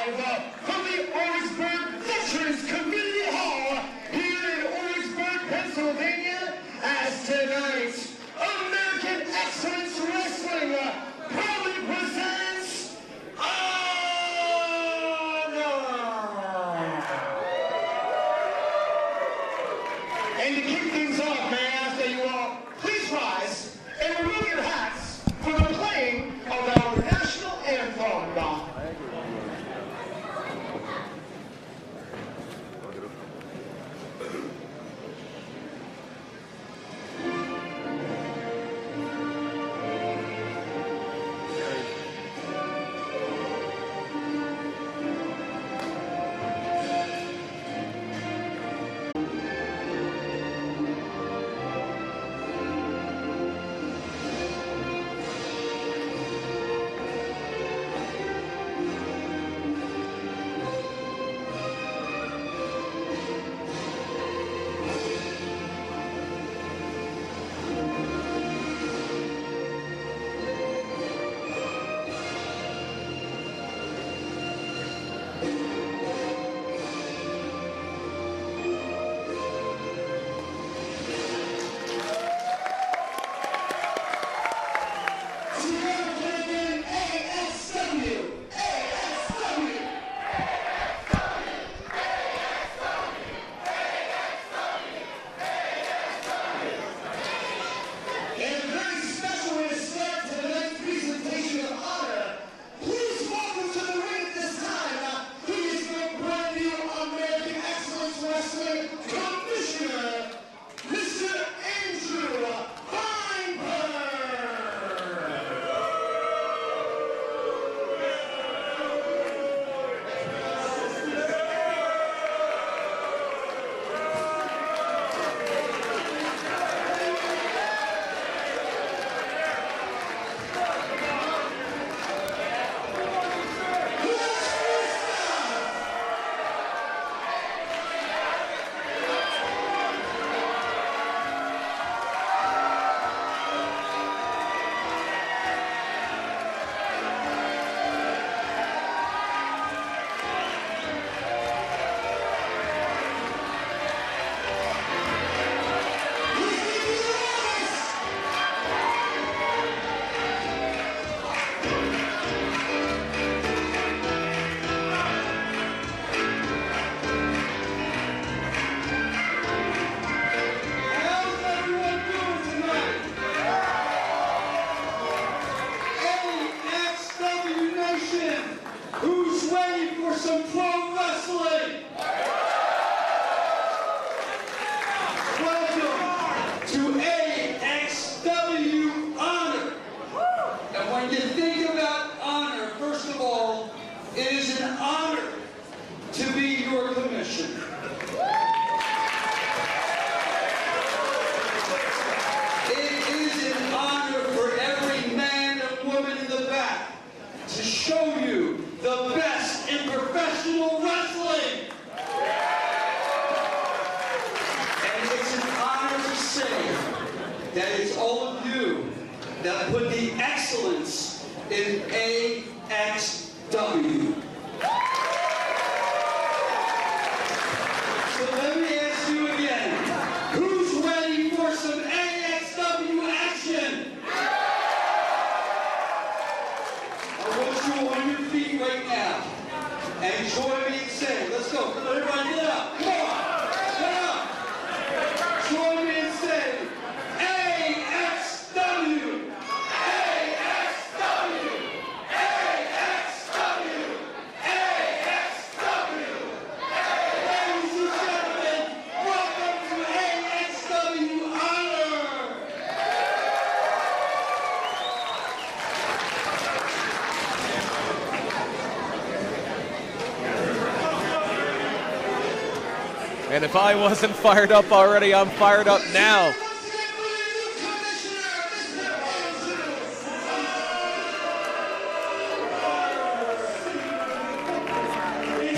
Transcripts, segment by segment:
live from the Orwigsburg Veterans Community Hall here in Orwigsburg, Pennsylvania, as tonight, American Excellence Wrestling proudly presents Honor! And to kick things off, may I ask that you all please rise and remove your hats for the playing of our national anthem. That it's all of you that put the excellence in AXW. So let me ask you again, who's ready for some AXW action? I want you on your feet right now and join me and say, let's go. Everybody get up. Come on. Get up. Join me and say, AXW. AXW. AXW. AXW. Ladies and gentlemen, welcome to AXW Honor. And if I wasn't fired up already, I'm fired up now.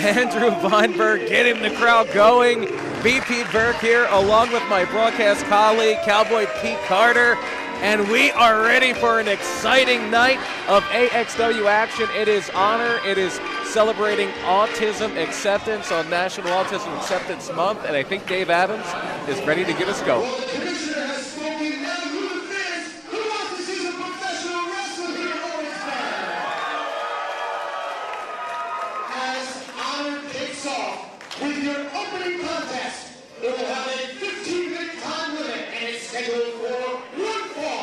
Andrew Weinberg getting the crowd going. BP Burke here along with my broadcast colleague, Cowboy Pete Carter. And we are ready for an exciting night of AXW action. It is Honor. It is celebrating autism acceptance on National Autism Acceptance Month, and I think Dave Adams is ready to get us going. Well, the commissioner has spoken. Now, who the fans who wants to see some professional wrestling here in Orwigsburg? As honor kicks off with your opening contest, it will have a 15-minute time limit, and it's scheduled for one fall.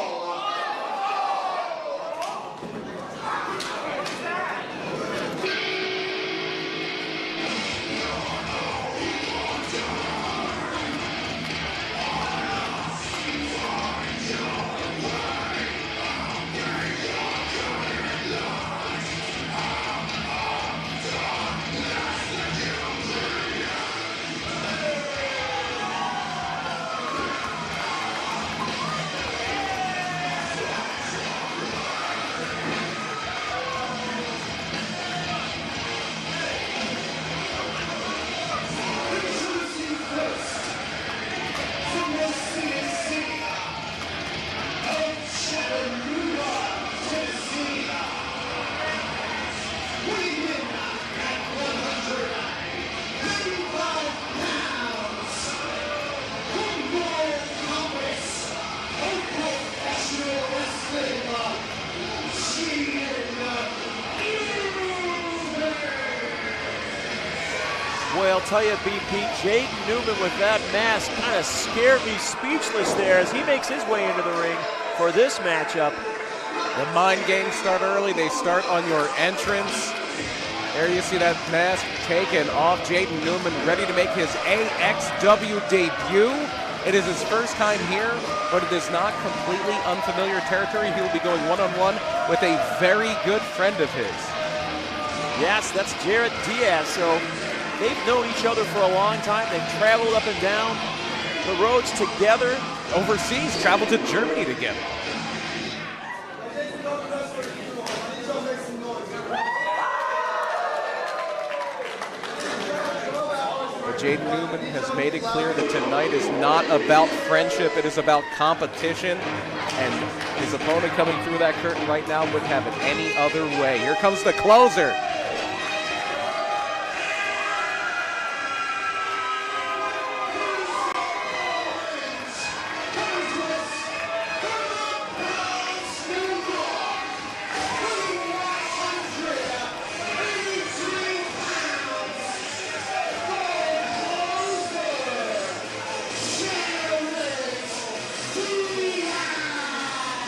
Boy, I'll tell you, BP, Jaden Newman with that mask kind of scared me speechless there as he makes his way into the ring for this matchup. The mind games start early. They start on your entrance. There you see that mask taken off. Jaden Newman ready to make his AXW debut. It is his first time here, but it is not completely unfamiliar territory. He will be going one-on-one with a very good friend of his. Yes, that's Diaz. So they've known each other for a long time. They've traveled up and down the roads together. Overseas, traveled to Germany together. But Jaden Newman has made it clear that tonight is not about friendship, it is about competition. And his opponent coming through that curtain right now wouldn't have it any other way. Here comes the closer.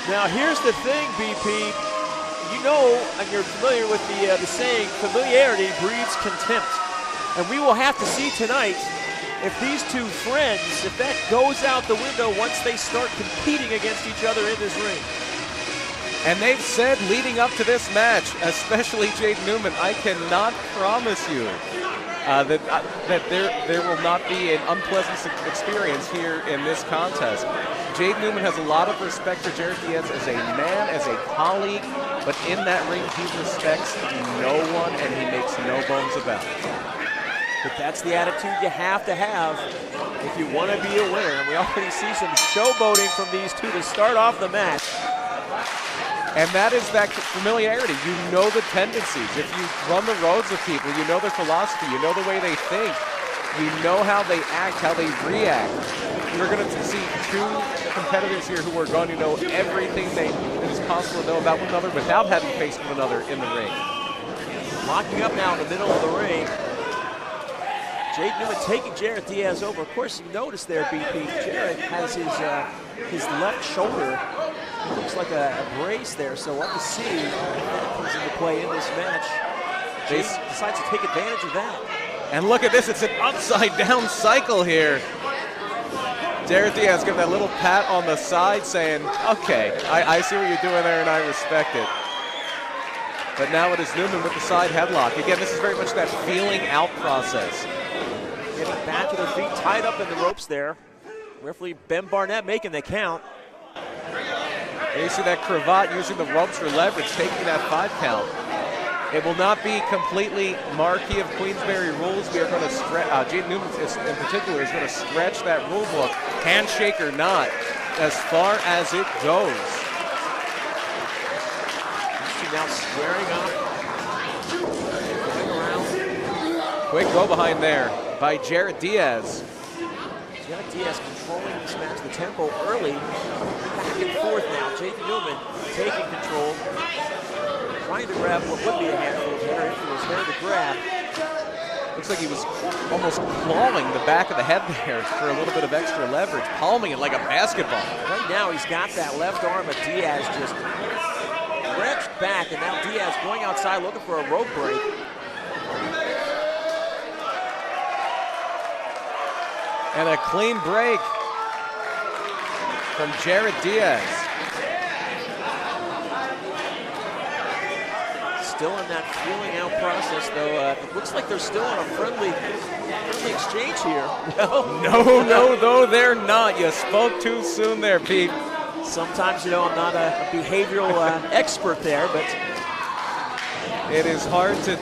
Now here's the thing, BP. You know, and you're familiar with the saying, familiarity breeds contempt. And we will have to see tonight if these two friends, if that goes out the window once they start competing against each other in this ring. And they've said leading up to this match, especially Jaden Newman, I cannot promise you that there will not be an unpleasant experience here in this contest. Jaden Newman has a lot of respect for Jared Diaz as a man, as a colleague, but in that ring he respects no one and he makes no bones about it. But that's the attitude you have to have if you want to be a winner. And we already see some showboating from these two to start off the match. And that is that familiarity. You know the tendencies. If you run the roads with people, you know their philosophy, you know the way they think, you know how they act, how they react. You're going to see two competitors here who are going to know everything that is possible to know about one another without having faced one another in the ring. Locking up now in the middle of the ring. Jaden Newman taking Jared Diaz over. Of course, you notice there, BP, Jared has his left shoulder. It looks like a brace there, so we'll have to see if that comes into play in this match. Jaden decides to take advantage of that. And look at this, it's an upside-down cycle here. Jared Diaz giving that little pat on the side saying, okay, I see what you're doing there and I respect it. But now it is Newman with the side headlock. Again, this is very much that feeling out process. Getting back to their feet, tied up in the ropes there. Referee Ben Barnett making the count. And you see that cravat using the ropes for leverage, taking that 5 count. It will not be completely Marquis of Queensberry rules. We are going to stretch, Jaden Newman in particular is going to stretch that rule book, handshake or not, as far as it goes. These two now squaring up. Going Quick go behind there by Jared Diaz. Jared Diaz controlling this match, the tempo early. Back and forth now. Jaden Newman taking control. Trying to grab what would be a handful of hair if it was there to grab. Looks like he was almost clawing the back of the head there for a little bit of extra leverage, palming it like a basketball. Right now he's got that left arm of Diaz just wrenched back, and now Diaz going outside looking for a rope break. And a clean break from Jared Diaz. Still in that feeling out process, though. It looks like they're still in a friendly exchange here. No, they're not. You spoke too soon there, Pete. Sometimes, you know, I'm not a behavioral expert there, but it is hard to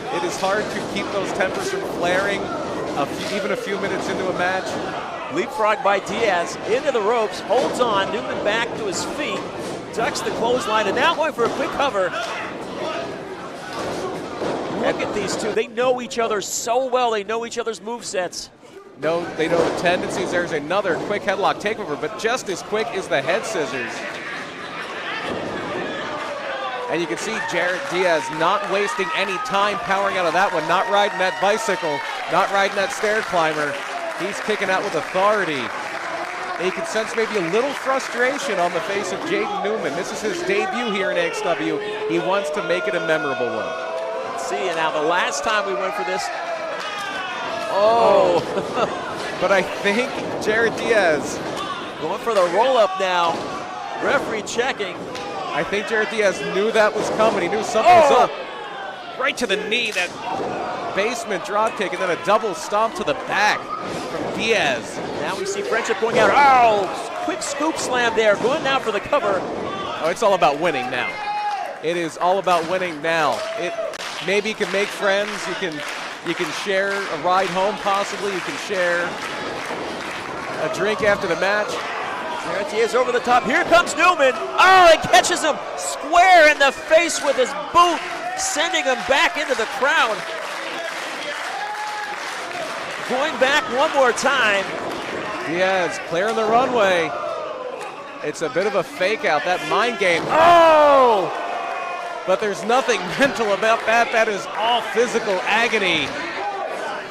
keep those tempers from flaring even a few minutes into a match. Leapfrog by Diaz into the ropes, holds on. Newman back to his feet, ducks the clothesline, and now going for a quick cover. Look at these two. They know each other so well. They know each other's movesets. No, they know the tendencies. There's another quick headlock takeover, but just as quick is the head scissors. And you can see Jared Diaz not wasting any time powering out of that one, not riding that bicycle, not riding that stair climber. He's kicking out with authority. And you can sense maybe a little frustration on the face of Jaden Newman. This is his debut here in AXW. He wants to make it a memorable one. See, and now the last time we went for this. Oh, but I think Jared Diaz. Going for the roll-up now. Referee checking. I think Jared Diaz knew that was coming. He knew something was up. Right to the knee, that basement drop kick, and then a double stomp to the back from Diaz. Now we see Friendship going out. Oh, quick scoop slam there. Going now for the cover. Oh, it's all about winning now. It is all about winning now. Maybe you can make friends. You can share a ride home, possibly. You can share a drink after the match. There he is over the top. Here comes Newman. Oh, he catches him square in the face with his boot, sending him back into the crowd. Going back one more time. Diaz clearing the runway. It's a bit of a fake out, that mind game. Oh! But there's nothing mental about that. That is all physical agony.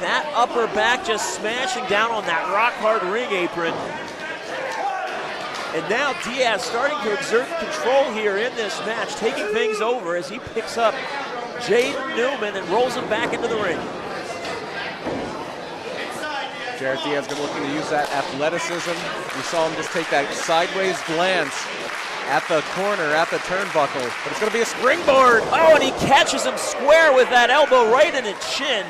That upper back just smashing down on that rock-hard ring apron. And now Diaz starting to exert control here in this match, taking things over as he picks up Jaden Newman and rolls him back into the ring. Jared Diaz going to looking to use that athleticism. We saw him just take that sideways glance at the corner, at the turnbuckle, but it's going to be a springboard. Oh, and he catches him square with that elbow right in his chin.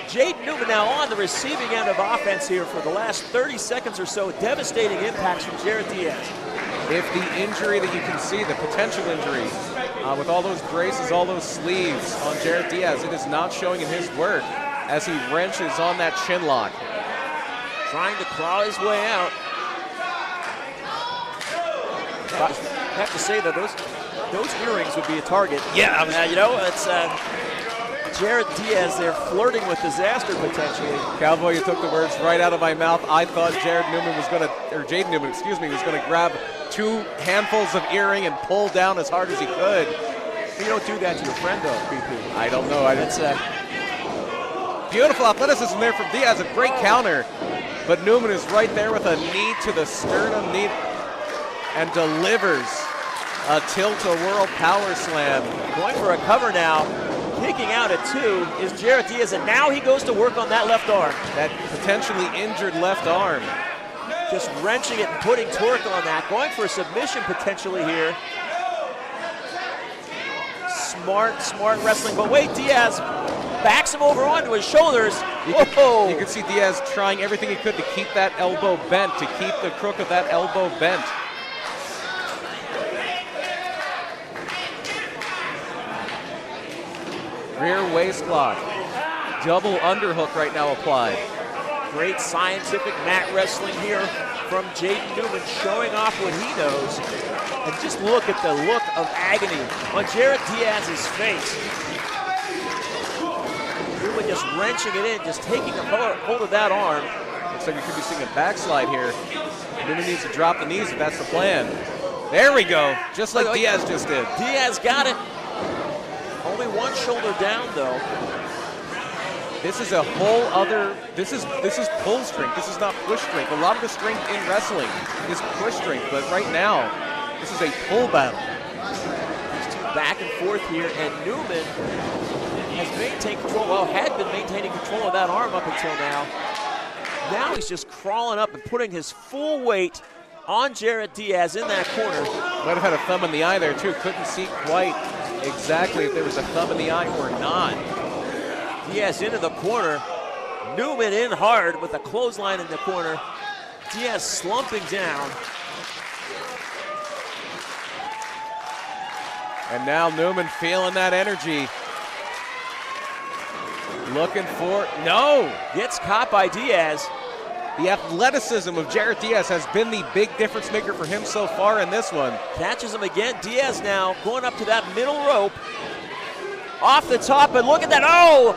Jaden Newman now on the receiving end of offense here for the last 30 seconds or so. Devastating impacts from Jared Diaz. If the injury that you can see, the potential injury, with all those braces, all those sleeves on Jared Diaz, it is not showing in his work as he wrenches on that chin lock. Trying to claw his way out. I have to say that those earrings would be a target. Yeah, you know, it's Jared Diaz there flirting with disaster potentially. Cowboy, you took the words right out of my mouth. I thought Jaden Newman was going to grab two handfuls of earring and pull down as hard as he could. You don't do that to your friend, though, BP. I don't know. It's beautiful athleticism there from Diaz. A great counter, but Newman is right there with a knee to the sternum, knee, and delivers a tilt-a-whirl power slam. Going for a cover now. Kicking out at 2 is Jared Diaz, and now he goes to work on that left arm. That potentially injured left arm. Just wrenching it and putting torque on that. Going for a submission potentially here. Smart wrestling. But wait, Diaz backs him over onto his shoulders. You can see Diaz trying everything he could to keep that elbow bent, to keep the crook of that elbow bent. Rear waist lock. Double underhook right now applied. Great scientific mat wrestling here from Jaden Newman, showing off what he knows. And just look at the look of agony on Jared Diaz's face. Newman just wrenching it in, just taking a hold of that arm. Looks like we could be seeing a backslide here. Newman needs to drop the knees if that's the plan. There we go, just like Diaz just did. Diaz got it. Only one shoulder down though. This is a whole other, this is pull strength, this is not push strength. A lot of the strength in wrestling is push strength, but right now, this is a pull battle. These two back and forth here, and Newman has maintained control, well, had been maintaining control of that arm up until now. Now he's just crawling up and putting his full weight on Jared Diaz in that corner. Might have had a thumb in the eye there too, couldn't see quite exactly if there was a thumb in the eye or not. Diaz into the corner. Newman in hard with a clothesline in the corner. Diaz slumping down. And now Newman feeling that energy. Looking for, no! Gets caught by Diaz. The athleticism of Jared Diaz has been the big difference maker for him so far in this one. Catches him again. Diaz now going up to that middle rope. Off the top, and look at that, oh!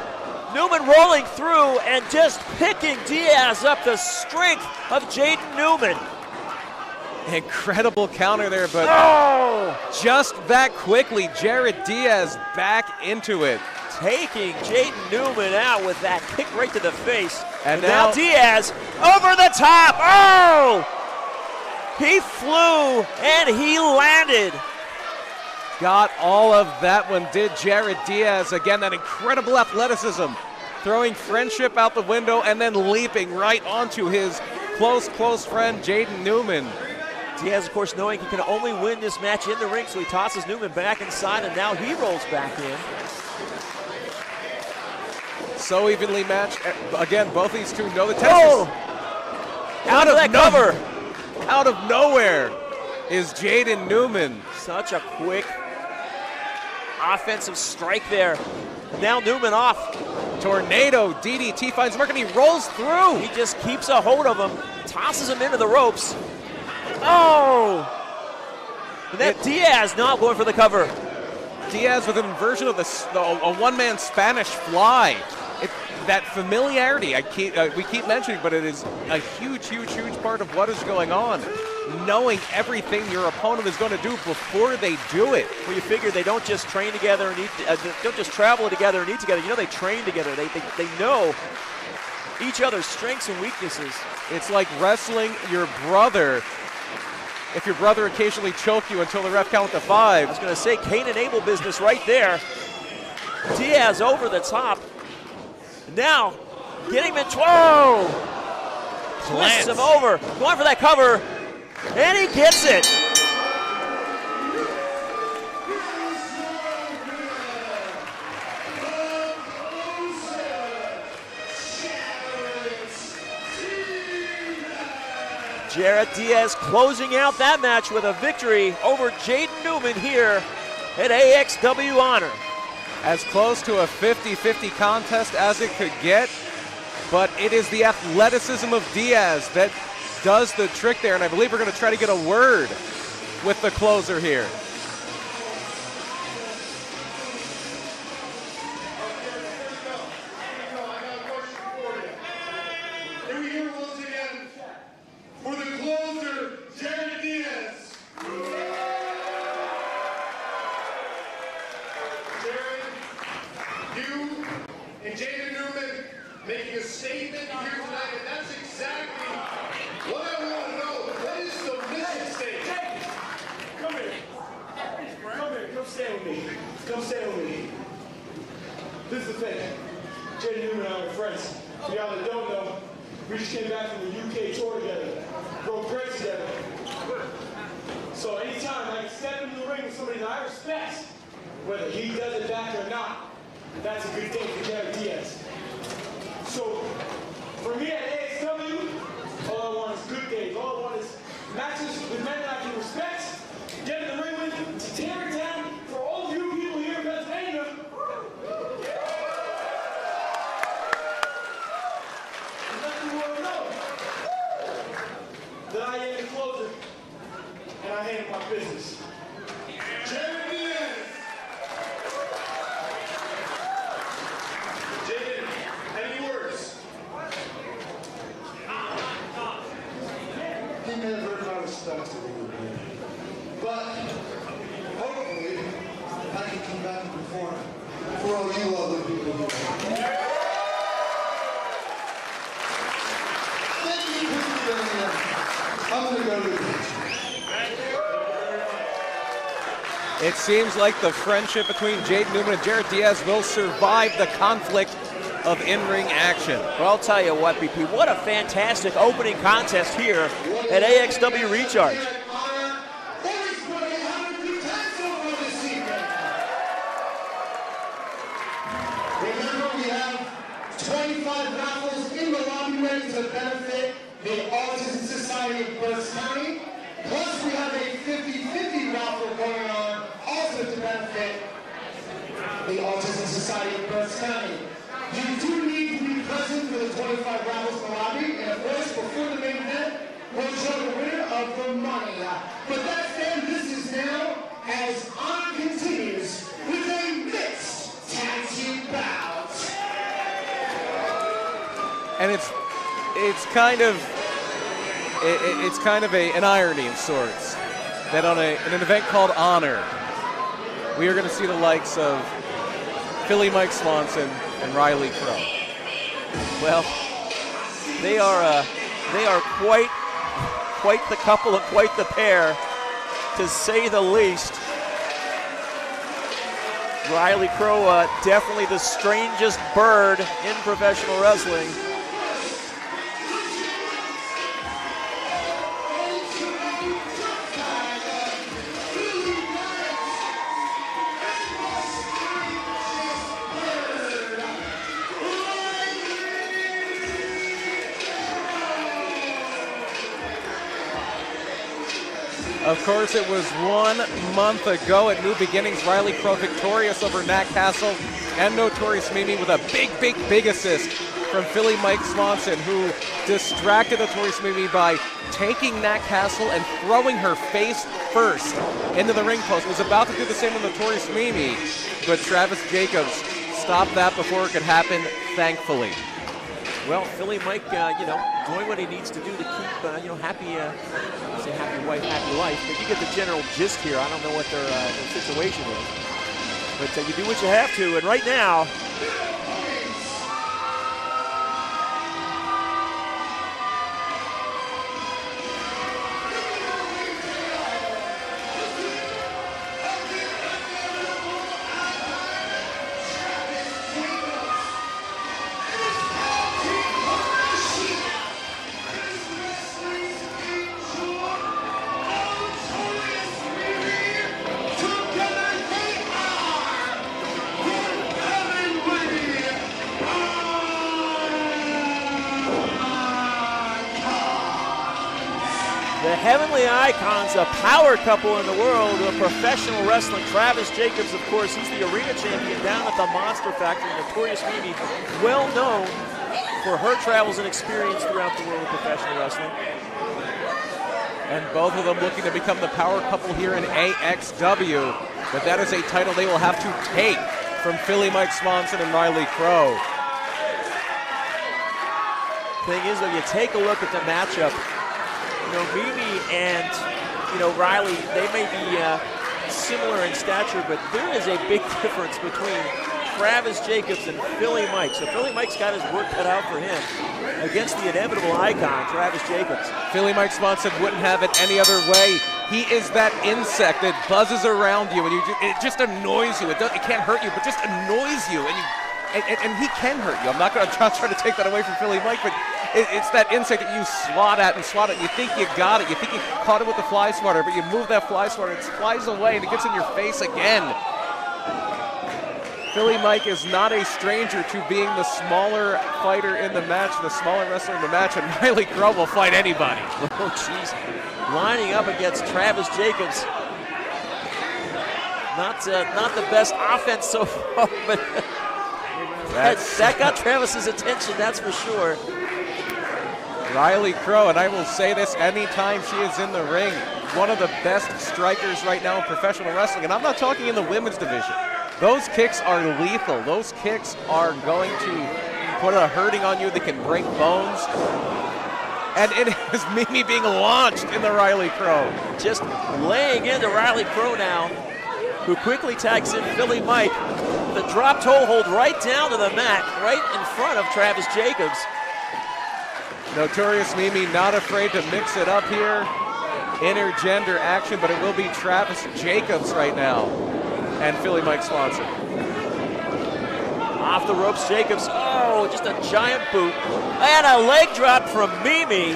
Newman rolling through and just picking Diaz up, the strength of Jaden Newman. Incredible counter there, but just that quickly, Jared Diaz back into it. Taking Jaden Newman out with that kick right to the face. And now Diaz over the top, oh! He flew and he landed. Got all of that one, did Jared Diaz. Again, that incredible athleticism. Throwing friendship out the window and then leaping right onto his close friend, Jaden Newman. Diaz, of course, knowing he can only win this match in the ring, so he tosses Newman back inside, and now he rolls back in. So evenly matched. Again, both these two know the test. Out of that cover. Out of nowhere is Jaden Newman. Such a quick offensive strike there. Now Newman off. Tornado DDT finds Mark and he rolls through. He just keeps a hold of him, tosses him into the ropes. Oh! And that Diaz not going for the cover. Diaz with an inversion of a one-man Spanish fly. That familiarity we keep mentioning, but it is a huge part of what is going on. Knowing everything your opponent is going to do before they do it. Well, you figure they don't just train together and don't just travel together and eat together. You know, they train together. They know each other's strengths and weaknesses. It's like wrestling your brother. If your brother occasionally choke you until the ref count to 5. I was going to say Cain and Abel business right there. Diaz over the top. Now, getting him in, twists him over, going for that cover, and he gets it. Jared Diaz closing out that match with a victory over Jaden Newman here at AXW Honor. As close to a 50-50 contest as it could get, but it is the athleticism of Diaz that does the trick there, and I believe we're going to try to get a word with the closer here. Here we hear once again for the closer, Jared Diaz. You and Jaden Newman making a statement here tonight, and that's exactly what I want to know. What is the mission statement? Come here. Come here. Come stand with me. Come stand with me. This is the thing. Jaden Newman and I are friends. For y'all that don't know, we just came back from the UK tour together. Broke great together. So anytime I can step into the ring with somebody that I respect, whether he does it back or not, that's a good thing for Jared Diaz. So, for me at AXW, all I want is good days. All I want is matches with men that I can respect, get in the ring with, to tear it down for all of you people here in Pennsylvania. And let the world know that I am the closer, and I handle my business. Jared Diaz! Jaden, you may have hurt my respect a little bit. But hopefully, I can come back and perform for all you lovely people here. Thank you for being here. I'm going to go to the beach. It seems like the friendship between Jaden Newman and Jared Diaz will survive the conflict of in-ring action. Well, I'll tell you what, BP, what a fantastic opening contest here at AXW Recharge. Remember, we have 25 raffles in the lobby ready to benefit the Autism Society of Berks County. Plus, we have a 50-50 raffle going on also to benefit the Autism Society of Berks County. You do need to be present for the 25 raffles in the lobby, and of course, before the main event, we'll show the winner of the money. But that's then, this is now, as honor continues with a mixed tag team bout. And it's kind of an irony of sorts that on an event called Honor, we are going to see the likes of Philly Mike Swanson and Riley Crow. Well, they are quite the couple and quite the pair, to say the least. Riley Crow, definitely the strangest bird in professional wrestling. Of course, it was 1 month ago at New Beginnings. Riley Crow victorious over Nat Castle and Notorious Mimi with a big assist from Philly Mike Swanson, who distracted Notorious Mimi by taking Nat Castle and throwing her face first into the ring post. Was about to do the same with Notorious Mimi, but Travis Jacobs stopped that before it could happen, thankfully. Well, Philly Mike, doing what he needs to do to keep, happy, say happy wife, happy life, but you get the general gist here. I don't know what their situation is, but you do what you have to, and right now, the Heavenly Icons, a power couple in the world of professional wrestling. Travis Jacobs, of course, he's the arena champion down at the Monster Factory. Notorious Mimi, well known for her travels and experience throughout the world of professional wrestling. And both of them looking to become the power couple here in AXW. But that is a title they will have to take from Philly Mike Swanson and Riley Crow. Thing is, though, you take a look at the matchup. Mimi and, Riley, they may be similar in stature, but there is a big difference between Travis Jacobs and Philly Mike. So Philly Mike's got his work cut out for him against the inevitable icon, Travis Jacobs. Philly Mike Swanson wouldn't have it any other way. He is that insect that buzzes around you, and it just annoys you. It can't hurt you, but just annoys you, and he can hurt you. I'm not going to try to take that away from Philly Mike, but it's that insect that you swat at. You think you got it. You think you caught it with the fly swatter, but you move that fly swatter, it flies away, and it gets in your face again. Philly Mike is not a stranger to being the smaller fighter in the match, the smaller wrestler in the match, and Riley Crow will fight anybody. Oh, jeez. Lining up against Travis Jacobs. Not the best offense so far, but that got Travis's attention, that's for sure. Riley Crow, and I will say this anytime she is in the ring, one of the best strikers right now in professional wrestling, and I'm not talking in the women's division. Those kicks are lethal. Those kicks are going to put a hurting on you that can break bones. And it is Mimi being launched in the Riley Crow. Just laying into Riley Crow now, who quickly tags in Philly Mike. The drop toe hold right down to the mat, right in front of Travis Jacobs. Notorious Mimi not afraid to mix it up here. Intergender action, but it will be Travis Jacobs right now and Philly Mike Swanson. Off the ropes, Jacobs. Oh, just a giant boot. And a leg drop from Mimi.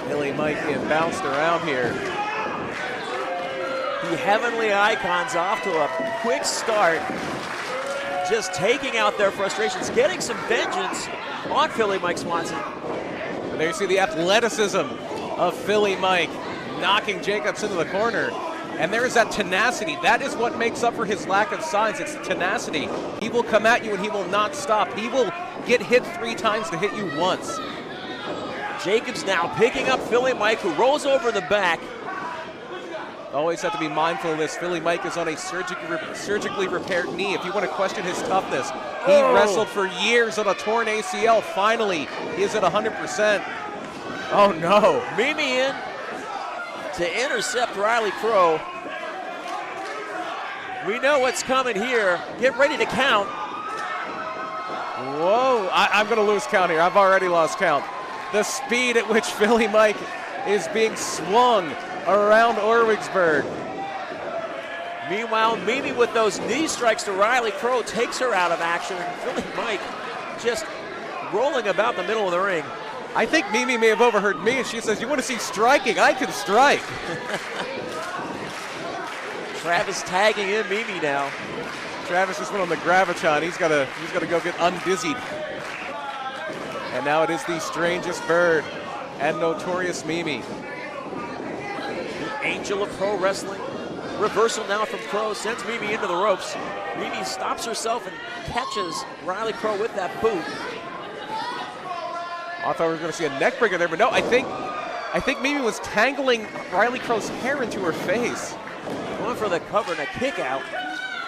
Philly Mike being bounced around here. The Heavenly Icons off to a quick start. Just taking out their frustrations, getting some vengeance on Philly Mike Swanson. And there you see the athleticism of Philly Mike, knocking Jacobs into the corner. And there is that tenacity. That is what makes up for his lack of size. It's tenacity. He will come at you and he will not stop. He will get hit 3 times to hit you once. Jacobs now picking up Philly Mike, who rolls over the back. Always have to be mindful of this. Philly Mike is on a surgically repaired knee. If you want to question his toughness, he wrestled for years on a torn ACL. Finally, he is at 100%. Oh no. Mimi in to intercept Riley Crow. We know what's coming here. Get ready to count. Whoa, I'm going to lose count here. I've already lost count. The speed at which Philly Mike is being swung around Orwigsburg. Meanwhile, Mimi with those knee strikes to Riley Crow takes her out of action. Philly Mike just rolling about the middle of the ring. I think Mimi may have overheard me, and she says, "You want to see striking? I can strike." Travis tagging in Mimi now. Travis just went on the Gravitron. He's got to go get undizzied. And now it is the Strangest Bird and Notorious Mimi. The Angel of Pro Wrestling. Reversal now from Crow, sends Mimi into the ropes. Mimi stops herself and catches Riley Crow with that boot. I thought we were going to see a neck breaker there, but no, I think Mimi was tangling Riley Crow's hair into her face. Going for the cover and a kick out.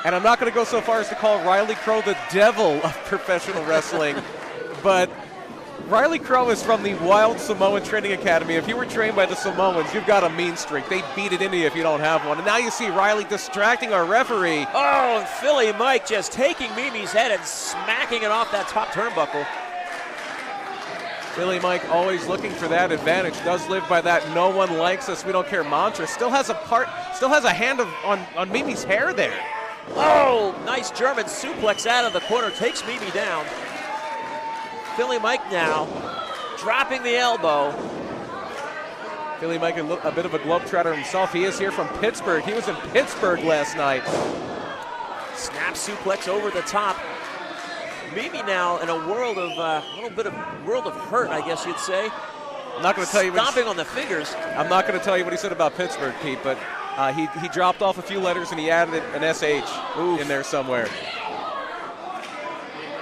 And I'm not going to go so far as to call Riley Crow the devil of professional wrestling, but Riley Crow is from the Wild Samoan Training Academy. If you were trained by the Samoans, you've got a mean streak. They beat it into you if you don't have one. And now you see Riley distracting our referee. Oh, and Philly Mike just taking Mimi's head and smacking it off that top turnbuckle. Philly Mike always looking for that advantage. Does live by that "no one likes us, we don't care" mantra. Still has a hand on Mimi's hair there. Oh, nice German suplex out of the corner, takes Mimi down. Philly Mike now dropping the elbow. Philly Mike a bit of a globetrotter himself. He is here from Pittsburgh. He was in Pittsburgh last night. Snap suplex over the top. Mimi now in a world of world of hurt, I guess you'd say. I'm not going to tell you. Stomping on the fingers. I'm not going to tell you what he said about Pittsburgh, Pete, but he dropped off a few letters and he added an SH in there somewhere.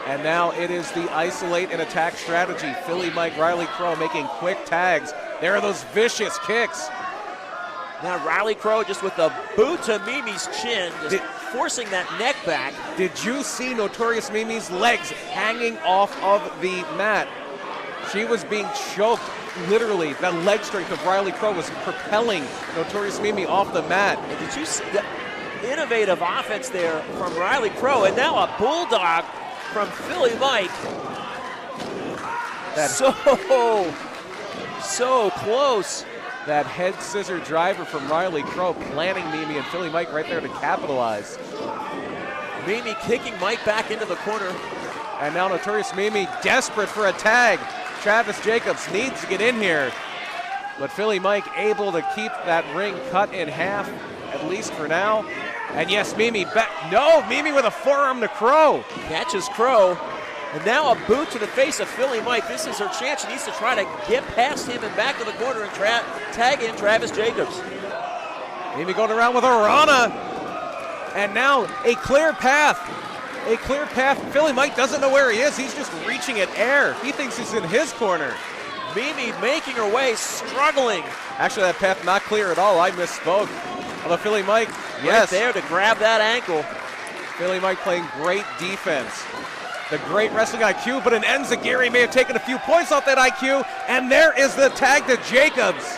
And now it is the isolate and attack strategy. Philly Mike, Riley Crow making quick tags. There are those vicious kicks. Now Riley Crow just with the boot to Mimi's chin, just forcing that neck back. Did you see Notorious Mimi's legs hanging off of the mat? She was being choked, literally. That leg strength of Riley Crow was propelling Notorious Mimi off the mat. And did you see the innovative offense there from Riley Crow? And now a bulldog from Philly Mike. So close. That head scissor driver from Riley Crow planting Mimi, and Philly Mike right there to capitalize. Mimi kicking Mike back into the corner. And now Notorious Mimi desperate for a tag. Travis Jacobs needs to get in here. But Philly Mike able to keep that ring cut in half, at least for now. And yes, Mimi back. No, Mimi with a forearm to Crow. Catches Crow. And now a boot to the face of Philly Mike. This is her chance. She needs to try to get past him and back to the corner and tag in Travis Jacobs. Mimi going around with a Rana. And now a clear path. A clear path. Philly Mike doesn't know where he is. He's just reaching at air. He thinks he's in his corner. Mimi making her way, struggling. Actually, that path not clear at all. I misspoke. Although Philly Mike, yes. Right there to grab that ankle. Philly Mike playing great defense. the great wrestling IQ, but an enziguri may have taken a few points off that IQ, and there is the tag to Jacobs.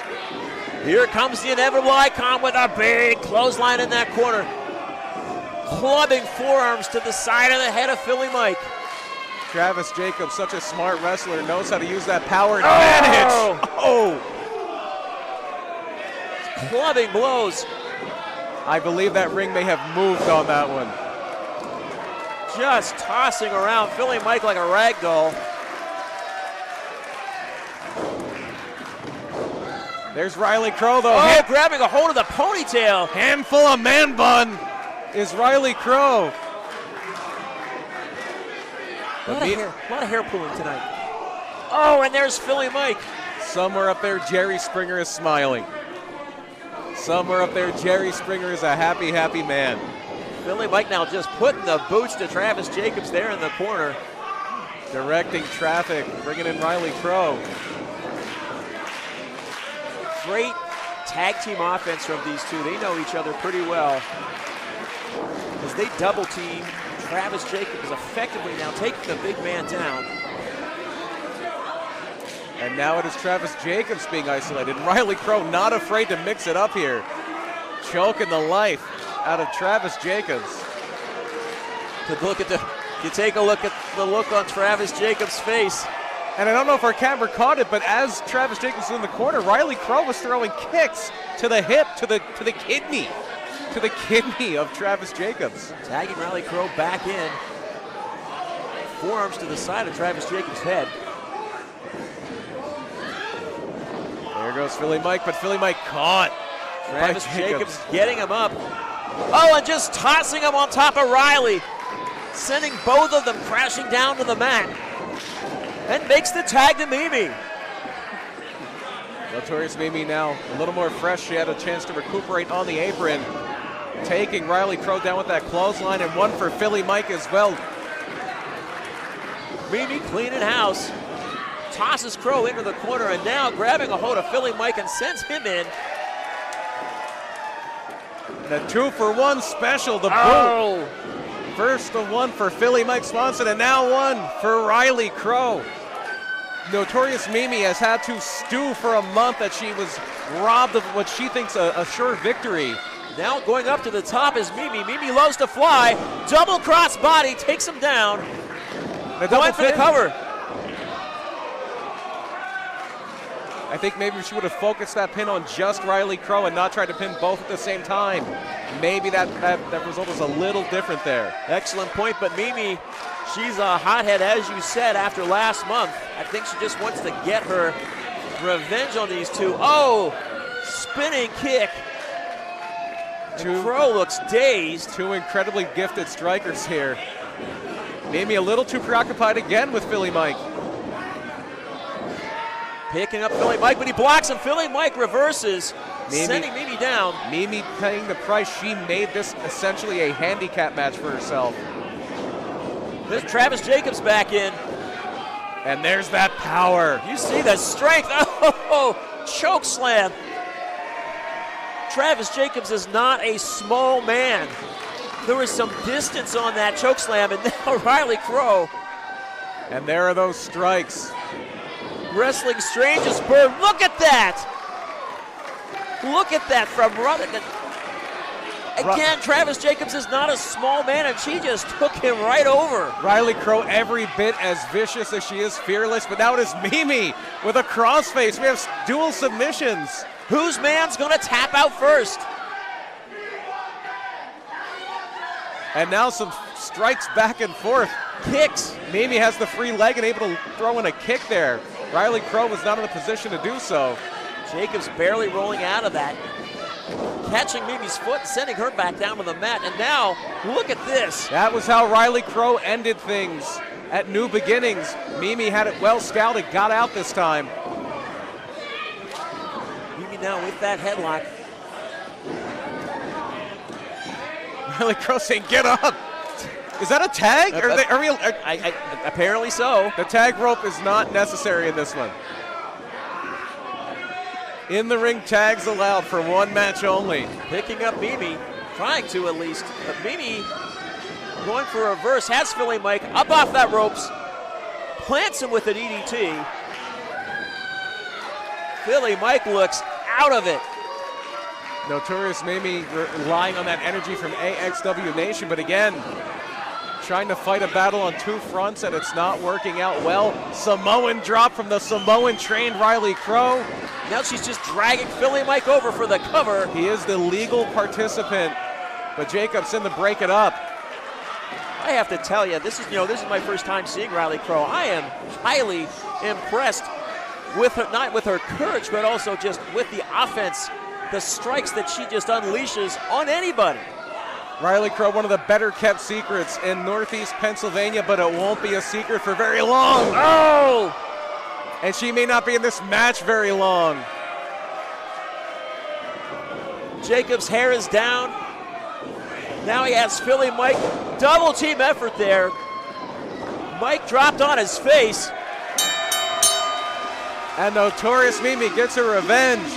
Here comes the inevitable icon with a big clothesline in that corner. Clubbing forearms to the side of the head of Philly Mike. Travis Jacobs, such a smart wrestler, knows how to use that power advantage. Oh! Clubbing blows. I believe that ring may have moved on that one. Just tossing around Philly Mike like a rag doll. There's Riley Crow, though. Oh, grabbing a hold of the ponytail. Handful of man bun is Riley Crow. A lot of hair pulling tonight. Oh, and there's Philly Mike. Somewhere up there, Jerry Springer is smiling. Somewhere up there, Jerry Springer is a happy, happy man. Philly Mike now just putting the boots to Travis Jacobs there in the corner. Directing traffic, bringing in Riley Crow. Great tag team offense from these two. They know each other pretty well. As they double team, Travis Jacobs is effectively now taking the big man down. And now it is Travis Jacobs being isolated. Riley Crow not afraid to mix it up here. Choking the life out of Travis Jacobs. You take a look at the look on Travis Jacobs' face. And I don't know if our camera caught it, but as Travis Jacobs was in the corner, Riley Crow was throwing kicks to the hip, to the kidney of Travis Jacobs. Tagging Riley Crow back in. Forearms to the side of Travis Jacobs' head. There goes Philly Mike, but Philly Mike caught. Travis Jacobs getting him up. Oh, and just tossing him on top of Riley. Sending both of them crashing down to the mat. And makes the tag to Mimi. Notorious Mimi now a little more fresh. She had a chance to recuperate on the apron. Taking Riley Crow down with that clothesline, and one for Philly Mike as well. Mimi cleaning house. Tosses Crow into the corner, and now grabbing a hold of Philly Mike and sends him in. The 2-for-1 special, the boot. First the one for Philly Mike Swanson, and now one for Riley Crow. Notorious Mimi has had to stew for a month that she was robbed of what she thinks a sure victory. Now going up to the top is Mimi. Mimi loves to fly. Double cross body, takes him down. Going for the cover. I think maybe she would have focused that pin on just Riley Crow and not tried to pin both at the same time. Maybe that result was a little different there. Excellent point, but Mimi, she's a hothead, as you said, after last month. I think she just wants to get her revenge on these two. Oh, spinning kick. Crow looks dazed. Two incredibly gifted strikers here. Mimi a little too preoccupied again with Philly Mike. Picking up Philly Mike, but he blocks him. Philly Mike reverses, sending Mimi down. Mimi paying the price. She made this essentially a handicap match for herself. There's Travis Jacobs back in. And there's that power. You see the strength. Oh, choke slam. Travis Jacobs is not a small man. There was some distance on that choke slam, and now Riley Crow. And there are those strikes. Wrestling strangest bird. Look at that. Look at that from Rutherford. Again, Travis Jacobs is not a small man, and she just took him right over. Riley Crow every bit as vicious as she is fearless, but now it is Mimi with a crossface. We have dual submissions. Whose man's gonna tap out first? And now some strikes back and forth. Kicks. Mimi has the free leg and able to throw in a kick there. Riley Crow was not in the position to do so. Jacobs barely rolling out of that. Catching Mimi's foot, sending her back down to the mat. And now, look at this. That was how Riley Crow ended things at New Beginnings. Mimi had it well scouted, got out this time. Mimi now with that headlock. Riley Crow saying, get up. Is that a tag? Apparently so. The tag rope is not necessary in this one. In the ring, tags allowed for one match only. Picking up Mimi, trying to at least. But Mimi going for a reverse, has Philly Mike up off that ropes, plants him with an EDT. Philly Mike looks out of it. Notorious Mimi relying on that energy from AXW Nation, but again, trying to fight a battle on two fronts, and it's not working out well. Samoan drop from the Samoan-trained Riley Crow. Now she's just dragging Philly Mike over for the cover. He is the legal participant, but Jacob's in to break it up. I have to tell you, this is my first time seeing Riley Crow. I am highly impressed with her, not with her courage, but also just with the offense, the strikes that she just unleashes on anybody. Riley Crow, one of the better kept secrets in Northeast Pennsylvania, but it won't be a secret for very long. Oh! And she may not be in this match very long. Jacob's hair is down. Now he has Philly Mike. Double team effort there. Mike dropped on his face. And Notorious Mimi gets her revenge.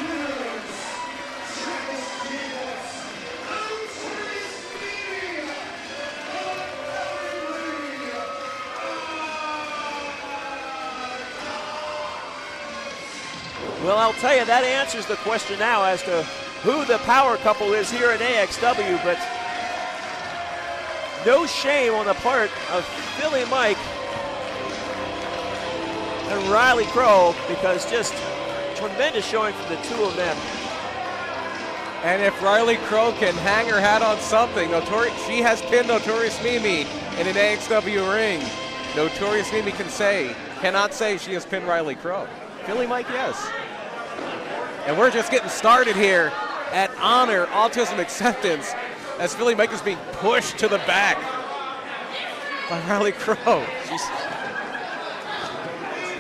Well, I'll tell you, that answers the question now as to who the power couple is here in AXW, but no shame on the part of Philly Mike and Riley Crow, because just tremendous showing from the two of them. And if Riley Crow can hang her hat on something, she has pinned Notorious Mimi in an AXW ring. Notorious Mimi cannot say she has pinned Riley Crow. Philly Mike, yes. And we're just getting started here at Honor Autism Acceptance as Philly Mike is being pushed to the back by Riley Crow.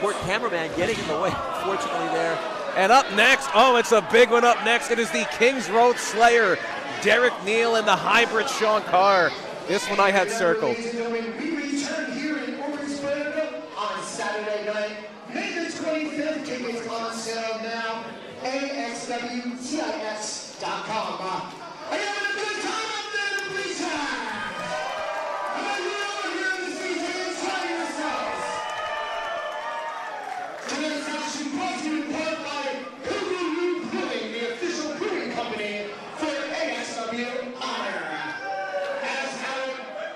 Poor cameraman getting in the way, fortunately there. And up next, it's a big one up next. It is the Kings Road Slayer, Derek Neal and the hybrid Sean Carr. This one I had circled. We return here in Orwigsburg on Saturday night. May the 25th, tickets on sale now. AXWTIX.com. Are you having a good time up there, please? How about you over here in the seats and enjoy yourselves? Today's action brought to you in part by Hoodoo Brewing, the official brewing company for AXW Honor. As our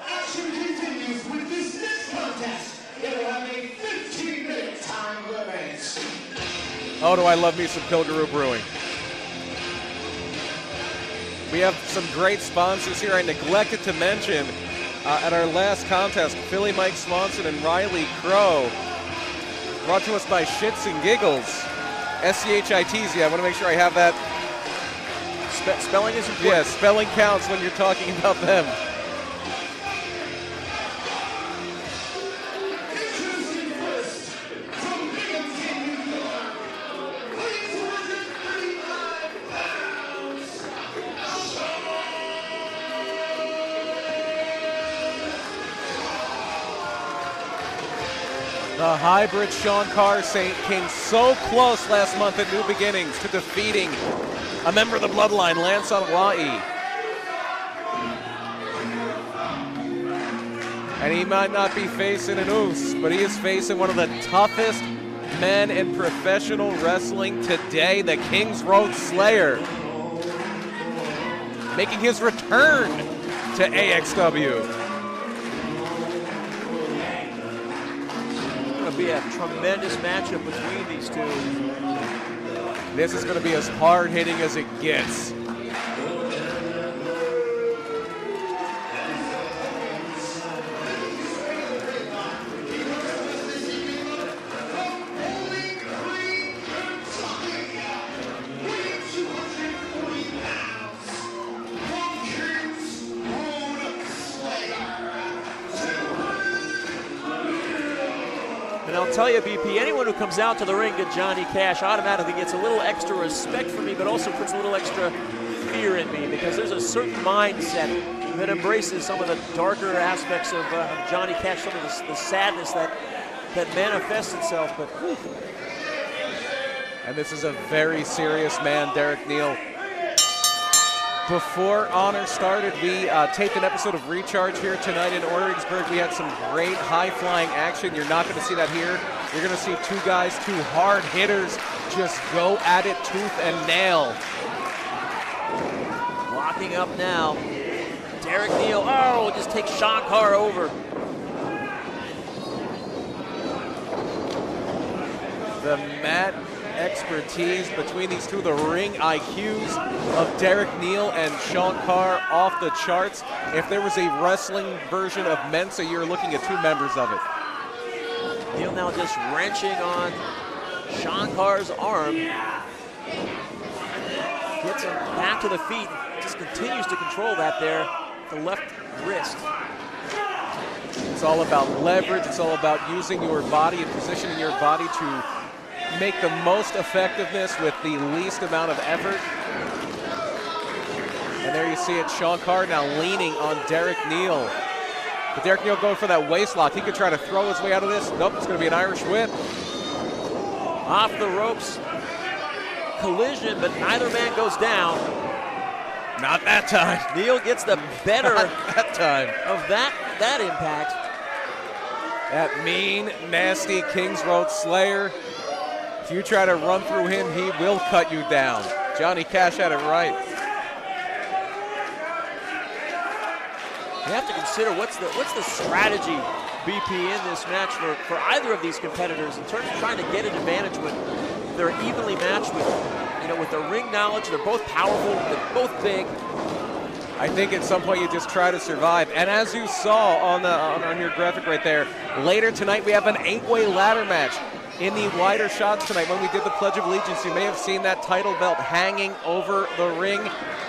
action continues with this next contest, it will have a 15-minute time limit. Oh, do I love me some Pilgaroo Brewing. We have some great sponsors here. I neglected to mention at our last contest, Philly Mike Swanson and Riley Crow, brought to us by Shits and Giggles. SCHITZ, I want to make sure I have that. Spelling is important. Yeah, spelling counts when you're talking about them. The hybrid Sean Carr came so close last month at New Beginnings to defeating a member of the Bloodline, Lance Hawaii. And he might not be facing an oos, but he is facing one of the toughest men in professional wrestling today, the Kings Road Slayer, making his return to AXW. Be a tremendous matchup between these two. This is going to be as hard hitting as it gets. And I'll tell you, BP, anyone who comes out to the ring to Johnny Cash automatically gets a little extra respect for me, but also puts a little extra fear in me, because there's a certain mindset that embraces some of the darker aspects of Johnny Cash, some of the sadness that manifests itself. But and this is a very serious man, Derek Neal. Before Honor started, we taped an episode of Recharge here tonight in Orwigsburg. We had some great high-flying action. You're not going to see that here. You're going to see two guys, two hard hitters, just go at it tooth and nail. Locking up now. Derek Neal, oh, just takes Sean Carr over. The mat expertise between these two, the ring IQs of Derek Neal and Sean Carr off the charts. If there was a wrestling version of Mensa, you're looking at two members of it. Neal now just wrenching on Sean Carr's arm. Gets him back to the feet, just continues to control that there, the left wrist. It's all about leverage, it's all about using your body and positioning your body to make the most effectiveness with the least amount of effort. And there you see it, Sean Carr now leaning on Derek Neal. But Derek Neal going for that waist lock. He could try to throw his way out of this. Nope, it's going to be an Irish whip. Off the ropes, collision, but neither man goes down. Not that time. Neal gets the better Not that time. of that impact. That mean, nasty Kings Road Slayer. If you try to run through him, he will cut you down. Johnny Cash had it right. You have to consider what's the strategy, BP, in this match for either of these competitors in terms of trying to get an advantage when they're evenly matched with their ring knowledge. They're both powerful, they're both big. I think at some point you just try to survive. And as you saw on your graphic right there, later tonight we have an 8-way ladder match. In the wider shots tonight, when we did the Pledge of Allegiance, you may have seen that title belt hanging over the ring.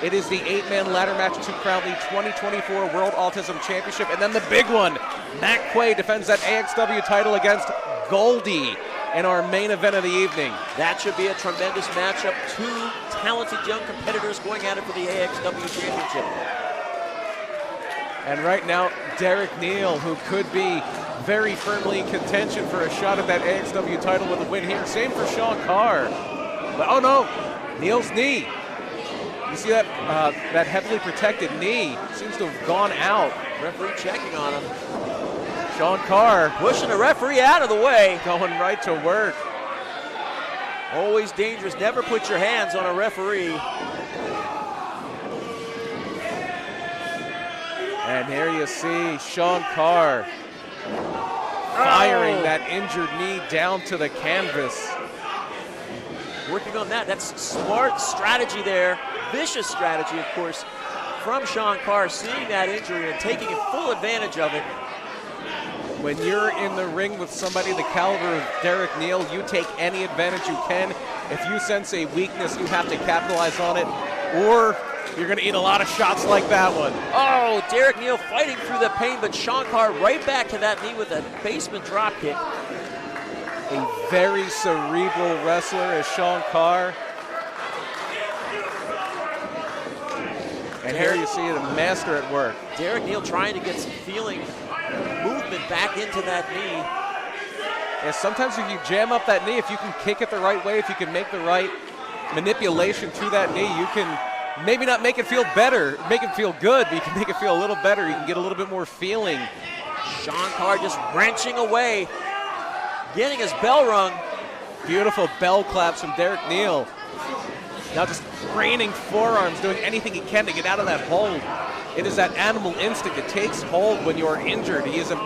It is the 8-man ladder match to crown the 2024 World Autism Championship. And then the big one, Matt Quaid defends that AXW title against Goldie in our main event of the evening. That should be a tremendous matchup. Two talented young competitors going at it for the AXW Championship. And right now, Derek Neal, who could be very firmly in contention for a shot at that AXW title with a win here. Same for Sean Carr. But oh no, Neal's knee. You see that that heavily protected knee seems to have gone out. Referee checking on him. Sean Carr pushing the referee out of the way. Going right to work. Always dangerous. Never put your hands on a referee. And here you see Sean Carr firing that injured knee down to the canvas. Working on that. That's smart strategy there. Vicious strategy, of course, from Sean Carr, seeing that injury and taking full advantage of it. When you're in the ring with somebody the caliber of Derek Neal, you take any advantage you can. If you sense a weakness, you have to capitalize on it, or you're going to eat a lot of shots like that one. Oh, Derek Neal fighting through the pain, but Sean Carr right back to that knee with a basement drop kick. A very cerebral wrestler is Sean Carr. And here you see the master at work. Derek Neal trying to get some feeling, movement back into that knee. And sometimes if you jam up that knee, if you can kick it the right way, if you can make the right manipulation to that knee, you can maybe not make it feel better, make it feel good, but you can make it feel a little better. You can get a little bit more feeling. Sean Carr just wrenching away, getting his bell rung. Beautiful bell claps from Derek Neal. Now just raining forearms, doing anything he can to get out of that hold. It is that animal instinct that takes hold when you're injured. He is an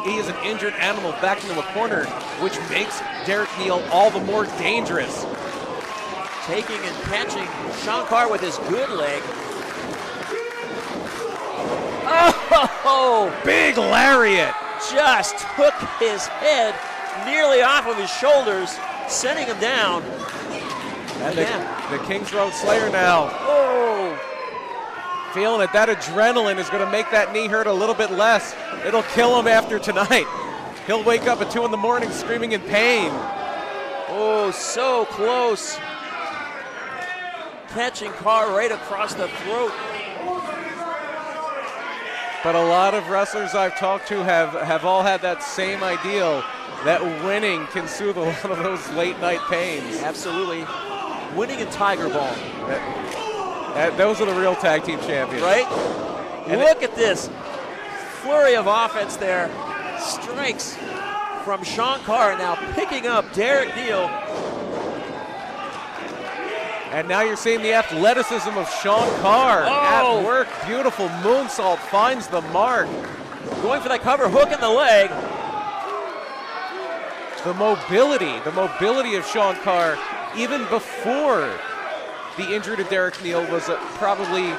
injured animal back into a corner, which makes Derek Neal all the more dangerous. Taking and catching Sean Carr with his good leg. Oh! Big lariat! Just took his head nearly off of his shoulders, sending him down. And the Kings Road Slayer now. Oh! Feeling it. That adrenaline is going to make that knee hurt a little bit less. It'll kill him after tonight. He'll wake up at 2 in the morning screaming in pain. Oh, so close. Catching Carr right across the throat. But a lot of wrestlers I've talked to have all had that same ideal, that winning can soothe a lot of those late night pains. Absolutely. Winning in Tiger Ball. Those are the real tag team champions. Right? And look at this. Flurry of offense there. Strikes from Sean Carr, now picking up Derek Neal. And now you're seeing the athleticism of Sean Carr at work. Beautiful moonsault, finds the mark. Going for that cover hook in the leg. The mobility of Sean Carr, even before the injury to Derek Neal, was probably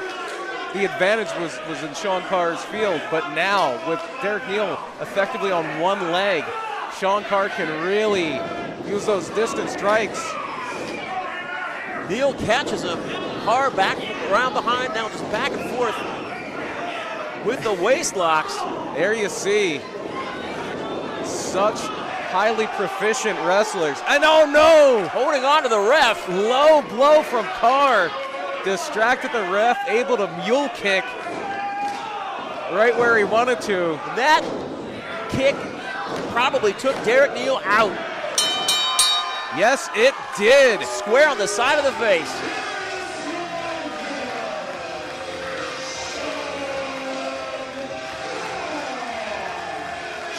the advantage was in Sean Carr's field. But now, with Derek Neal effectively on one leg, Sean Carr can really use those distance strikes. Neal catches him. Carr back around behind, now just back and forth with the waist locks. There you see such highly proficient wrestlers. And oh no! Holding on to the ref. Low blow from Carr. Distracted the ref, able to mule kick right where he wanted to. That kick probably took Derek Neal out. Yes, it did. Square on the side of the face.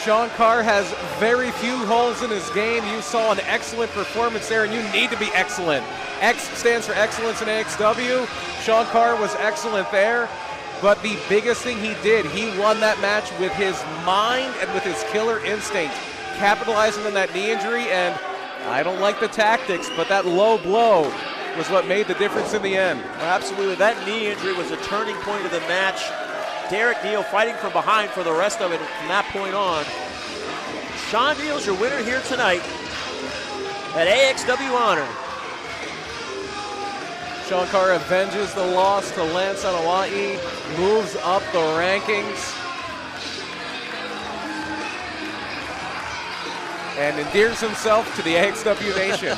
Sean Carr has very few holes in his game. You saw an excellent performance there, and you need to be excellent. X stands for excellence in AXW. Sean Carr was excellent there, but the biggest thing he did, he won that match with his mind and with his killer instinct, capitalizing on that knee injury. And I don't like the tactics, but that low blow was what made the difference in the end. Absolutely, that knee injury was a turning point of the match. Derek Neal fighting from behind for the rest of it from that point on. Sean Neal's your winner here tonight at AXW Honor. Sean Carr avenges the loss to Lance Anoa'i, moves up the rankings, and endears himself to the AXW Nation.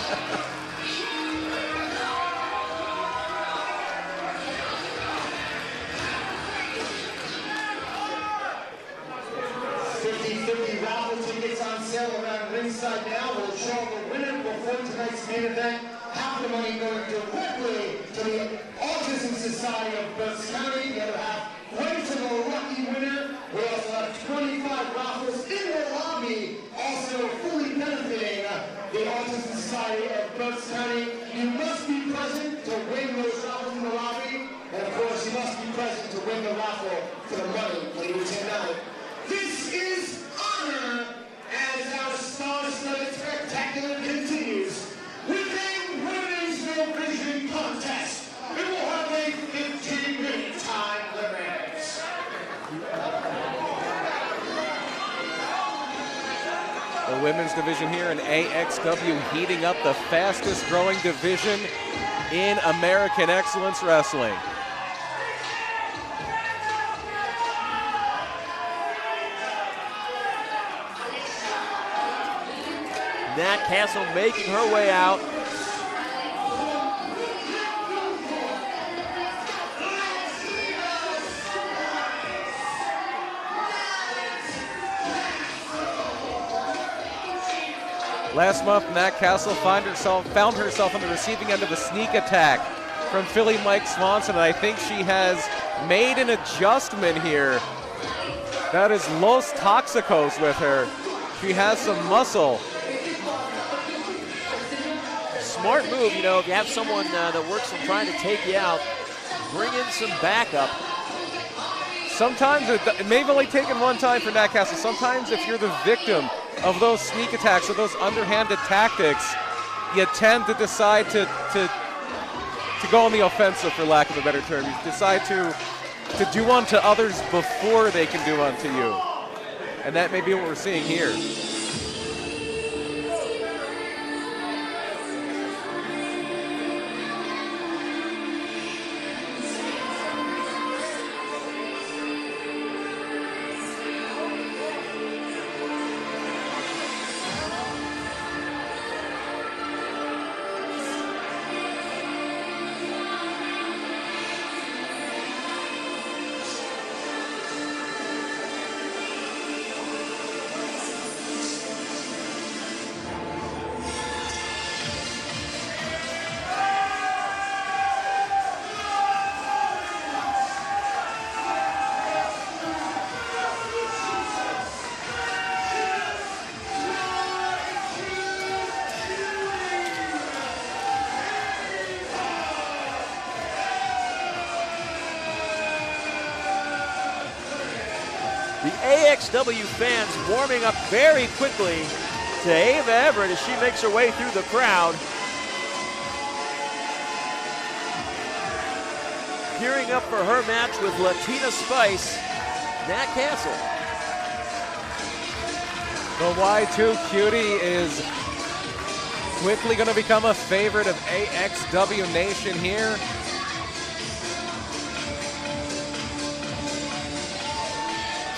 Ringside now will show the winner before tonight's main event. Half the money going directly to the Autism Society of Berks County. The other half went to the lucky winner. We also have 25 raffles in the lobby, also fully benefiting the Autism Society of Berks County. You must be present to win those raffles in the lobby. And of course, you must be present to win the raffle for the money that you retain out. This is honor. As our star-studded spectacular continues with a women's vision contest, we will have a 15-minute time limit. The women's division here in AXW heating up the fastest growing division in American Excellence Wrestling. Nat Castle making her way out. Last month, Nat Castle found herself on the receiving end of a sneak attack from Philly Mike Swanson, and I think she has made an adjustment here. That is Los Toxicos with her. She has some muscle. Smart move, you know, if you have someone that works on trying to take you out, bring in some backup. Sometimes it may have only taken one time for Nat Castle. Sometimes if you're the victim of those sneak attacks or those underhanded tactics, you tend to decide to go on the offensive, for lack of a better term. You decide to do unto others before they can do unto you. And that may be what we're seeing here. The AXW fans warming up very quickly to Ava Everett as she makes her way through the crowd. Gearing up for her match with Latina Spice, Nat Castle. The Y2 Cutie is quickly going to become a favorite of AXW Nation here.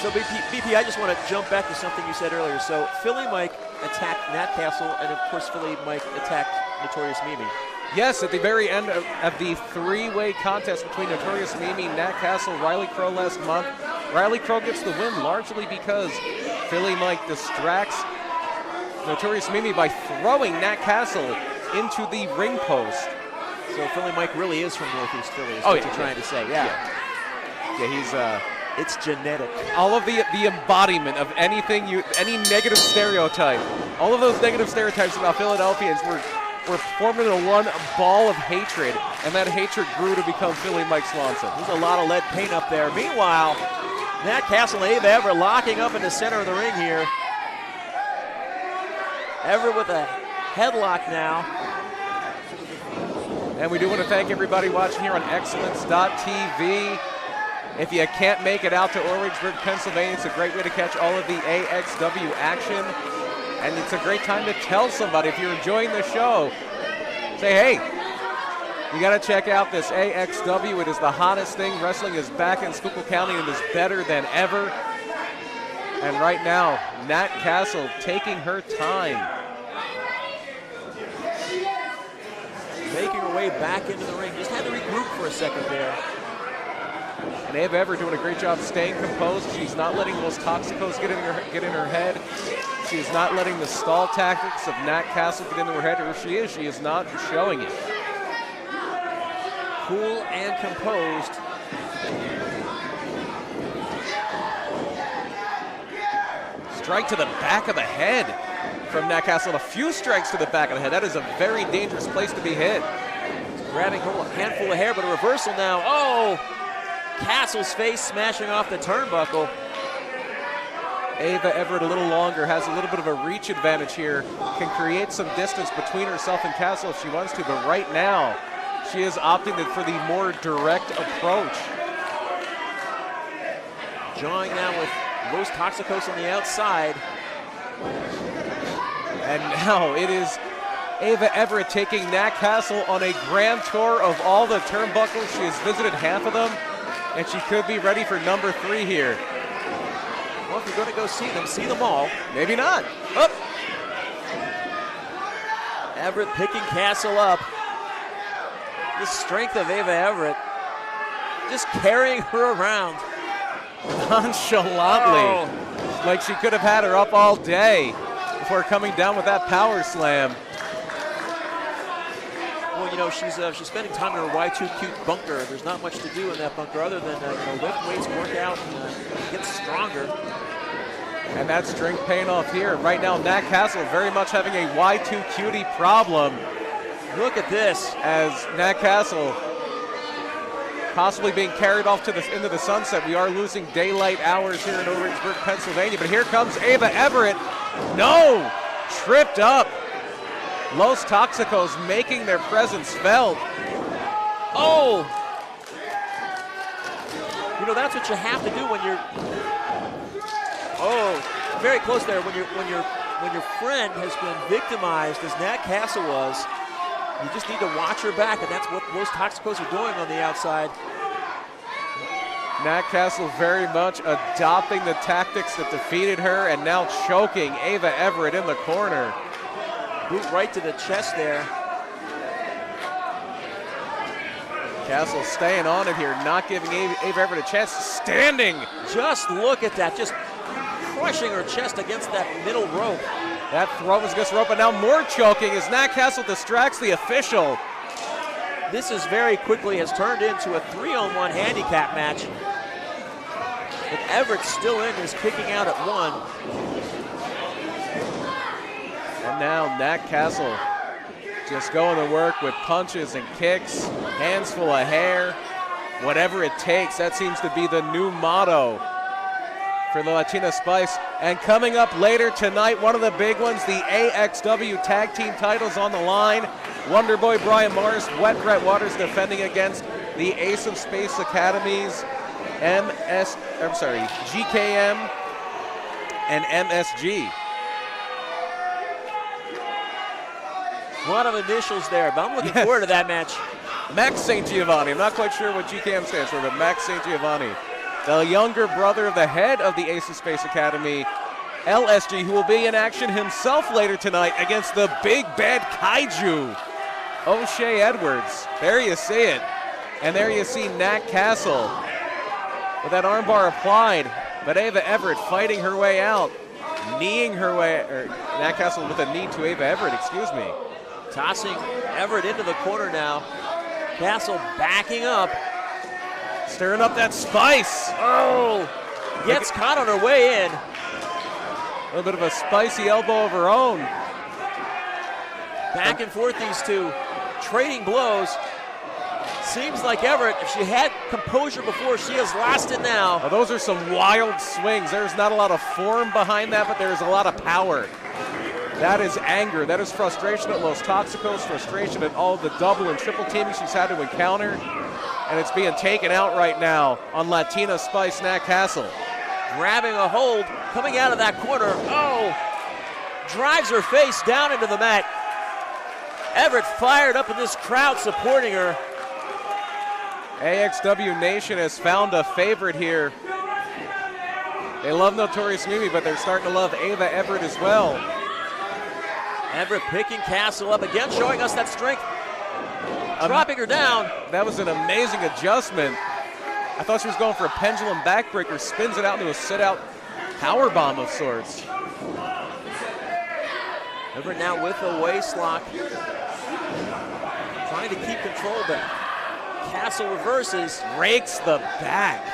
So BP, I just want to jump back to something you said earlier. So Philly Mike attacked Nat Castle, and of course Philly Mike attacked Notorious Mimi. Yes, at the very end of the three-way contest between Notorious Mimi, Nat Castle, Riley Crow last month, Riley Crow gets the win largely because Philly Mike distracts Notorious Mimi by throwing Nat Castle into the ring post. So Philly Mike really is from Northeast Philly, is what you're trying to say. Yeah, he's it's genetic. all of the embodiment of anything any negative stereotype. All of those negative stereotypes about Philadelphians were formed into one ball of hatred, and that hatred grew to become Philly Mike Swanson. There's a lot of lead paint up there. Meanwhile, Nat Castle and Ava Everett locking up in the center of the ring here. Everett with a headlock now. And we do want to thank everybody watching here on Xcellence.tv. If you can't make it out to Orwigsburg, Pennsylvania, it's a great way to catch all of the AXW action. And it's a great time to tell somebody, if you're enjoying the show, say, hey, you got to check out this AXW. It is the hottest thing. Wrestling is back in Schuylkill County and is better than ever. And right now, Nat Castle taking her time. Making her way back into the ring. Just had to regroup for a second there. And Ava Everett doing a great job staying composed. She's not letting those toxicos get in her head. She is not letting the stall tactics of Nat Castle get into her head. Or if she is not showing it. Cool and composed. Strike to the back of the head from Nat Castle. A few strikes to the back of the head. That is a very dangerous place to be hit. Grabbing a handful of hair, but a reversal now. Oh! Castle's face smashing off the turnbuckle. Ava Everett a little longer, has a little bit of a reach advantage here, can create some distance between herself and Castle if she wants to, but right now, she is opting for the more direct approach. Jawing now with Los Toxicos on the outside. And now it is Ava Everett taking Nat Castle on a grand tour of all the turnbuckles. She has visited half of them, and she could be ready for number 3 here. Well, if you're going to go see them all. Maybe not. Up. Everett picking Castle up. The strength of Ava Everett. Just carrying her around. Nonchalantly. Like she could have had her up all day before coming down with that power slam. Well, you know, she's spending time in her Y2Q bunker. There's not much to do in that bunker other than lift weights, work out, and get stronger. And that strength paying off here. Right now, Nat Castle very much having a Y2Cutie problem. Look at this. As Nat Castle possibly being carried off into the sunset. We are losing daylight hours here in Orwigsburg, Pennsylvania. But here comes Ava Everett. No! Tripped up. Los Toxicos making their presence felt. Oh! You know, that's what you have to do when you're... Oh, very close there. When your friend has been victimized, as Nat Castle was, you just need to watch her back, and that's what Los Toxicos are doing on the outside. Nat Castle very much adopting the tactics that defeated her, and now choking Ava Everett in the corner. Boot right to the chest there. Castle staying on it here, not giving Ava Everett a chance. Standing. Just look at that, just crushing her chest against that middle rope. That throw was against the rope, and now more choking as Nat Castle distracts the official. This is very quickly has turned into a 3-on-1 handicap match. But Everett still in, is kicking out at 1. And now Nat Castle just going to work with punches and kicks, hands full of hair, whatever it takes. That seems to be the new motto for the Latina Spice. And coming up later tonight, one of the big ones, the AXW tag team titles on the line. Wonderboy Brian Morris, Wet Brett Waters defending against the Ace of Space Academy's GKM and MSG. A lot of initials there, but I'm looking forward to that match. Max St. Giovanni. I'm not quite sure what GKM stands for, but Max St. Giovanni, the younger brother of the head of the Ace of Space Academy, LSG, who will be in action himself later tonight against the big bad kaiju, O'Shea Edwards. There you see it. And there you see Nat Castle with that armbar applied, but Ava Everett fighting her way out, kneeing her way, or Nat Castle with a knee to Ava Everett, excuse me. Tossing Everett into the corner now. Castle backing up. Stirring up that spice. Oh, gets caught on her way in. A little bit of a spicy elbow of her own. Back and forth these two, trading blows. Seems like Everett, if she had composure before, she has lost it now. Well, those are some wild swings. There's not a lot of form behind that, but there's a lot of power. That is anger. That is frustration at Los Toxicos, frustration at all the double and triple teaming she's had to encounter. And it's being taken out right now on Latina Spice Nat Castle. Grabbing a hold, coming out of that corner. Oh, drives her face down into the mat. Everett fired up in this crowd supporting her. AXW Nation has found a favorite here. They love Notorious Mimi, but they're starting to love Ava Everett as well. Everett picking Castle up again, showing us that strength. Dropping her down. That was an amazing adjustment. I thought she was going for a pendulum backbreaker, spins it out into a sit-out powerbomb of sorts. Everett now with a waist lock. Trying to keep control, but Castle reverses. Rakes the back.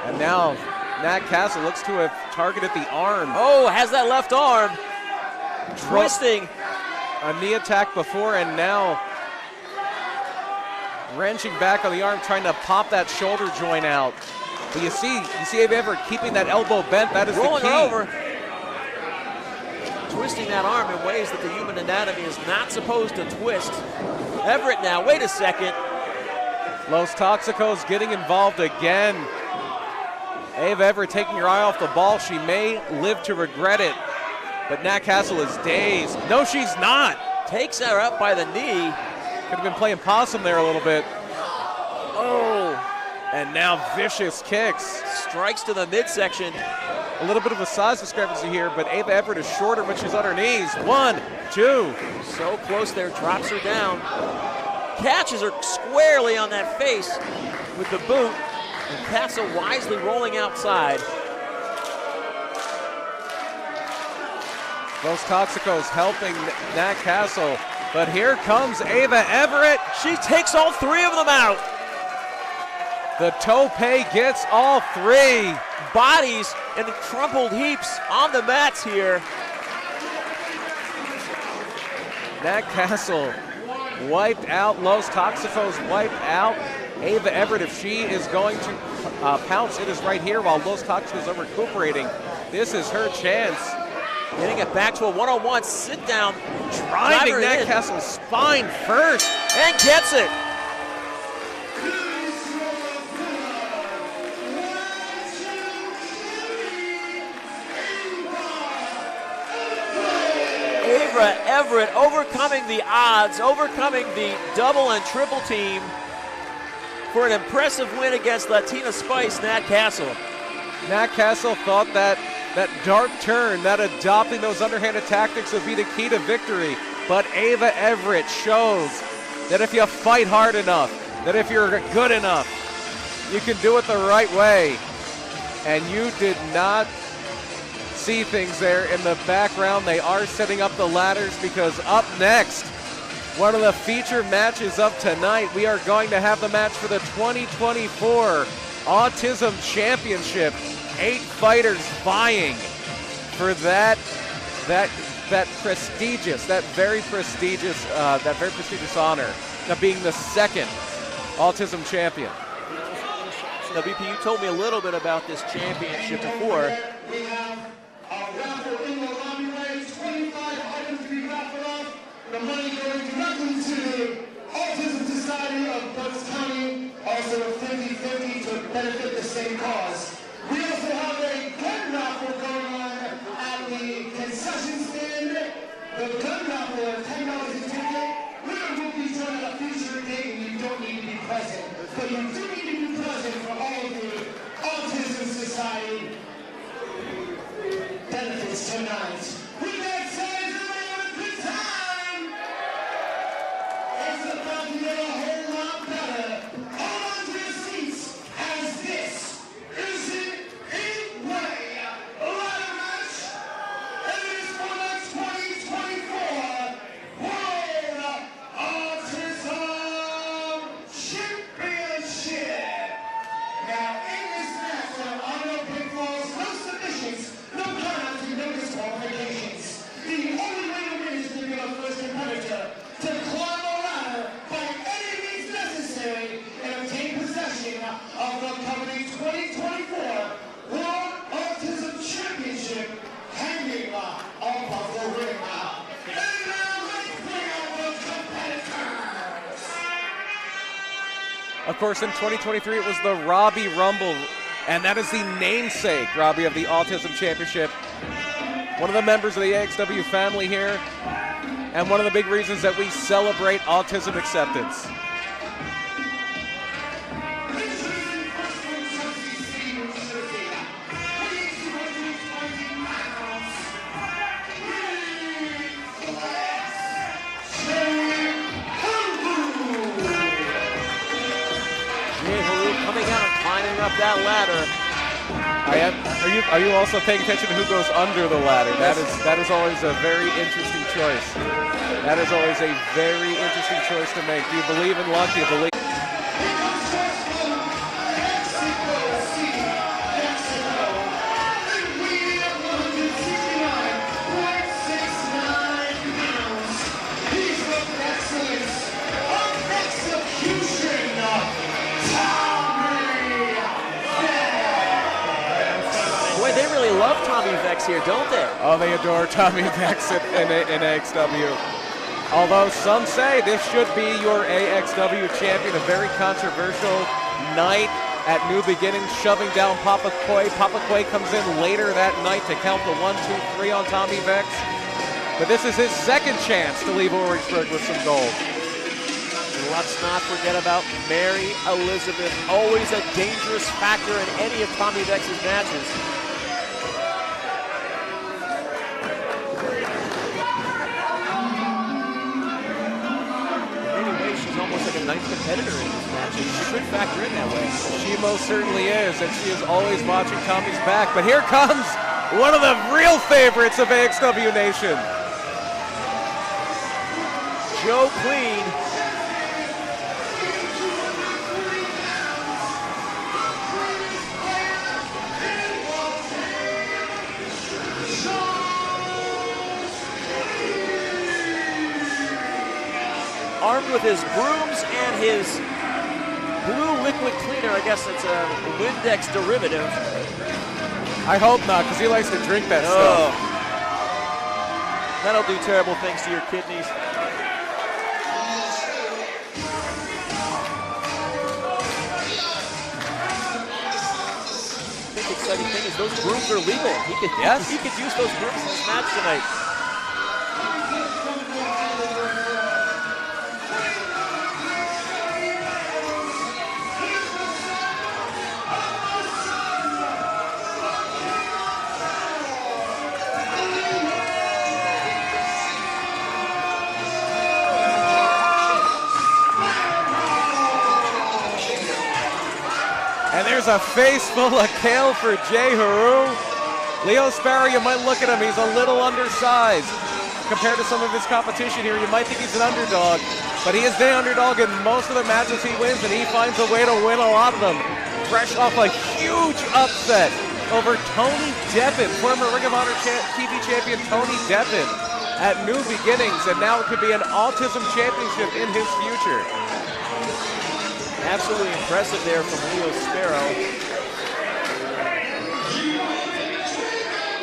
And now Nat Castle looks to have targeted the arm. Oh, has that left arm. Twisting. A knee attack before and now wrenching back on the arm, trying to pop that shoulder joint out. But you see Ava Everett keeping that elbow bent. That is rolling the key. Her over. Twisting that arm in ways that the human anatomy is not supposed to twist. Everett now, wait a second. Los Toxicos getting involved again. Ava Everett taking her eye off the ball. She may live to regret it, but Nat Castle is dazed. No, she's not. Takes her up by the knee. Could have been playing possum there a little bit. Oh. And now vicious kicks. Strikes to the midsection. A little bit of a size discrepancy here, but Ava Everett is shorter when she's on her knees. 1, 2. So close there, drops her down. Catches her squarely on that face with the boot. And Castle wisely rolling outside. Los Toxicos helping Nat Castle, but here comes Ava Everett. She takes all three of them out. The tope gets all three. Bodies in crumpled heaps on the mats here. Nat Castle wiped out. Los Toxicos wiped out. Ava Everett, if she is going to pounce, it is right here while Los Toxicos are recuperating. This is her chance. Getting it back to a one-on-one sit down. Driving Nat Castle's spine first. And gets it. Ava Everett overcoming the odds, overcoming the double and triple team for an impressive win against Latina Spice, Nat Castle. Nat Castle thought that dark turn, that adopting those underhanded tactics would be the key to victory. But Ava Everett shows that if you fight hard enough, that if you're good enough, you can do it the right way. And you did not see things there in the background. They are setting up the ladders because up next, one of the feature matches of tonight, we are going to have the match for the 2024 Autism Championship. 8 fighters vying for that very prestigious honor of being the second Autism champion. Now, BP, you told me a little bit about this championship before. We have a raffle in the lobby way, 25 items to be raffled off. The money going directly to the Autism Society of Bucks County, also 50-50 to benefit the same cause. We also have a gun raffle going on at the concession stand. The gun raffle is $10 a ticket. Winner will be done at a future date and you don't need to be present. But you do need to be present for all of the Autism Society benefits tonight. With that said, everybody have a good time! It's about to get a whole lot better. Hold on to your seats as this isn't a way. Ladder match, and it is for the 2024 World Autism Championship. Now, in this match, there are no pitfalls, no submissions, no countouts, and no disqualifications. The only way to win is to be a first competitor, to climb a ladder by any means necessary and obtain possession of the coveted 2024 World Autism Championship hanging above the ring. And now let's bring out the competitors. Of course, in 2023, it was the Robbie Rumble, and that is the namesake, Robbie, of the Autism Championship. One of the members of the AXW family here, and one of the big reasons that we celebrate autism acceptance. Coming out and climbing up that ladder. I am. Are you also paying attention to who goes under the ladder? That is always a very interesting choice. That is always a very interesting choice to make. Do you believe in luck? Do you believe? They really love Tommy Vex here, don't they? Oh, they adore Tommy Vex in AXW. Although some say this should be your AXW champion, a very controversial night at New Beginnings, shoving down Papa Quay. Papa Quay comes in later that night to count the 1, 2, 3 on Tommy Vex. But this is his second chance to leave Orwigsburg with some gold. Let's not forget about Mary Elizabeth, always a dangerous factor in any of Tommy Vex's matches. Almost like a ninth competitor in this match, and she could factor in that way. She most certainly is, and she is always watching Tommy's back. But here comes one of the real favorites of AXW Nation. Joe Queen. Armed with his brooms and his blue liquid cleaner. I guess it's a Windex derivative. I hope not, because he likes to drink that stuff. That'll do terrible things to your kidneys. The exciting thing is those brooms are legal. He could use those brooms in this match tonight. And there's a face full of kale for Jay Haru. Leo Sparrow, you might look at him, he's a little undersized. Compared to some of his competition here, you might think he's an underdog, but he is the underdog in most of the matches he wins, and he finds a way to win a lot of them. Fresh off a huge upset over Tony Deppen, former Ring of Honor TV champion Tony Deppen at New Beginnings, and now it could be an Autism Championship in his future. Absolutely impressive there from Leo Sparrow.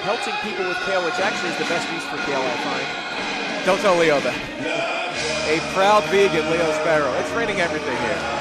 Pelting people with kale, which actually is the best use for kale, I find. Don't tell Leo that. A proud vegan, Leo Sparrow. It's raining everything here.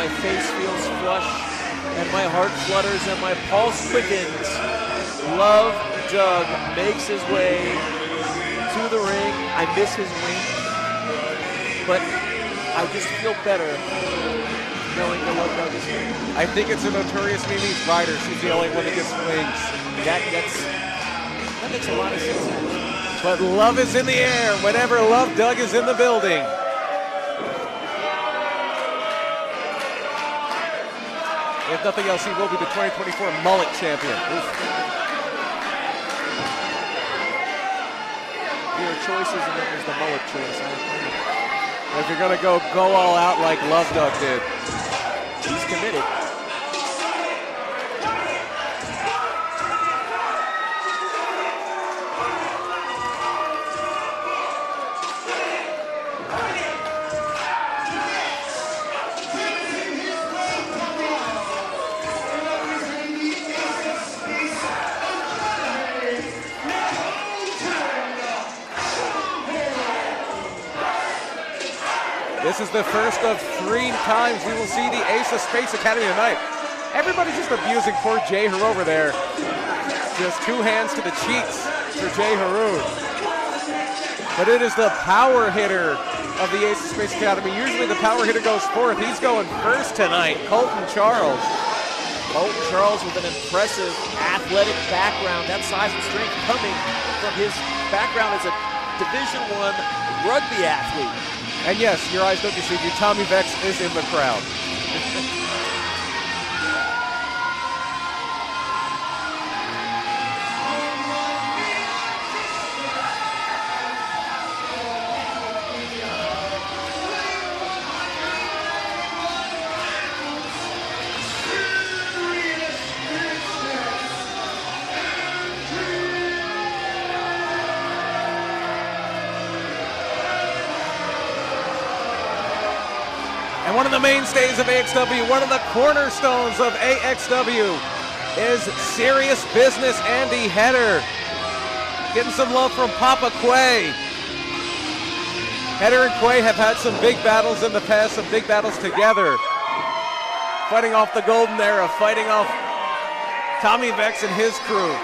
My face feels flush, and my heart flutters, and my pulse quickens. Love Doug makes his way to the ring. I miss his wing, but I just feel better knowing that Love Doug is here. I think it's a notorious Mimi's rider. She's the only one that gets wings. That makes a lot of sense. But love is in the air whenever Love Doug is in the building. If nothing else, he will be the 2024 mullet champion. Oof. There are choices, and then there's the mullet choice. If you're going to go all out like Love Doug did. He's committed. This is the first of 3 times we will see the Ace of Space Academy tonight. Everybody's just abusing poor Jay Haroon over there. Just 2 hands to the cheeks for Jay Haroon. But it is the power hitter of the Ace of Space Academy. Usually the power hitter goes fourth. He's going first tonight, Colton Charles. Colton Charles with an impressive athletic background. That size and strength coming from his background as a Division I rugby athlete. And yes, your eyes don't deceive you. Tommy Vex is in the crowd. And one of the mainstays of AXW, one of the cornerstones of AXW is Serious Business Andy Header. Getting some love from Papa Quay. Header and Quay have had some big battles in the past, some big battles together. Fighting off the Golden Era, fighting off Tommy Vex and his crew.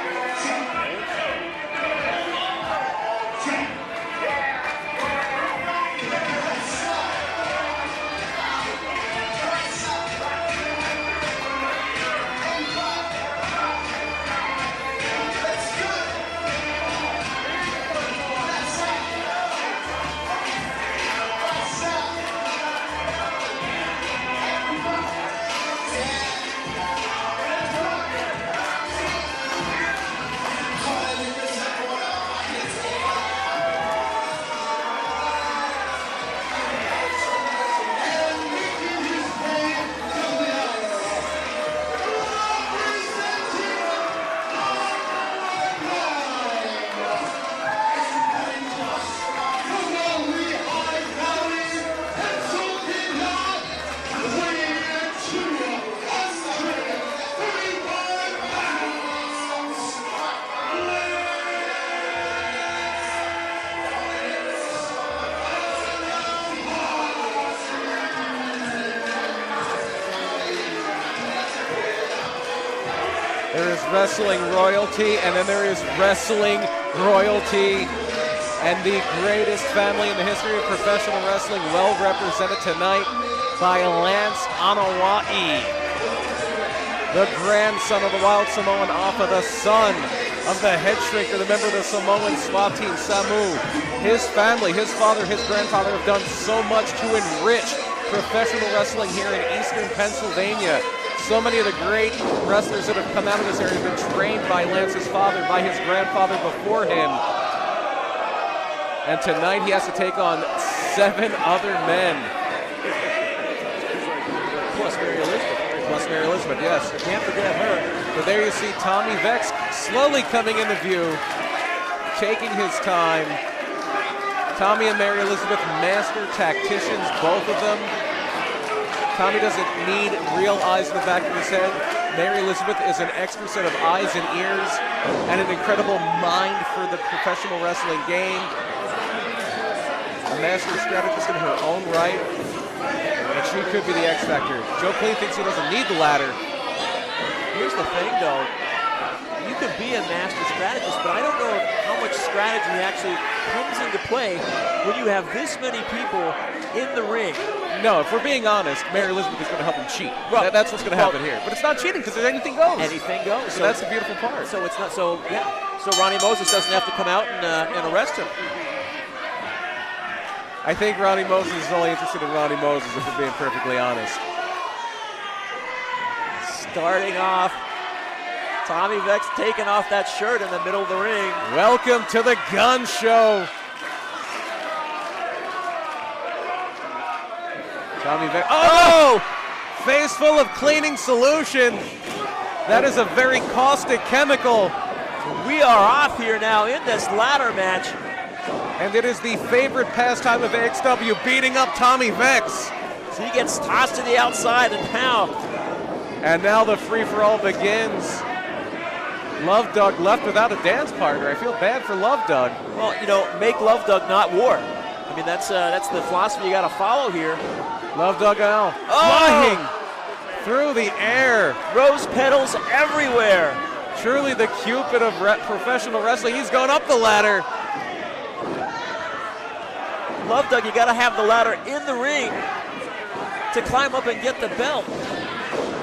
There is wrestling royalty, and then there is wrestling royalty. And the greatest family in the history of professional wrestling, well represented tonight by Lance Anoa'i, the grandson of the Wild Samoan Afa, the son of the head shrinker, the member of the Samoan SWAT team, Samu. His family, his father, his grandfather have done so much to enrich professional wrestling here in Eastern Pennsylvania. So many of the great wrestlers that have come out of this area have been trained by Lance's father, by his grandfather before him. And tonight he has to take on 7 other men. Plus Mary Elizabeth. Plus Mary Elizabeth, yes. Can't forget her. But there you see Tommy Vex slowly coming into view, taking his time. Tommy and Mary Elizabeth, master tacticians, both of them. Tommy doesn't need real eyes in the back of his head. Mary Elizabeth is an extra set of eyes and ears and an incredible mind for the professional wrestling game. A master strategist in her own right. And she could be the X Factor. Joe Clean thinks he doesn't need the ladder. Here's the thing, though. You can be a master strategist, but I don't know how much strategy actually comes into play when you have this many people in the ring. No, if we're being honest, Mary Elizabeth is going to help him cheat. Well, that's what's going to happen here. But it's not cheating because anything goes. Anything goes. So that's the beautiful part. So it's not. So yeah. So Ronnie Moses doesn't have to come out and arrest him. I think Ronnie Moses is only interested in Ronnie Moses, if we're being perfectly honest. Starting off, Tommy Vex taking off that shirt in the middle of the ring. Welcome to the gun show. Tommy Vex. Oh! Face full of cleaning solution. That is a very caustic chemical. We are off here now in this ladder match. And it is the favorite pastime of AXW, beating up Tommy Vex. So he gets tossed to the outside, and now the free-for-all begins. Love Doug left without a dance partner. I feel bad for Love Doug. Well, you know, make Love Doug, not war. I mean, that's the philosophy you got to follow here. Love Doug now flying through the air. Rose petals everywhere. Truly the Cupid of professional wrestling. He's going up the ladder. Love Doug, you got to have the ladder in the ring to climb up and get the belt.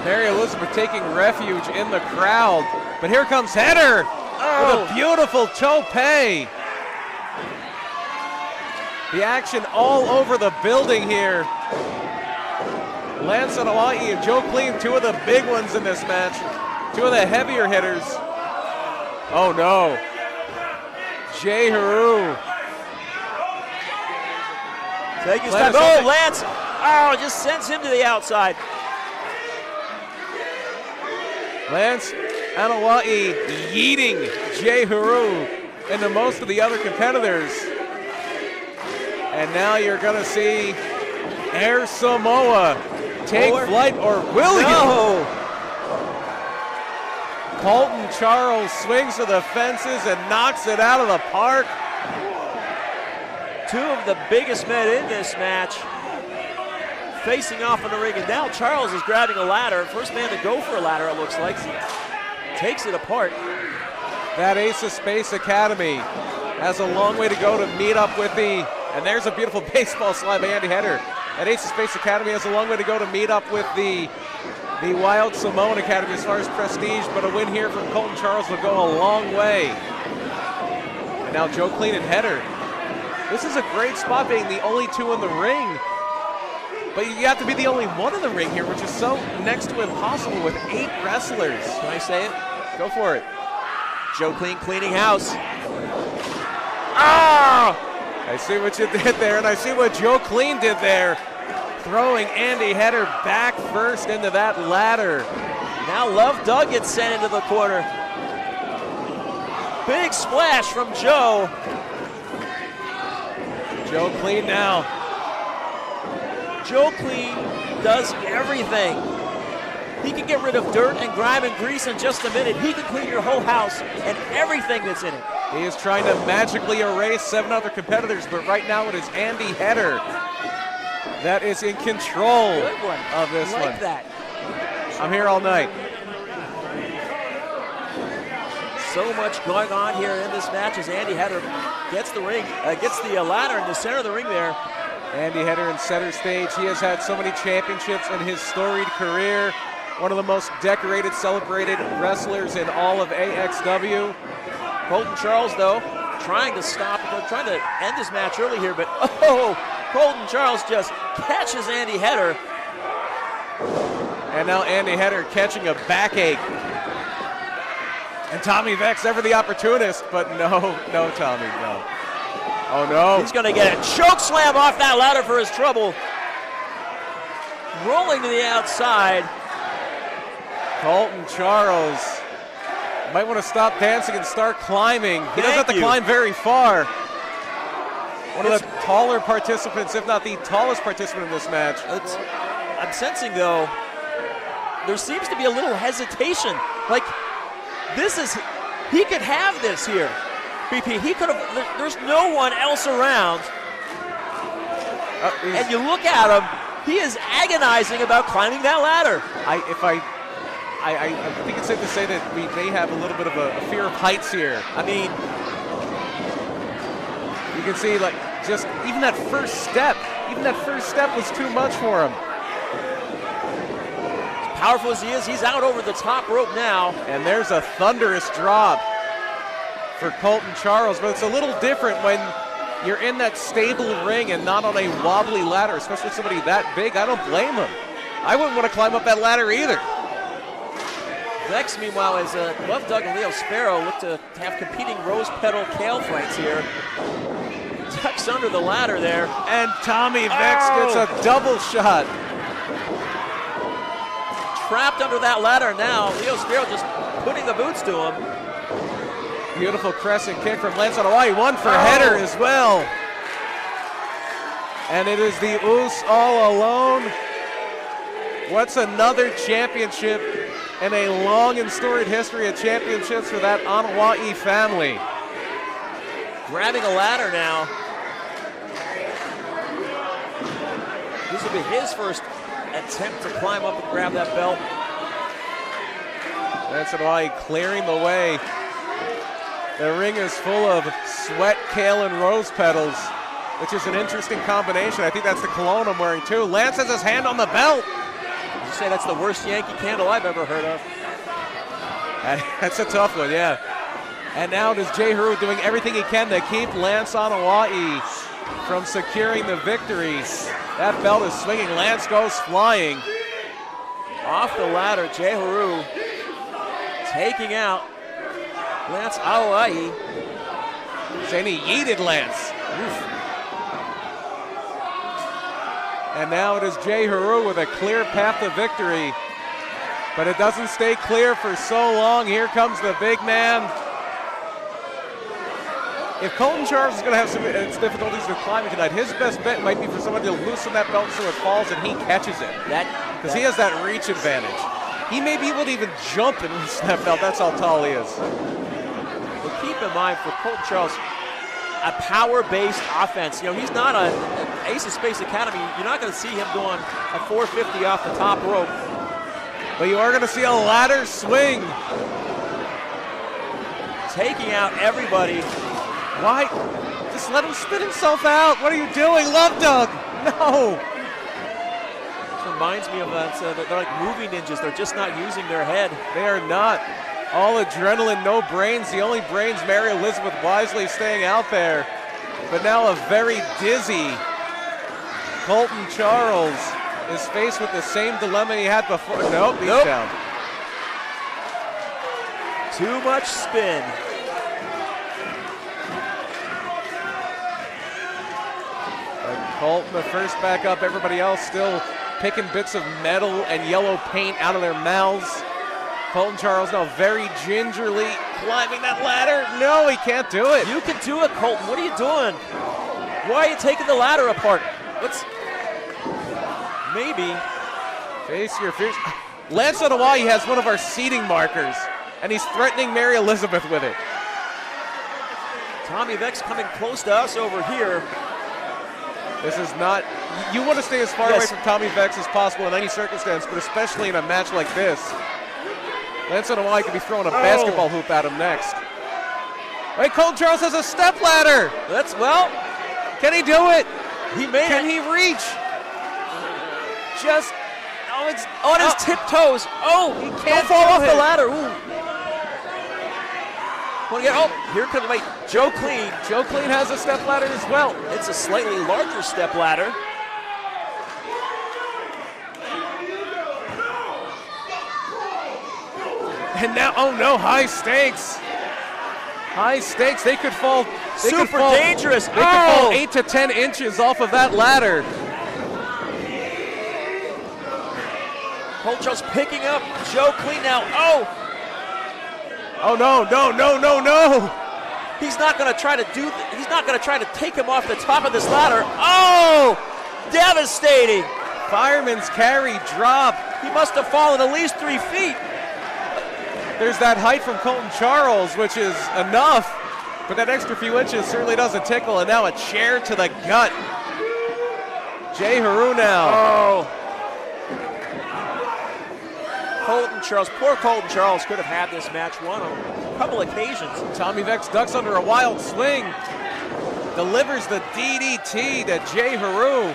Mary Elizabeth taking refuge in the crowd. But here comes Header with a beautiful tope. The action all over the building here. Lance and Hawaii and Joe Clean, 2 of the big ones in this match. 2 of the heavier hitters. Oh no. Jay Haru. Taking his time. Oh, Lance. Oh, just sends him to the outside. Lance and Hawaii yeeting Jay Haru into most of the other competitors. And now you're going to see Air Samoa take flight, or will no. Colton Charles swings for the fences and knocks it out of the park. 2 of the biggest men in this match facing off in the ring, and now Charles is grabbing a ladder. First man to go for a ladder, it looks like. Takes it apart. That Ace of Space Academy has a long way to go to meet up with the, and there's a beautiful baseball slide by Andy Header. That Ace of Space Academy has a long way to go to meet up with the Wild Samoan Academy as far as prestige, but a win here from Colton Charles will go a long way. And now Joe Clean and Header. This is a great spot, being the only 2 in the ring. But you have to be the only one in the ring here, which is so next to impossible with 8 wrestlers. Can I say it? Go for it. Joe Clean cleaning house. Ah! I see what you did there, and I see what Joe Clean did there. Throwing Andy Header back first into that ladder. Now Love Doug gets sent into the corner. Big splash from Joe. Joe Clean now. Joe Clean does everything. He can get rid of dirt and grime and grease in just a minute. He can clean your whole house and everything that's in it. He is trying to magically erase 7 other competitors, but right now it is Andy Header that is in control of this one. I like that. I'm here all night. So much going on here in this match as Andy Header gets the ladder in the center of the ring there. Andy Header in center stage. He has had so many championships in his storied career. One of the most decorated, celebrated wrestlers in all of AXW. Colton Charles, though, trying to end this match early here, but Colton Charles just catches Andy Header. And now Andy Header catching a backache. And Tommy Vex, ever the opportunist, but no, Tommy, no. Oh, no. He's going to get a choke slam off that ladder for his trouble. Rolling to the outside. Colton Charles might want to stop dancing and start climbing. He doesn't have to climb very far. One of the taller participants, if not the tallest participant in this match. I'm sensing, though, there seems to be a little hesitation. Like, he could have this here. BP, he could have, there's no one else around. And you look at him, he is agonizing about climbing that ladder. I think it's safe to say that we may have a little bit of a fear of heights here. I mean, you can see, like, just even that first step was too much for him. As powerful as he is, he's out over the top rope now. And there's a thunderous drop for Colton Charles, but it's a little different when you're in that stable ring and not on a wobbly ladder, especially somebody that big. I don't blame him. I wouldn't want to climb up that ladder either. Vex, meanwhile, as Love Doug and Leo Sparrow look to have competing rose petal kale fights here. Ducks under the ladder there. And Tommy Vex gets a double shot. Trapped under that ladder now. Leo Sparrow just putting the boots to him. Beautiful crescent kick from Lance on Hawaii. One for Header as well. And it is the Oos all alone. What's another championship in a long and storied history of championships for that Anawa'i family. Grabbing a ladder now. This will be his first attempt to climb up and grab that belt. That's Hawaii clearing the way. The ring is full of sweat, kale, and rose petals, which is an interesting combination. I think that's the cologne I'm wearing too. Lance has his hand on the belt. Did you say that's the worst Yankee Candle I've ever heard of? That's a tough one, yeah. And now it is Jay Haru doing everything he can to keep Lance on Hawaii from securing the victory. That belt is swinging. Lance goes flying. Off the ladder, Jay Haru taking out Lance Hawaii. Saying he yeeted Lance. Oof. And now it is Jay Haru with a clear path to victory. But it doesn't stay clear for so long. Here comes the big man. If Colton Charles is going to have some difficulties with climbing tonight, his best bet might be for somebody to loosen that belt so it falls and he catches it. Because he has that reach advantage. He may be able to even jump and loosen that belt. That's how tall he is. But keep in mind, for Colton Charles, a power-based offense. You know, he's not an Ace of Space Academy. You're not going to see him doing a 450 off the top rope. But you are going to see a ladder swing. Taking out everybody. Why? Just let him spit himself out. What are you doing, Love Doug? No. This reminds me of they're like movie ninjas. They're just not using their head. They are not. All adrenaline, no brains. The only brains, Mary Elizabeth Wisely staying out there. But now a very dizzy Colton Charles is faced with the same dilemma he had before. Nope, he's down. Too much spin. And Colton the first back up. Everybody else still picking bits of metal and yellow paint out of their mouths. Colton Charles now very gingerly climbing that ladder. No, he can't do it. You can do it, Colton. What are you doing? Why are you taking the ladder apart? Maybe. Face your fears. Lance on Hawaii has one of our seating markers, and he's threatening Mary Elizabeth with it. Tommy Vex coming close to us over here. This is not, you want to stay as far away from Tommy Vex as possible in any circumstance, but especially in a match like this. Lance on Hawaii could be throwing a basketball hoop at him next. Wait, Colton Charles has a step ladder. Can he do it? He made Can he reach? Just, it's on his tiptoes. He can't fall off the ladder. Here comes, Joe Clean. Joe Clean has a step ladder as well. It's a slightly larger step ladder. And now, oh no, high stakes. High stakes. They could fall. Super dangerous. They could fall 8 to 10 inches off of that ladder. Colton Charles picking up Joe Clean now. Oh! Oh no, no, no, no, no! He's not going to try to he's not going to try to take him off the top of this ladder. Oh! Devastating. Fireman's carry drop. He must have fallen at least 3 feet. There's that height from Colton Charles, which is enough, but that extra few inches certainly doesn't tickle, and now a chair to the gut. Jay Haru now. Oh. Colton Charles, poor Colton Charles could have had this match won on a couple occasions. Tommy Vex ducks under a wild swing. Delivers the DDT to Jay Haru.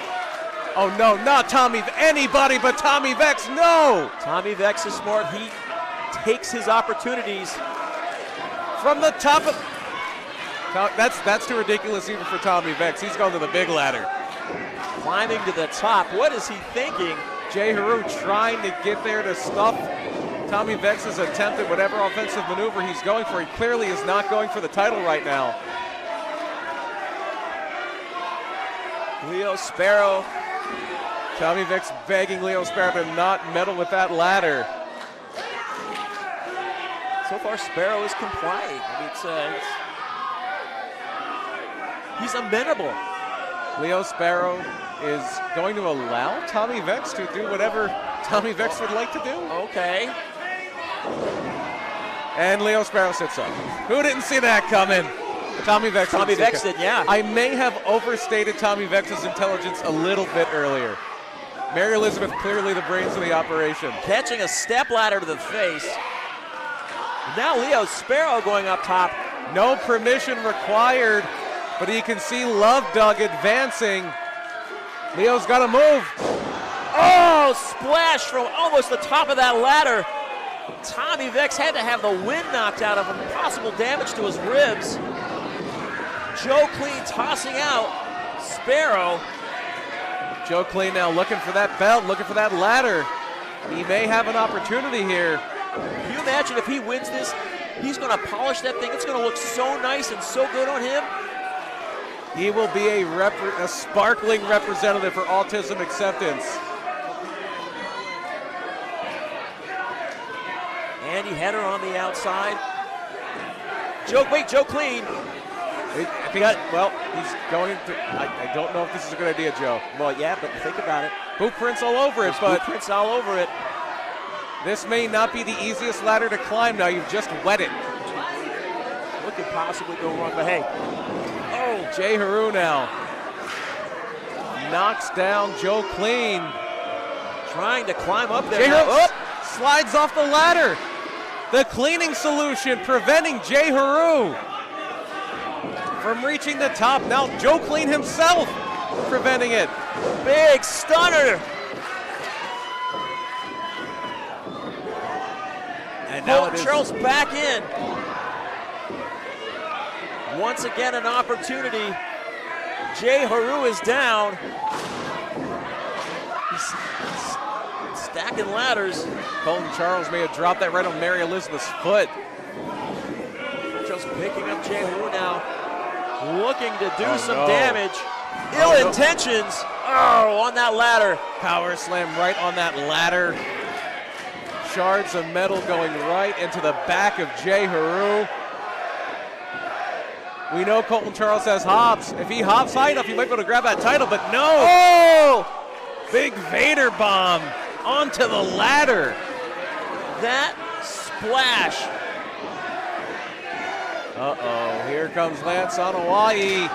Oh no, not Tommy, anybody but Tommy Vex, no! Tommy Vex is smart, he takes his opportunities. From the top of, that's too ridiculous even for Tommy Vex. He's going to the big ladder. Climbing to the top, what is he thinking? Jay Haru trying to get there to stuff Tommy Vex's attempt at whatever offensive maneuver he's going for. He clearly is not going for the title right now. Leo Sparrow. Tommy Vex begging Leo Sparrow to not meddle with that ladder. So far, Sparrow is complying. I mean, he's amenable. Leo Sparrow is going to allow Tommy Vex to do whatever Tommy Vex would like to do. Okay. And Leo Sparrow sits up. Who didn't see that coming? Tommy Vex. Tommy Vex did, yeah. I may have overstated Tommy Vex's intelligence a little bit earlier. Mary Elizabeth clearly the brains of the operation. Catching a step ladder to the face. Now Leo Sparrow going up top. No permission required, but you can see Love Dog advancing. Leo's got to move. Oh, splash from almost the top of that ladder. Tommy Vex had to have the wind knocked out of him. Possible damage to his ribs. Joe Clean tossing out Sparrow. Joe Clean now looking for that belt, looking for that ladder. He may have an opportunity here. Can you imagine if he wins this? He's going to polish that thing. It's going to look so nice and so good on him. He will be a sparkling representative for Autism Acceptance. Andy Header on the outside. Joe Clean. He's going into, I don't know if this is a good idea, Joe. Well, yeah, but think about it. Boot prints all over it, Boot prints all over it. This may not be the easiest ladder to climb now. You've just wet it. What could possibly go wrong? But hey. Oh, Jay Haru now. Knocks down Joe Clean. Trying to climb up there. Jay Haru slides off the ladder. The cleaning solution preventing Jay Haru from reaching the top. Now Joe Clean himself preventing it. Big stunner. And now Colton Charles back in. Once again an opportunity. Jay Haru is down. He's stacking ladders. Colton Charles may have dropped that right on Mary Elizabeth's foot. Just picking up Jay Haru now. Looking to do some damage. Ill intentions. Oh, on that ladder. Power slam right on that ladder. Shards of metal going right into the back of Jay Haru. We know Colton Charles has hops. If he hops high enough, he might be able to grab that title, but no. Oh! Big Vader bomb onto the ladder. That splash. Uh-oh, here comes Lance Hawaii.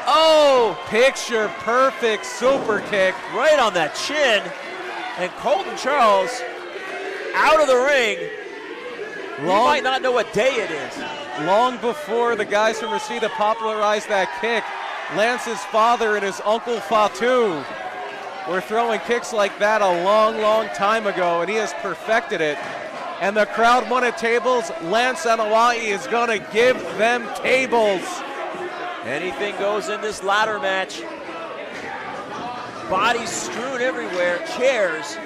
Oh, picture perfect super kick. Right on that chin. And Colton Charles out of the ring. You might not know what day it is. Long before the guys from Reseda popularized that kick, Lance's father and his uncle Fatu were throwing kicks like that a long, long time ago, and he has perfected it. And the crowd wanted tables. Lance Hawaii is going to give them tables. Anything goes in this ladder match. Bodies strewn everywhere, chairs.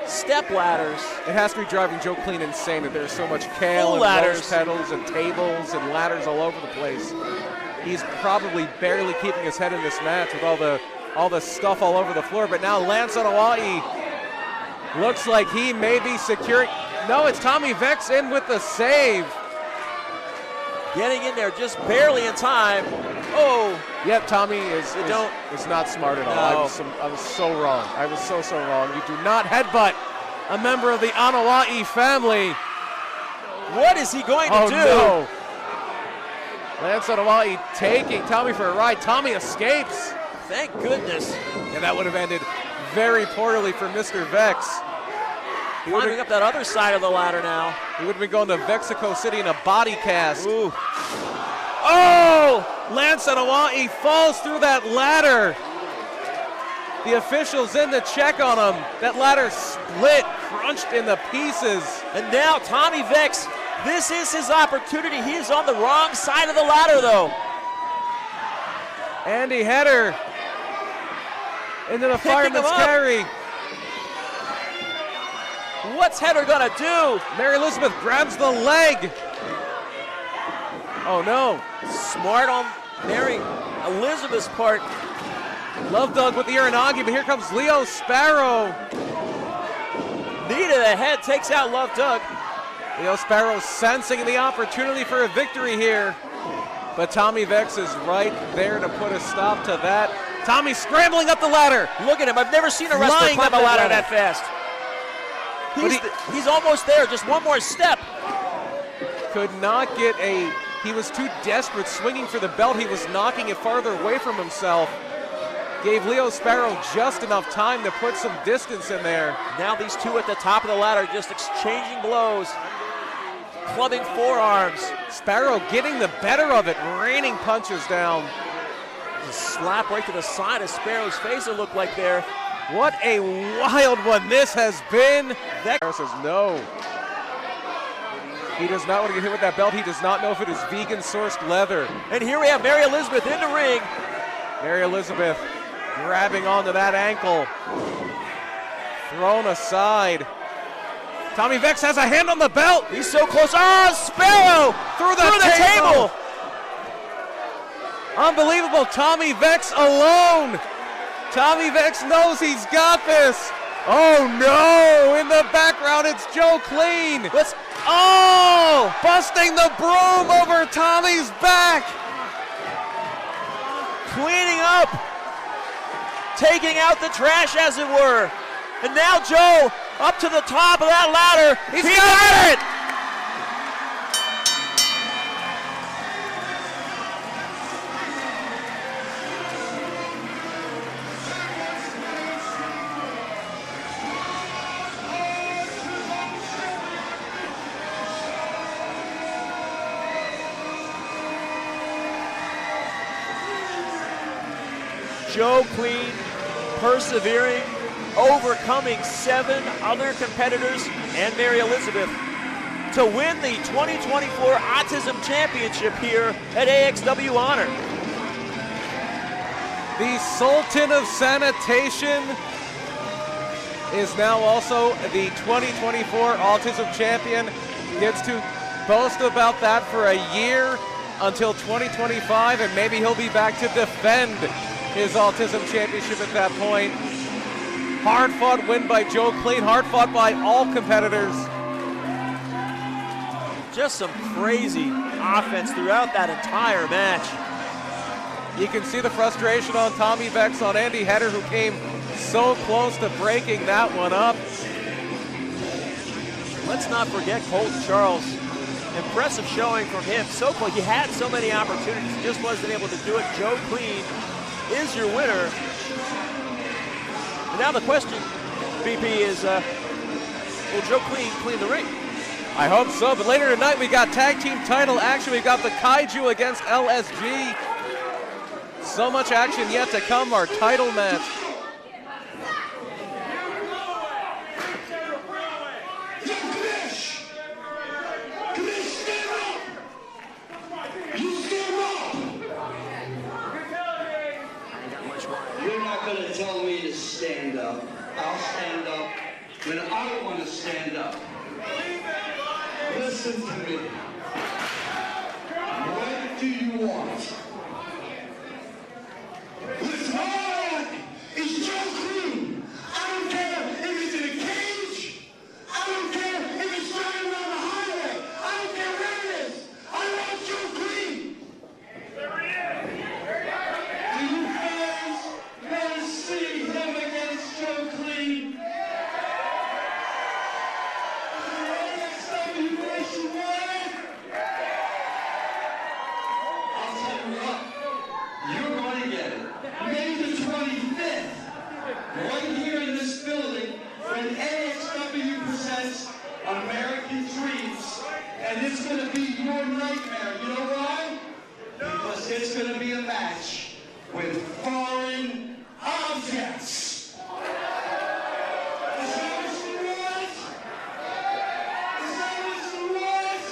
step ladders. It has to be driving Joe Clean insane that there's so much kale Full and ladders. rose petals and tables and ladders all over the place. He's probably barely keeping his head in this match with all the stuff all over the floor. But now Lance Hawaii looks like he may be securing. No, it's Tommy Vex in with the save. Getting in there just barely in time. Oh, Yep, Tommy is not smart at all. No. I was so wrong. I was so wrong. You do not headbutt a member of the Anawai family. what is he going to Oh do? no. Lance Hawaii taking Tommy for a ride. Tommy escapes. Thank goodness. And that would have ended very poorly for Mr. Vex. Climbing up that other side of the ladder now. He would have been going to Mexico City in a body cast. Ooh. Oh! Lance Hawaii falls through that ladder. The officials in to check on him. That ladder split, crunched into pieces. And now Tommy Vex, this is his opportunity. He is on the wrong side of the ladder though. Andy Header into the fireman's him up. carry. What's Header gonna do? Mary Elizabeth grabs the leg. Oh no. Smart on Mary Elizabeth's part. Love Dog with the Uranagi, but here comes Leo Sparrow. Knee to the head takes out Love Doug. Leo Sparrow sensing the opportunity for a victory here. But Tommy Vex is right there to put a stop to that. Tommy scrambling up the ladder. Look at him. I've never seen a wrestler Flying climb up a that ladder ladder. that fast. But He's almost there. Just one more step. Could not get he was too desperate swinging for the belt. He was knocking it farther away from himself. Gave Leo Sparrow just enough time to put some distance in there. Now these two at the top of the ladder just exchanging blows. Clubbing forearms. Sparrow getting the better of it, raining punches down. Just slap right to the side of Sparrow's face, it looked like there. What a wild one this has been. Sparrow says no. He does not want to get hit with that belt. He does not know if it is vegan-sourced leather. And here we have Mary Elizabeth in the ring. Mary Elizabeth grabbing onto that ankle. Thrown aside. Tommy Vex has a hand on the belt. He's so close. Oh, Sparrow Through the table. Unbelievable. Tommy Vex alone. Tommy Vex knows he's got this. Oh no. In the background, it's Joe Clean. Busting the broom over Tommy's back. Cleaning up. Taking out the trash, as it were. And now Joe up to the top of that ladder. He's got it. Joe Clean persevering, overcoming 7 other competitors and Mary Elizabeth to win the 2024 Autism Championship here at AXW Honor. The Sultan of Sanitation is now also the 2024 Autism Champion. Gets to boast about that for a year until 2025, and maybe he'll be back to defend his Autism Championship at that point. Hard-fought win by Joe Clean, hard-fought by all competitors. Just some crazy offense throughout that entire match. You can see the frustration on Tommy Vex, on Andy Header, who came so close to breaking that one up. Let's not forget Colton Charles. Impressive showing from him. So close. He had so many opportunities, just wasn't able to do it. Joe Clean is your winner. And now the question, BP, is will Joe Clean clean the ring? I hope so, but later tonight we got tag team title action. We've got the Kaiju against LSG. So much action yet to come, our title match. You're not going to tell me to stand up. I'll stand up when I Listen to me. What do you want? Listen, all I want is Joe Clean. I don't care if it's in a cage. I don't care if it's driving around the highway. I don't care where it is. I want Joe Clean. Do you fans want to see him against Joe Clean? AXW nationwide? I'll tell you what, you're going to get it. May the 25th, right here in this building, when AXW presents American Dreams. And it's going to be your nightmare. You know why? Because it's going to be a match with foreign objects. Is that what you want? Is that what you want?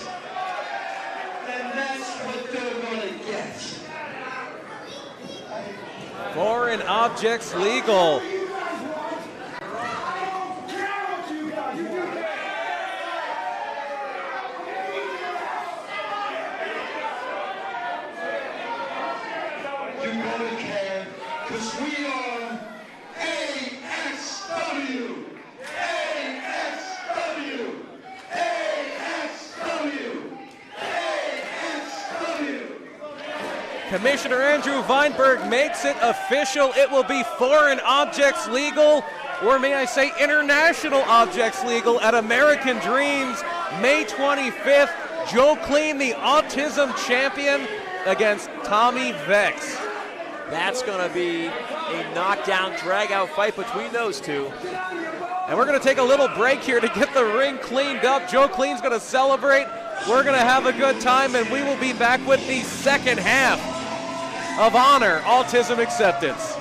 Then that's what they're going to get. Foreign objects legal. You better care, because we are AXW! AXW! AXW! AXW! Commissioner Andrew Weinberg makes it official. It will be foreign objects legal, or may I say international objects legal, at American Dreams, May 25th. Joe Clean, the Autism champion, against Tommy Vex. That's going to be a knockdown, drag-out fight between those two. And we're going to take a little break here to get the ring cleaned up. Joe Clean's going to celebrate. We're going to have a good time, and we will be back with the second half of Honor Autism Acceptance.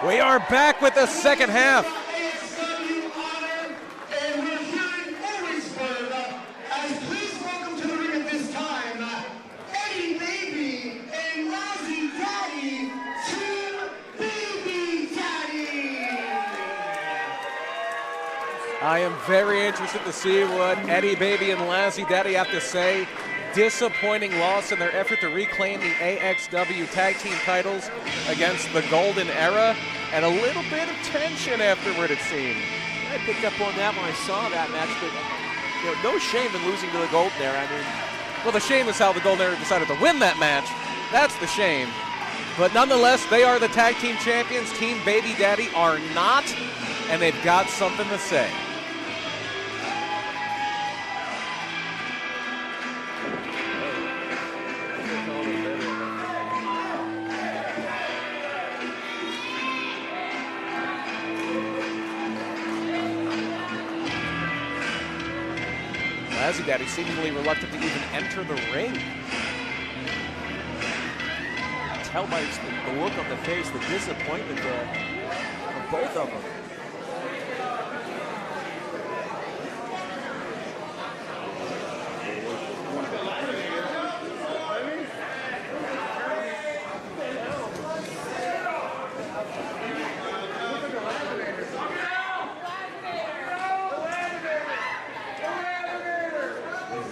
We are back with the second half. AXW honor, and we're here in Orwigsburg. As please welcome to the ring at this time, Eddie Baby and Razzie Daddy, Team Baby Daddy. I am very interested to see what Eddie Baby and Lazzy Daddy have to say. Disappointing loss in their effort to reclaim the AXW tag team titles against the Golden Era, and a little bit of tension afterward, it seemed. I picked up on that when I saw that match, but no shame in losing to the Golden Era. I mean, well, the shame is how the Golden Era decided to win that match. That's the shame. But nonetheless, they are the tag team champions. Team Baby Daddy are not, and they've got something to say. Lazzy Daddy seemingly reluctant to even enter the ring. tell by the look on the face, the disappointment there of both of them.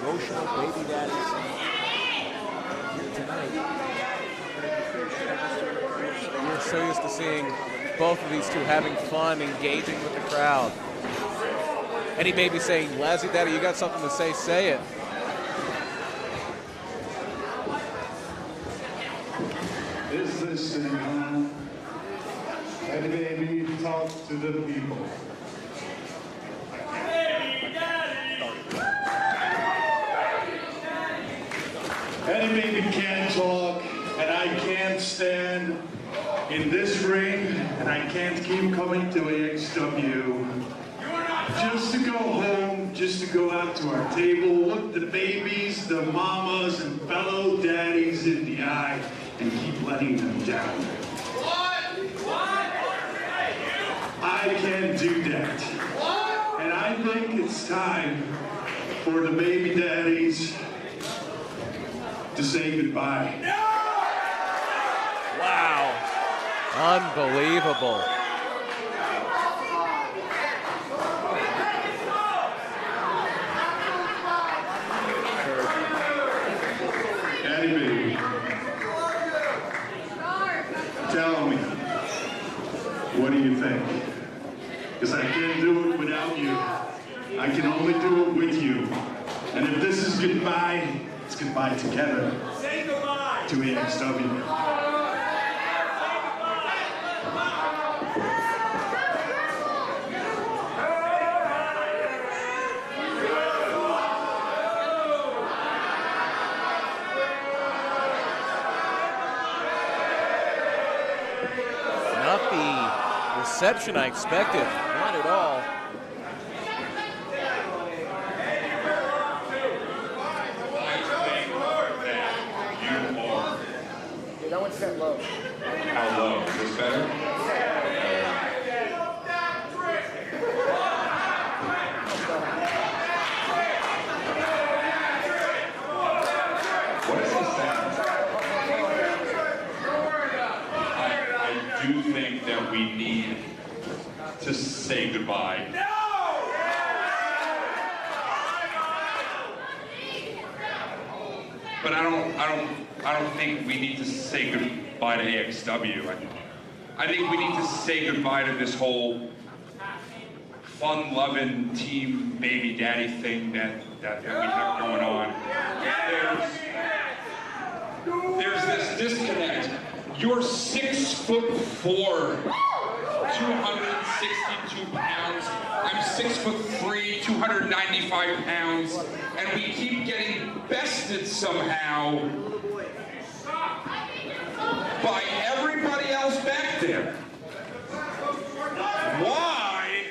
Emotional baby daddies here tonight. We're so used to seeing both of these two having fun, engaging with the crowd. Eddie Baby saying, Lazzy Daddy, you got something to say it. Is this thing on? Eddie Baby, talk to the people. Eddie Baby can't talk, and I can't stand in this ring, and I can't keep coming to AXW. Just to go home, just to go out to our table, look the babies, the mamas, and fellow daddies in the eye, and keep letting them down. I can't do that. And I think it's time for the baby daddies to say goodbye. Wow. Unbelievable. Eddie Baby, tell me, what do you think? Because I can't do it without you. I can only do it with you. And if this is goodbye, it's goodbye together. Say goodbye to AXW. Not the reception I expected. Not at all. That one set low. How low? Is this better? What is this sound? I do think that we need to say goodbye. But I don't think we need to say goodbye to AXW. I think we need to say goodbye to this whole fun-loving team baby daddy thing that we have going on. There's this disconnect. You're 6'4", 262 pounds. I'm 6'3", 295 pounds, and we keep getting bested somehow by everybody else back there. Why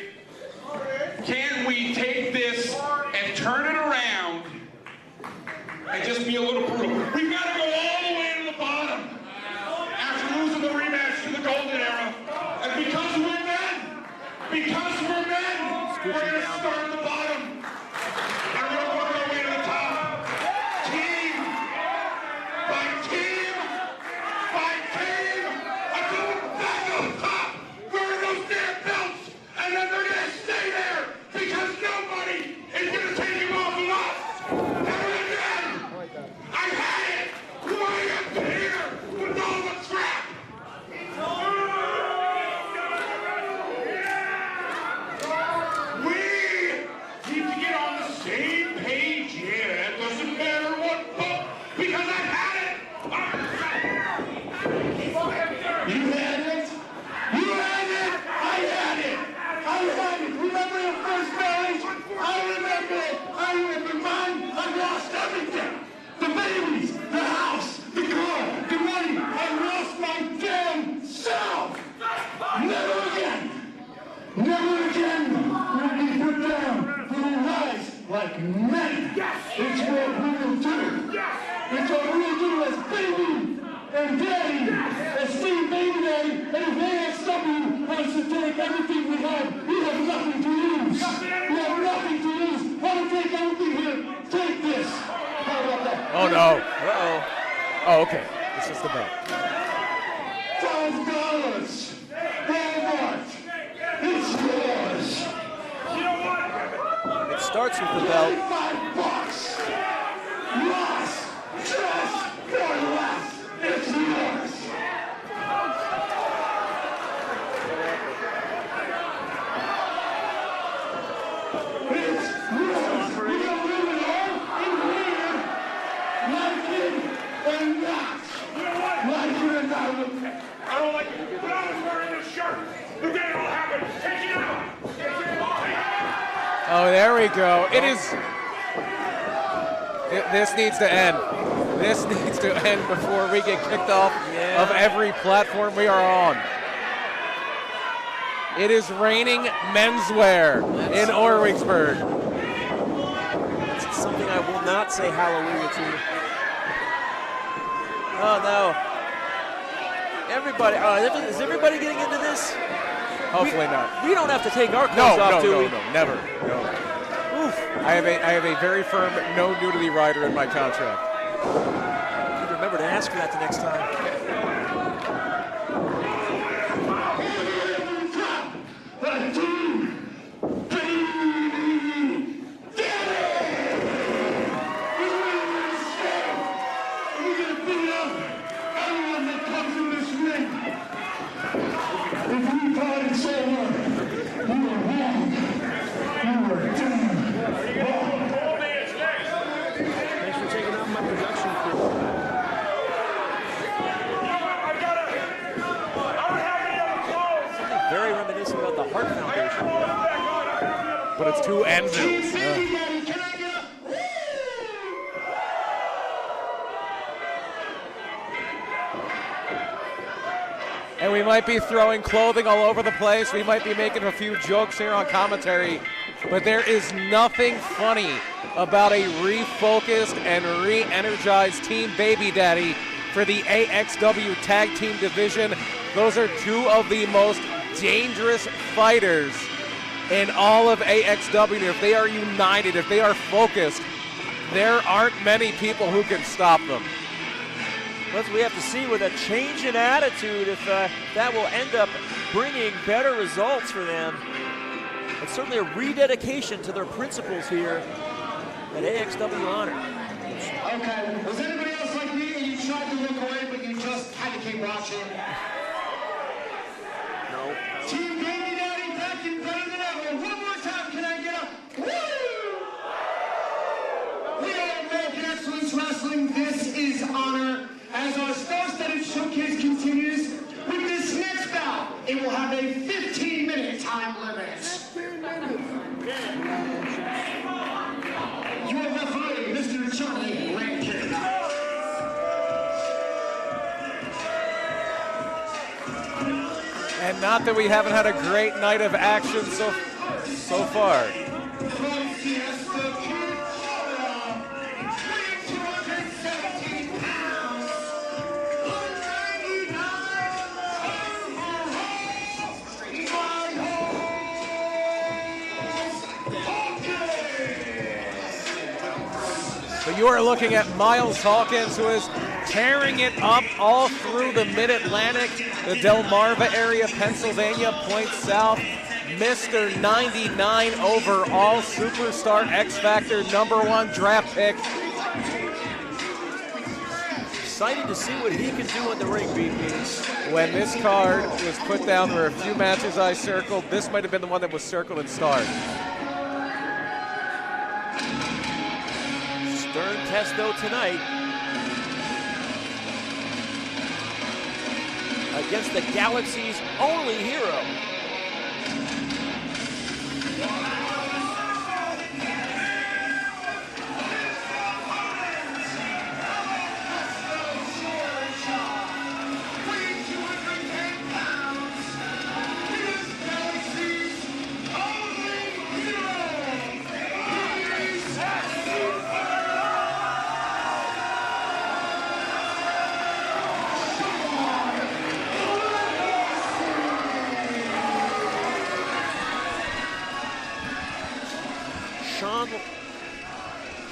can't we take this and turn it around and just be a little brutal? We've got to go all the way to the bottom after losing the rematch to the Golden Era and be Because we're men, we're going to start at the bottom. And we're going to work our way to the top. Team by team by team until we're back on top. Wearing those damn belts. And then they're going to stay there because nobody is going to take him off of us. Never again. I had it. Why up here with all the crap? We need to get on the same page here. It doesn't matter what book, because I've had it. You had it? You had it? I had it. I had it. Remember your first marriage? I remember it. I remember mine. I lost everything. The babies, the house, the car, the money. I lost my damn self. Never again. Never again will we put down. We will rise like men. It's what we will do. It's what we will do as baby and daddy, as Steve Baby Daddy, and if AXW wants to take everything we have nothing to lose. We have nothing to lose. Want to take everything here? Take this. How about that? Oh, no. Uh-oh. Oh, okay. It's just a bet. $5. Walmart. It's yours. It starts with the belt. $5. Lost. Just for less. It's yours. It's yours. We don't live it all in here. Like it and not. Like it and not. I don't like it. When I was wearing this shirt, the day it all happened. Take it out. Oh, there we go. It is. This needs to end. This needs to end before we get kicked off of every platform we are on. It is raining menswear in Orwigsburg. That's something I will not say hallelujah to. Oh, no. Everybody, is everybody getting into this? Hopefully not. We don't have to take our clothes off, do we? No, never. No. Oof. I have a very firm no nudity rider in my contract. I need to remember to ask for that the next time. Very reminiscent about the Hart Foundation. But it's two anvils. And we might be throwing clothing all over the place. We might be making a few jokes here on commentary. But there is nothing funny about a refocused and re-energized Team Baby Daddy for the AXW Tag Team Division. Those are two of the most dangerous fighters in all of AXW. If they are united, if they are focused, there aren't many people who can stop them. Well, we have to see with a change in attitude if that will end up bringing better results for them. It's certainly a rededication to their principles here at AXW Honor. Okay, was anybody else like me and you tried to look away but you just had to keep watching? No. Team Baby Daddy back and better than ever. One more time, can I get a woo? We are American Excellence Wrestling. This is Honor. As our star-studded showcase continues, with this next bout, it will have a 15-minute time limit. Your referee, Mr. Johnny Rankin. And not that we haven't had a great night of action so far. But you are looking at Miles Hawkins, who is tearing it up all through the Mid-Atlantic, the Delmarva area, Pennsylvania, Point South. Mr. 99 overall, superstar, X-Factor, #1 draft pick. Excited to see what he can do in the ring, BP. When this card was put down, there were a few matches I circled. This might have been the one that was circled and starred. Stern test, though, tonight against the Galaxy's only hero.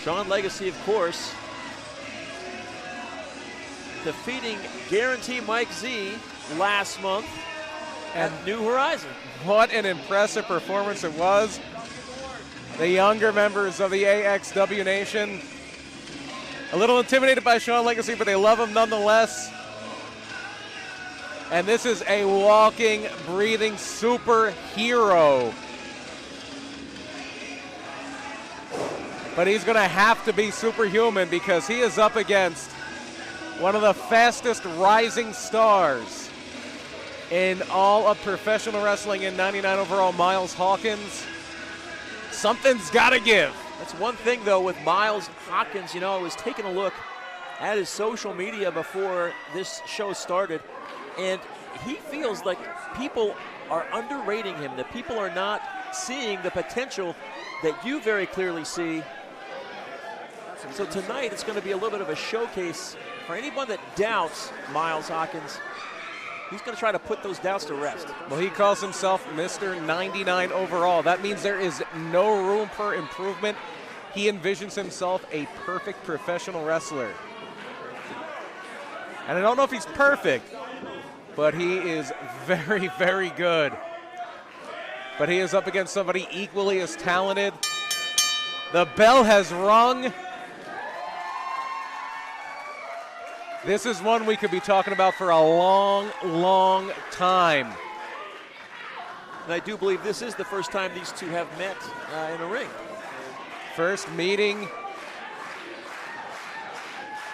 Sean Legacy, of course, defeating Guarantee Mike Z last month at New Horizon. What an impressive performance it was. The younger members of the AXW Nation, a little intimidated by Sean Legacy, but they love him nonetheless. And this is a walking, breathing superhero. But he's going to have to be superhuman because he is up against one of the fastest rising stars in all of professional wrestling in 99 overall, Miles Hawkins. Something's got to give. That's one thing, though, with Miles Hawkins. You know, I was taking a look at his social media before this show started, and he feels like people are underrating him, that people are not seeing the potential that you very clearly see. So tonight it's going to be a little bit of a showcase for anyone that doubts Miles Hawkins. He's going to try to put those doubts to rest. Well, he calls himself Mr. 99 overall. That means there is no room for improvement. He envisions himself a perfect professional wrestler. And I don't know if he's perfect, but he is very, very good. But he is up against somebody equally as talented. The bell has rung. This is one we could be talking about for a long, long time. And I do believe this is the first time these two have met in a ring. First meeting.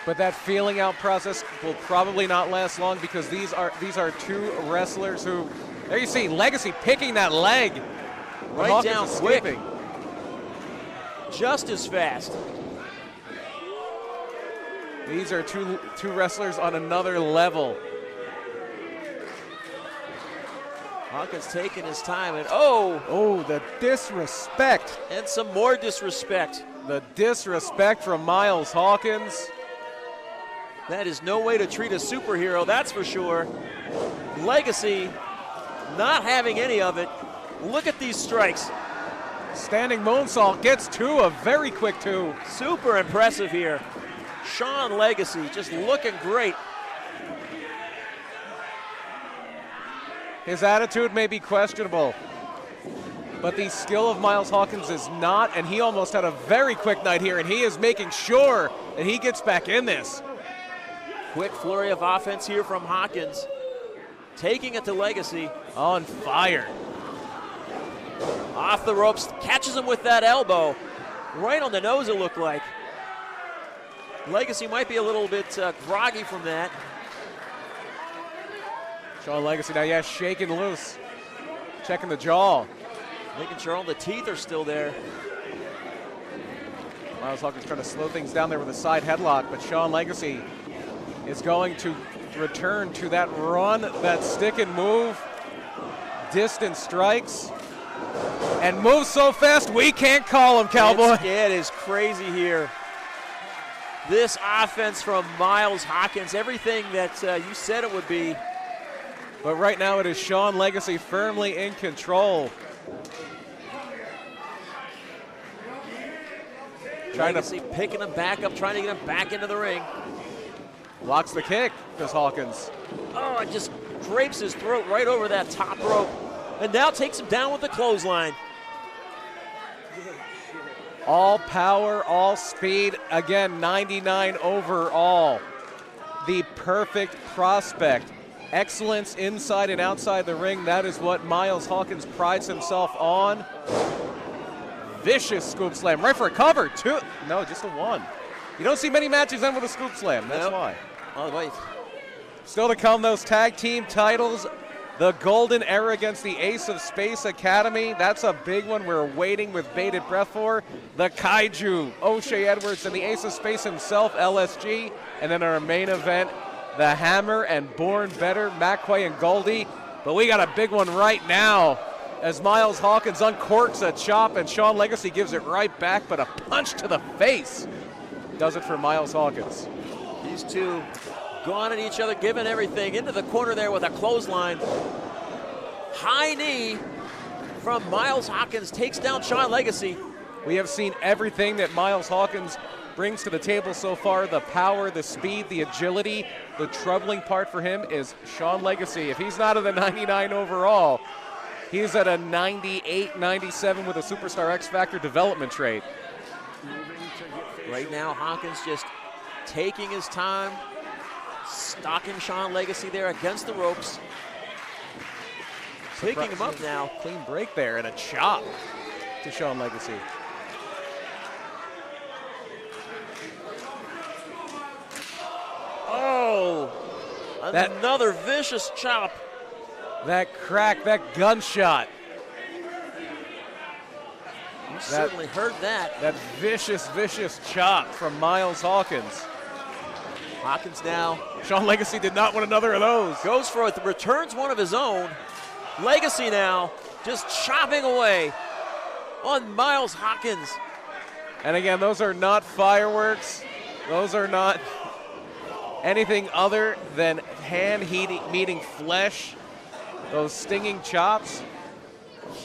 But that feeling out process will probably not last long because these are two wrestlers who, there you see Legacy picking that leg. Right Hawkins down escaping. quick. Just as fast. These are two wrestlers on another level. Hawkins taking his time, and oh, the disrespect. And some more disrespect. The disrespect from Miles Hawkins. That is no way to treat a superhero, that's for sure. Legacy not having any of it. Look at these strikes. Standing moonsault gets two, a very quick two. Super impressive here. Sean Legacy just looking great. His attitude may be questionable, but the skill of Miles Hawkins is not, and he almost had a very quick night here, and he is making sure that he gets back in this. Quick flurry of offense here from Hawkins. Taking it to Legacy. On fire. Off the ropes, catches him with that elbow. Right on the nose, it looked like. Legacy might be a little bit groggy from that. Sean Legacy now, yeah, shaking loose. Checking the jaw. Making sure all the teeth are still there. Miles Hawkins trying to slow things down there with a side headlock, but Sean Legacy is going to return to that run, that stick and move. Distant strikes. And moves so fast, we can't call him, Cowboy. It is crazy here. This offense from Miles Hawkins, everything that you said it would be. But right now it is Sean Legacy firmly in control. Legacy picking him back up, trying to get him back into the ring. Blocks the kick, does Hawkins. Oh, it just drapes his throat right over that top rope. And now takes him down with the clothesline. All power, all speed. Again, 99 overall. The perfect prospect. Excellence inside and outside the ring. That is what Miles Hawkins prides himself on. Vicious scoop slam. Right for a cover. Two. No, just a one. You don't see many matches end with a scoop slam. That's why. Oh, wait. Still to come, those tag team titles. The Golden Era against the Ace of Space Academy. That's a big one we're waiting with bated breath for. The Kaiju, O'Shea Edwards, and the Ace of Space himself, LSG. And then our main event, the Hammer and Born Better, McQuay and Goldie. But we got a big one right now as Miles Hawkins uncorks a chop and Sean Legacy gives it right back, but a punch to the face does it for Miles Hawkins. These two going at each other, giving everything. Into the corner there with a clothesline. High knee from Miles Hawkins takes down Sean Legacy. We have seen everything that Miles Hawkins brings to the table so far. The power, the speed, the agility. The troubling part for him is Sean Legacy. If he's not at the 99 overall, he's at a 98, 97 with a Superstar X Factor development trait. Right now, Hawkins just taking his time, stalking Sean Legacy there against the ropes. Picking him up now. Clean break there and a chop to Sean Legacy. Oh, another vicious chop. That crack, that gunshot. You certainly heard that. That vicious, vicious chop from Miles Hawkins. Hawkins now. Sean Legacy did not want another of those. Goes for it, returns one of his own. Legacy now just chopping away on Miles Hawkins. And again, those are not fireworks. Those are not anything other than hand-meeting flesh. Those stinging chops.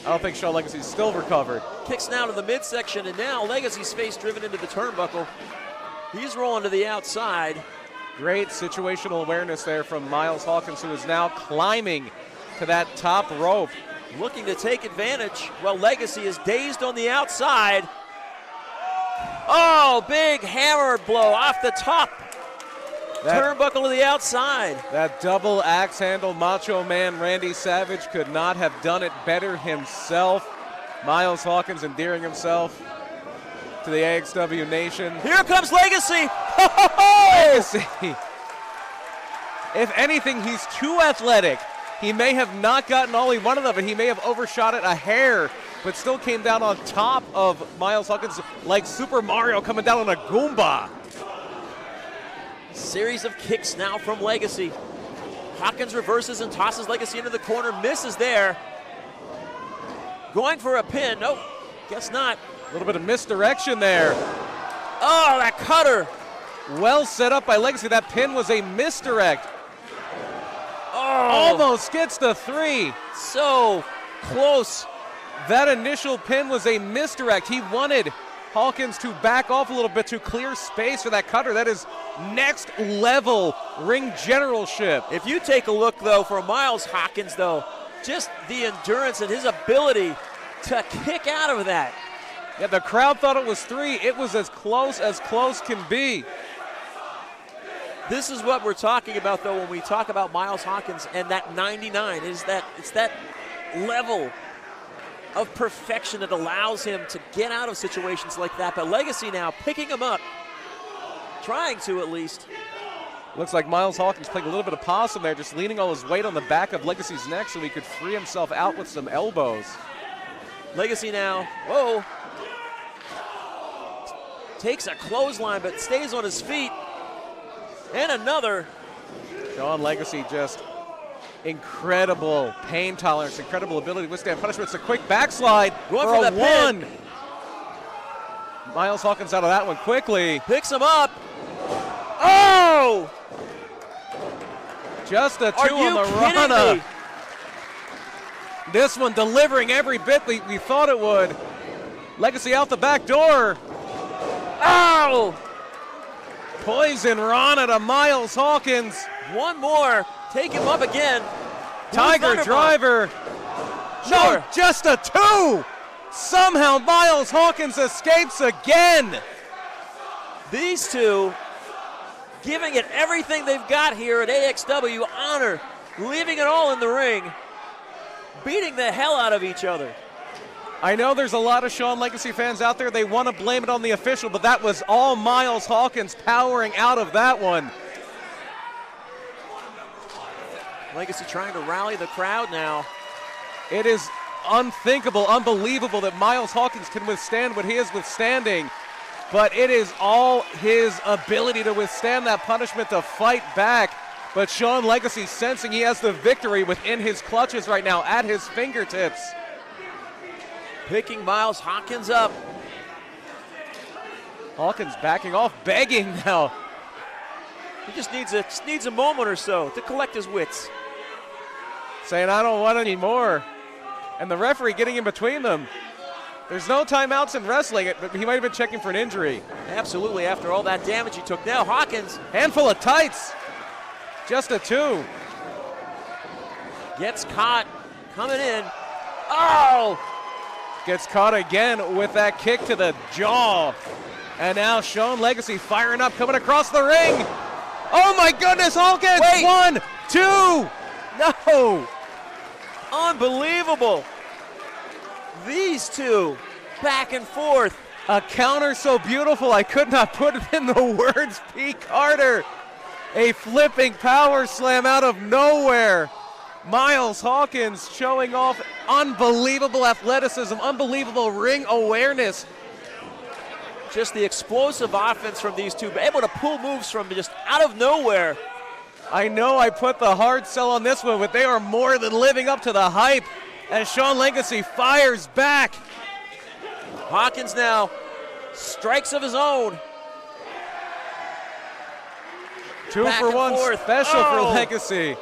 I don't think Sean Legacy's still recovered. Kicks now to the midsection, and now Legacy's face driven into the turnbuckle. He's rolling to the outside. Great situational awareness there from Miles Hawkins, who is now climbing to that top rope. Looking to take advantage. Well, Legacy is dazed on the outside. Oh, big hammer blow off the top. Turnbuckle to the outside. That double axe handle, Macho Man Randy Savage could not have done it better himself. Miles Hawkins endearing himself to the AXW Nation. Here comes Legacy. Legacy. If anything, he's too athletic. He may have not gotten all he wanted of it. He may have overshot it a hair, but still came down on top of Miles Hawkins like Super Mario coming down on a Goomba. Series of kicks now from Legacy. Hawkins reverses and tosses Legacy into the corner, misses there. Going for a pin, nope, guess not. A little bit of misdirection there. Oh, that cutter. Well set up by Legacy. That pin was a misdirect. Oh, almost gets the 3. So close. That initial pin was a misdirect. He wanted Hawkins to back off a little bit to clear space for that cutter. That is next level ring generalship. If you take a look, though, for Miles Hawkins, though, just the endurance and his ability to kick out of that. Yeah, the crowd thought it was 3. It was as close can be. This is what we're talking about, though, when we talk about Miles Hawkins and that 99. It's that level of perfection that allows him to get out of situations like that. But Legacy now picking him up, trying to at least. Looks like Miles Hawkins playing a little bit of possum there, just leaning all his weight on the back of Legacy's neck so he could free himself out with some elbows. Legacy now, whoa, takes a clothesline but stays on his feet. And another. Sean Legacy just incredible pain tolerance, incredible ability to withstand punishment. It's a quick backslide going for a the 1. Pin. Miles Hawkins out of that one quickly. Picks him up. Oh! Just a 2 on the run. This one delivering every bit we thought it would. Legacy out the back door. Ow! Poison Rana to Miles Hawkins. One more. Take him up again. Tiger driver. Sure. No, just a 2. Somehow Miles Hawkins escapes again. These two giving it everything they've got here at AXW. Honor, leaving it all in the ring, beating the hell out of each other. I know there's a lot of Sean Legacy fans out there. They want to blame it on the official, but that was all Miles Hawkins powering out of that one. Legacy trying to rally the crowd now. It is unthinkable, unbelievable that Miles Hawkins can withstand what he is withstanding, but it is all his ability to withstand that punishment to fight back. But Sean Legacy sensing he has the victory within his clutches right now, at his fingertips. Picking Miles Hawkins up. Hawkins backing off, begging now. He just needs a moment or so to collect his wits. Saying, I don't want any more. And the referee getting in between them. There's no timeouts in wrestling, but he might have been checking for an injury. Absolutely, after all that damage he took. Now Hawkins. Handful of tights. Just a 2. Gets caught, coming in. Oh! Gets caught again with that kick to the jaw. And now Sean Legacy firing up, coming across the ring. Oh my goodness, Hawkins! Wait. 1, 2. No! Unbelievable. These two back and forth. A counter so beautiful I could not put it in the words, P. Carter. A flipping power slam out of nowhere. Miles Hawkins showing off unbelievable athleticism, unbelievable ring awareness. Just the explosive offense from these two, able to pull moves from just out of nowhere. I know I put the hard sell on this one, but they are more than living up to the hype as Sean Legacy fires back. Hawkins now strikes of his own. 2 Back for and 1 forth. special for Oh. Legacy.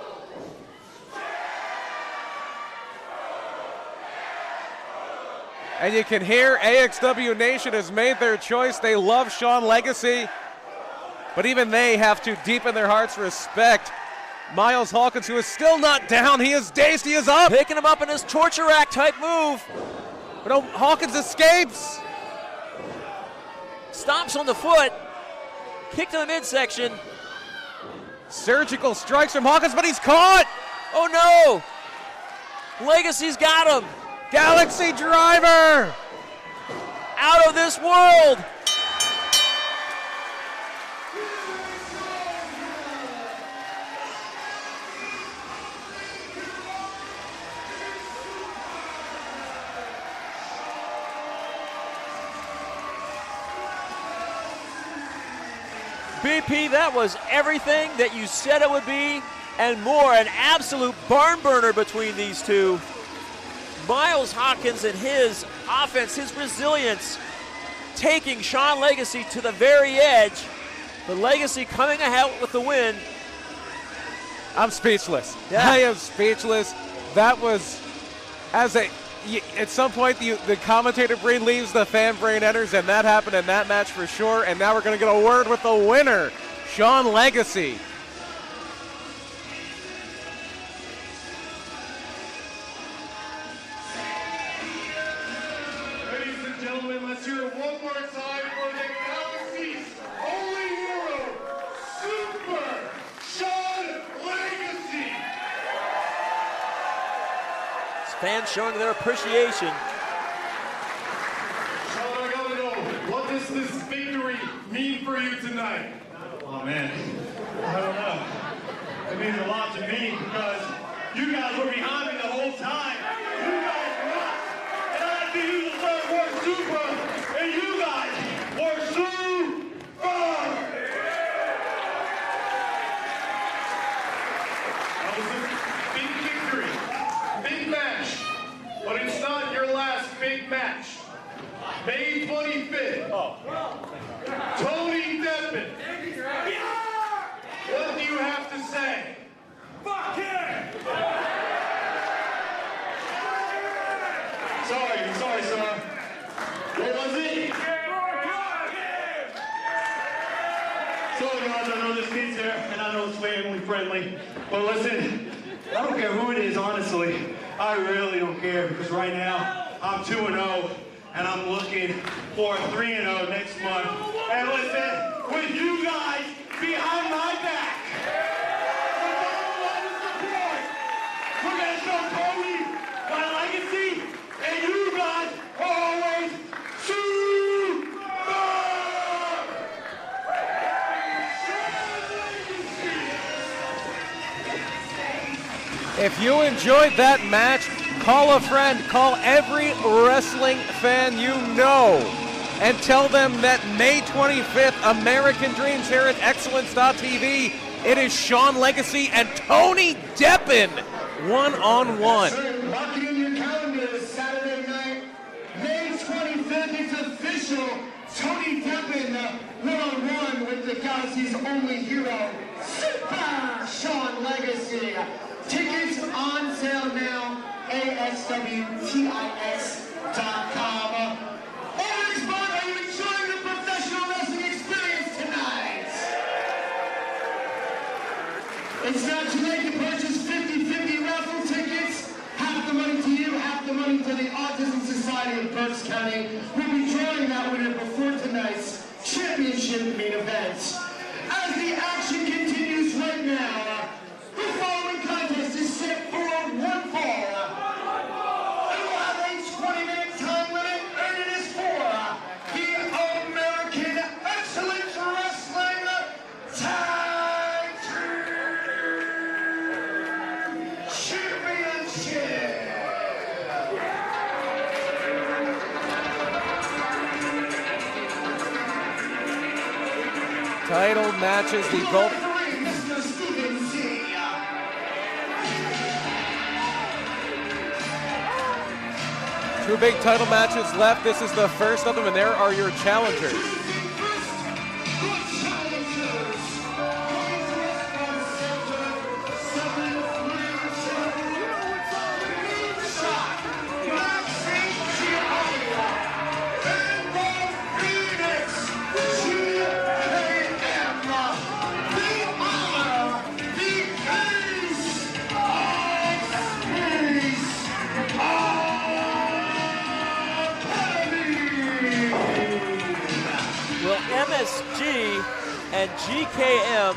And you can hear AXW Nation has made their choice. They love Sean Legacy, but even they have to deepen their hearts respect Miles Hawkins, who is still not down. He is dazed, he is up. Picking him up in his torture rack type move. But no, Hawkins escapes. Stomps on the foot. Kick to the midsection. Surgical strikes from Hawkins, but he's caught. Oh no! Legacy's got him. Galaxy driver. Out of this world. BP, that was everything that you said it would be and more. An absolute barn burner between these two. Miles Hawkins and his offense, his resilience, taking Sean Legacy to the very edge. The Legacy coming ahead with the win. I'm speechless. Yeah. I am speechless. That was, at some point the commentator brain leaves, the fan brain enters, and that happened in that match for sure. And now we're going to get a word with the winner, Sean Legacy. Ladies and gentlemen, let's hear it one more time for the Galaxy's only hero, Super Sean Legacy. Fans showing their appreciation. Sean, I gotta know, what does this victory mean for you tonight? Oh man, I don't know. It means a lot to me because you guys were behind me the whole time. You guys were not. And I had to use the word super, and you guys were super. That was a big victory, big match, but it's not your last big match. May 25th. Tony Deppen. What do you have to say? Fuck him! Sorry, sir. What was it? and I know it's family friendly, but listen, I don't care who it is, honestly. I really don't care, because right now, I'm 2-0, and I'm looking for 3-0 next month. And listen, with you guys behind my back, with all of the support, we're going to show Cody my legacy, and you guys are always If you enjoyed that match, call a friend, call every wrestling fan you know, and tell them that May 25th, American Dreams here at Xcellence.tv, it is Sean Legacy and Tony Deppen one-on-one. Mark it in your calendars, Saturday night, May 25th, it's official. Tony Deppen, one-on-one with the Galaxy's only hero, Super Sean Legacy. Tickets on sale now, AXWTIS.com. Orwigsburg, are you enjoying the professional wrestling experience tonight? It's not too late to purchase 50-50 raffle tickets. Half the money to you, half the money to the Autism Society of Berks County. We'll be drawing that winner before tonight's championship main event. As the action continues right now, the following contest is set for one fall. It will have a 20-minute time limit, and it is for the American Excellence Wrestling Tag Team Championship. Title matches, the gold. Two big title matches left. This is the first of them, and there are your challengers. MSG and GKM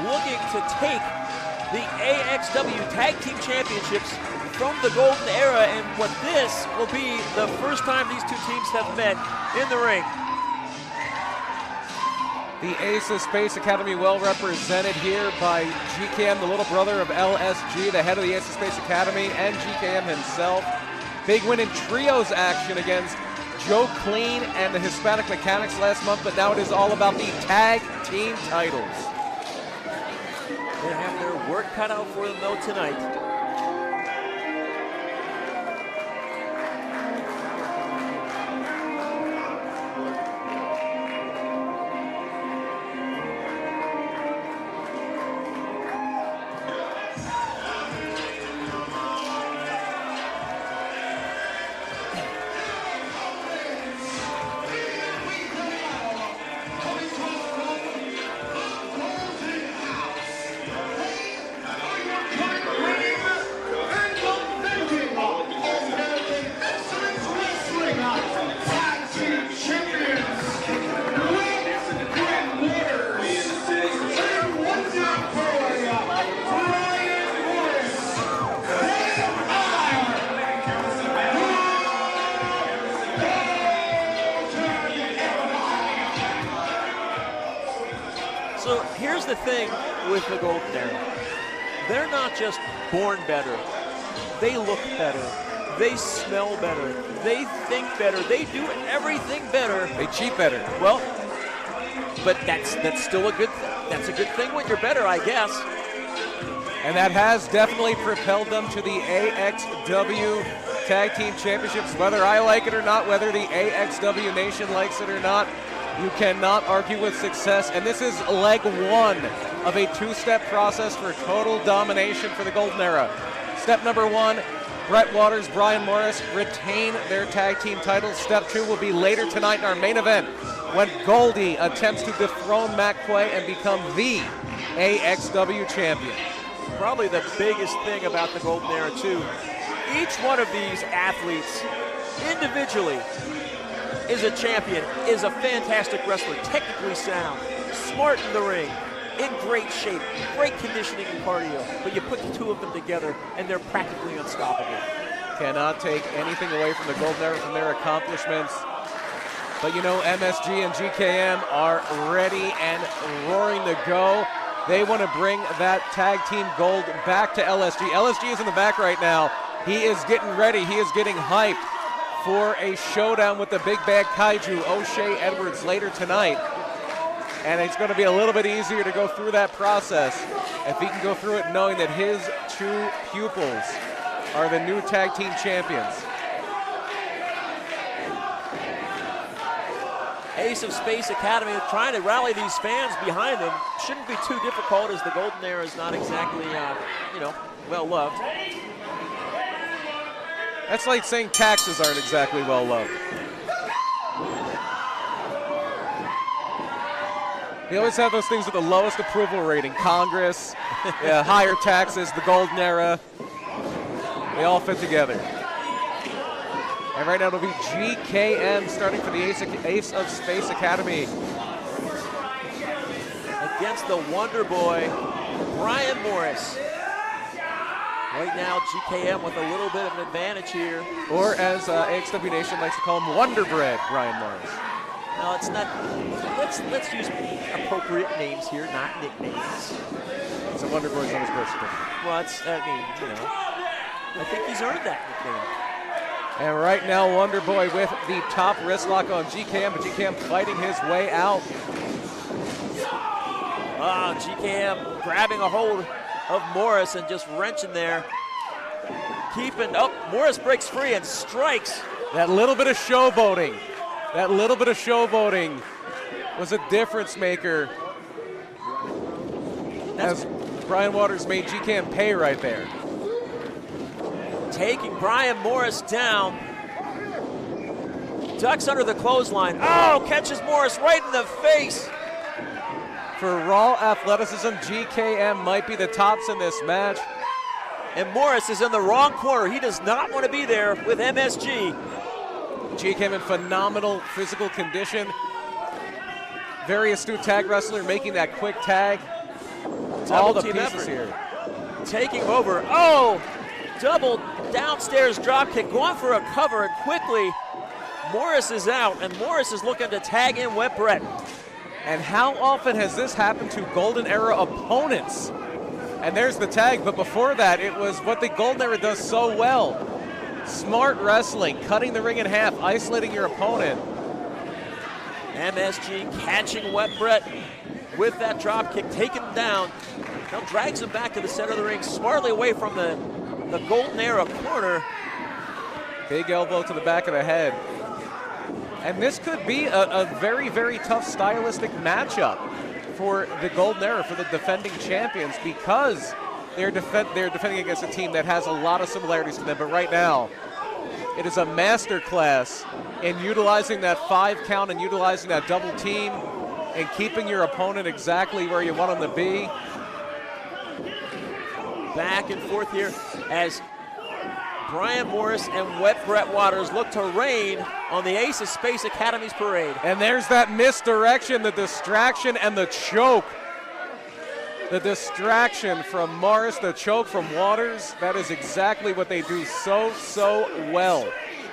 looking to take the AXW Tag Team Championships from the Golden Era, and what this will be the first time these two teams have met in the ring. The Ace of Space Academy well represented here by GKM, the little brother of LSG, the head of the Ace of Space Academy, and GKM himself. Big win in trios action against Joe Clean and the Hispanic Mechanics last month, but now it is all about the tag team titles. They have their work cut out for them though tonight. So here's the thing with the Golden Era. They're not just born better. They look better. They smell better. They think better. They do everything better. They cheat better. Well, but that's still a good thing. That's a good thing when you're better, I guess. And that has definitely propelled them to the AXW Tag Team Championships. Whether I like it or not, whether the AXW Nation likes it or not, you cannot argue with success. And this is leg one of a two-step process for total domination for the Golden Era. Step number one, Brett Waters, Brian Morris retain their tag team titles. Step two will be later tonight in our main event when Goldie attempts to dethrone McQuay and become the AXW champion. Probably the biggest thing about the Golden Era, too. Each one of these athletes, individually, is a champion, is a fantastic wrestler, technically sound, smart in the ring, in great shape, great conditioning and cardio. But you put the two of them together, and they're practically unstoppable. Cannot take anything away from the Golden Era from their accomplishments. But you know, MSG and GKM are ready and roaring to go. They want to bring that tag team gold back to LSG. LSG is in the back right now. He is getting ready. He is getting hyped for a showdown with the big bad kaiju, O'Shea Edwards, later tonight. And it's going to be a little bit easier to go through that process if he can go through it knowing that his two pupils are the new tag team champions. Ace of Space Academy trying to rally these fans behind them. Shouldn't be too difficult, as the Golden Era is not exactly, well loved. That's like saying taxes aren't exactly well loved. They always have those things with the lowest approval rating. Congress, higher taxes, the Golden Era. They all fit together. And right now it'll be GKM starting for the Ace of Space Academy. Against the Wonder Boy, Brian Morris. Right now, GKM with a little bit of an advantage here. Or as AXW Nation likes to call him, Wonder Bread Brian Morris. No, it's not. Let's use appropriate names here, not nicknames. So Wonder Boy's on his birth certificate. Well, I think he's earned that nickname. And right now, Wonder Boy with the top wrist lock on GKM, but GKM fighting his way out. GKM grabbing a hold of Morris and just wrenching there. Morris breaks free and strikes. That little bit of showboating. Was a difference maker. As Brian Waters made GKM pay right there. Taking Brian Morris down. Ducks under the clothesline. Oh, catches Morris right in the face. For raw athleticism, GKM might be the tops in this match. And Morris is in the wrong corner. He does not want to be there with MSG. GKM in phenomenal physical condition. Very astute tag wrestler, making that quick tag. All the pieces here. Taking over. Oh! Double downstairs drop kick, going for a cover, and quickly Morris is out, and Morris is looking to tag in Wet Brett. And how often has this happened to Golden Era opponents? And there's the tag, but before that, it was what the Golden Era does so well. Smart wrestling, cutting the ring in half, isolating your opponent. MSG catching Wet Brett with that drop kick, taking him down. Now drags him back to the center of the ring, smartly away from the Golden Era corner. Big elbow to the back of the head. And this could be a very, very tough stylistic matchup for the Golden Era, for the defending champions, because they're defending against a team that has a lot of similarities to them. But right now, it is a masterclass in utilizing that 5 count and utilizing that double team and keeping your opponent exactly where you want them to be. Back and forth here as Brian Morris and Wet Brett Waters look to rain on the Ace of Space Academy's parade. And there's that misdirection, the distraction, and the choke. The distraction from Morris, the choke from Waters. That is exactly what they do so well.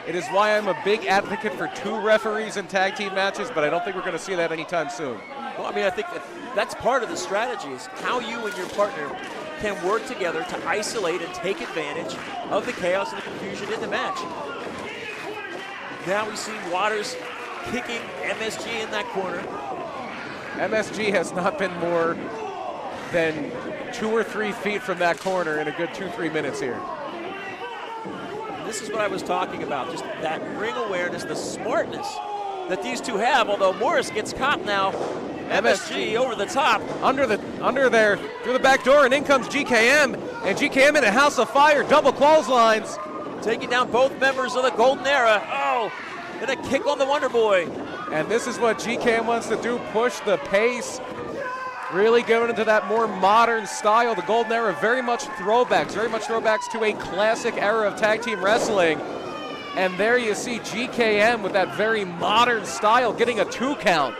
It is why I'm a big advocate for 2 referees in tag team matches, but I don't think we're going to see that anytime soon. Well, I mean, I think that's part of the strategy, is how you and your partner can work together to isolate and take advantage of the chaos and the confusion in the match. Now we see Waters kicking MSG in that corner. MSG has not been more than 2 or 3 feet from that corner in a good 2-3 minutes here. And this is what I was talking about, just that ring awareness, the smartness that these two have, although Morris gets caught now. MSG over the top. Under there, through the back door, and in comes GKM. And GKM in a house of fire, double clotheslines. Taking down both members of the Golden Era. Oh, and a kick on the Wonder Boy. And this is what GKM wants to do, push the pace. Really going into that more modern style. The Golden Era, very much throwbacks to a classic era of tag team wrestling. And there you see GKM with that very modern style getting a 2 count.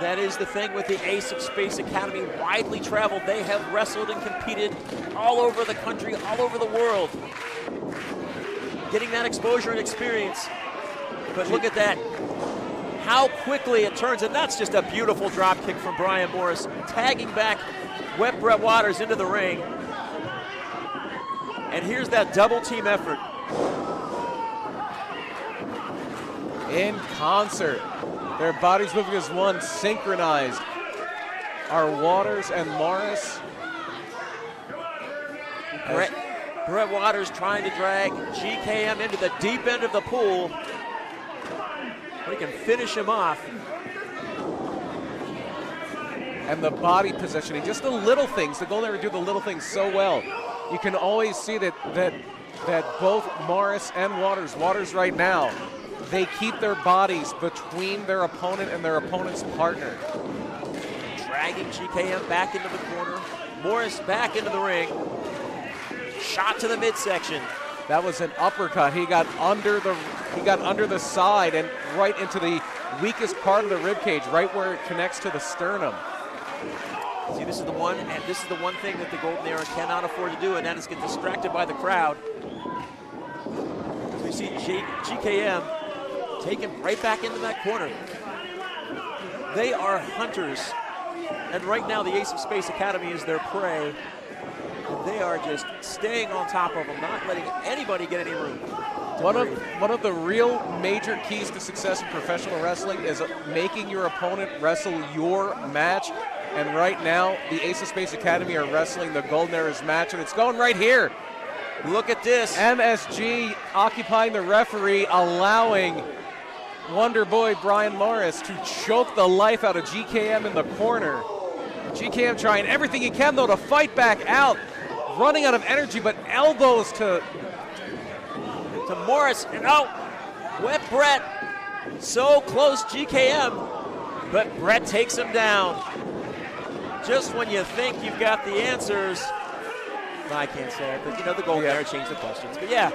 That is the thing with the Ace of Space Academy, widely traveled. They have wrestled and competed all over the country, all over the world. Getting that exposure and experience. But look at that. How quickly it turns, and that's just a beautiful drop kick from Brian Morris, tagging back Wet Brett Waters into the ring. And here's that double team effort. In concert, their bodies moving as one, synchronized, are Waters and Morris. Brett Waters trying to drag GKM into the deep end of the pool. But he can finish him off. And the body positioning, just the little things. The Golden Era do the little things so well. You can always see that both Morris and Waters right now, they keep their bodies between their opponent and their opponent's partner. Dragging GKM back into the corner. Morris back into the ring. Shot to the midsection. That was an uppercut. He got under the side and right into the weakest part of the rib cage, right where it connects to the sternum. See, this is the one thing that the Golden Era cannot afford to do, and that is get distracted by the crowd. So we see GKM taken right back into that corner. They are hunters, and right now the Ace of Space Academy is their prey. And they are just staying on top of them, not letting anybody get any room. One of the real major keys to success in professional wrestling is making your opponent wrestle your match. And right now, the Ace of Space Academy are wrestling the Golden Era's match, and it's going right here. Look at this. MSG occupying the referee, allowing Wonder Boy Brian Morris to choke the life out of GKM in the corner. GKM trying everything he can, though, to fight back out. Running out of energy, but elbows to Morris. And Wet Brett. So close, GKM. But Brett takes him down. Just when you think you've got the answers. I can't say it, but the Golden Era changed the questions. But yeah.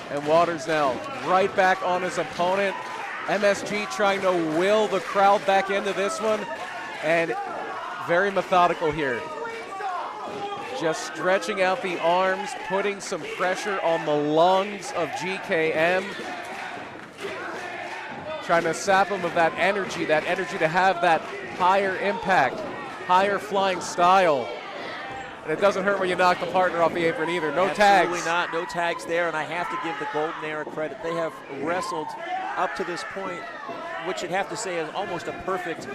And Waters now right back on his opponent. MSG trying to will the crowd back into this one. And very methodical here. Just stretching out the arms, putting some pressure on the lungs of GKM. Trying to sap him of that energy to have that higher impact, higher flying style. And it doesn't hurt when you knock the partner off the apron either. No tags. Absolutely not. No tags there, and I have to give the Golden Era credit. They have wrestled up to this point, which you'd have to say is almost a perfect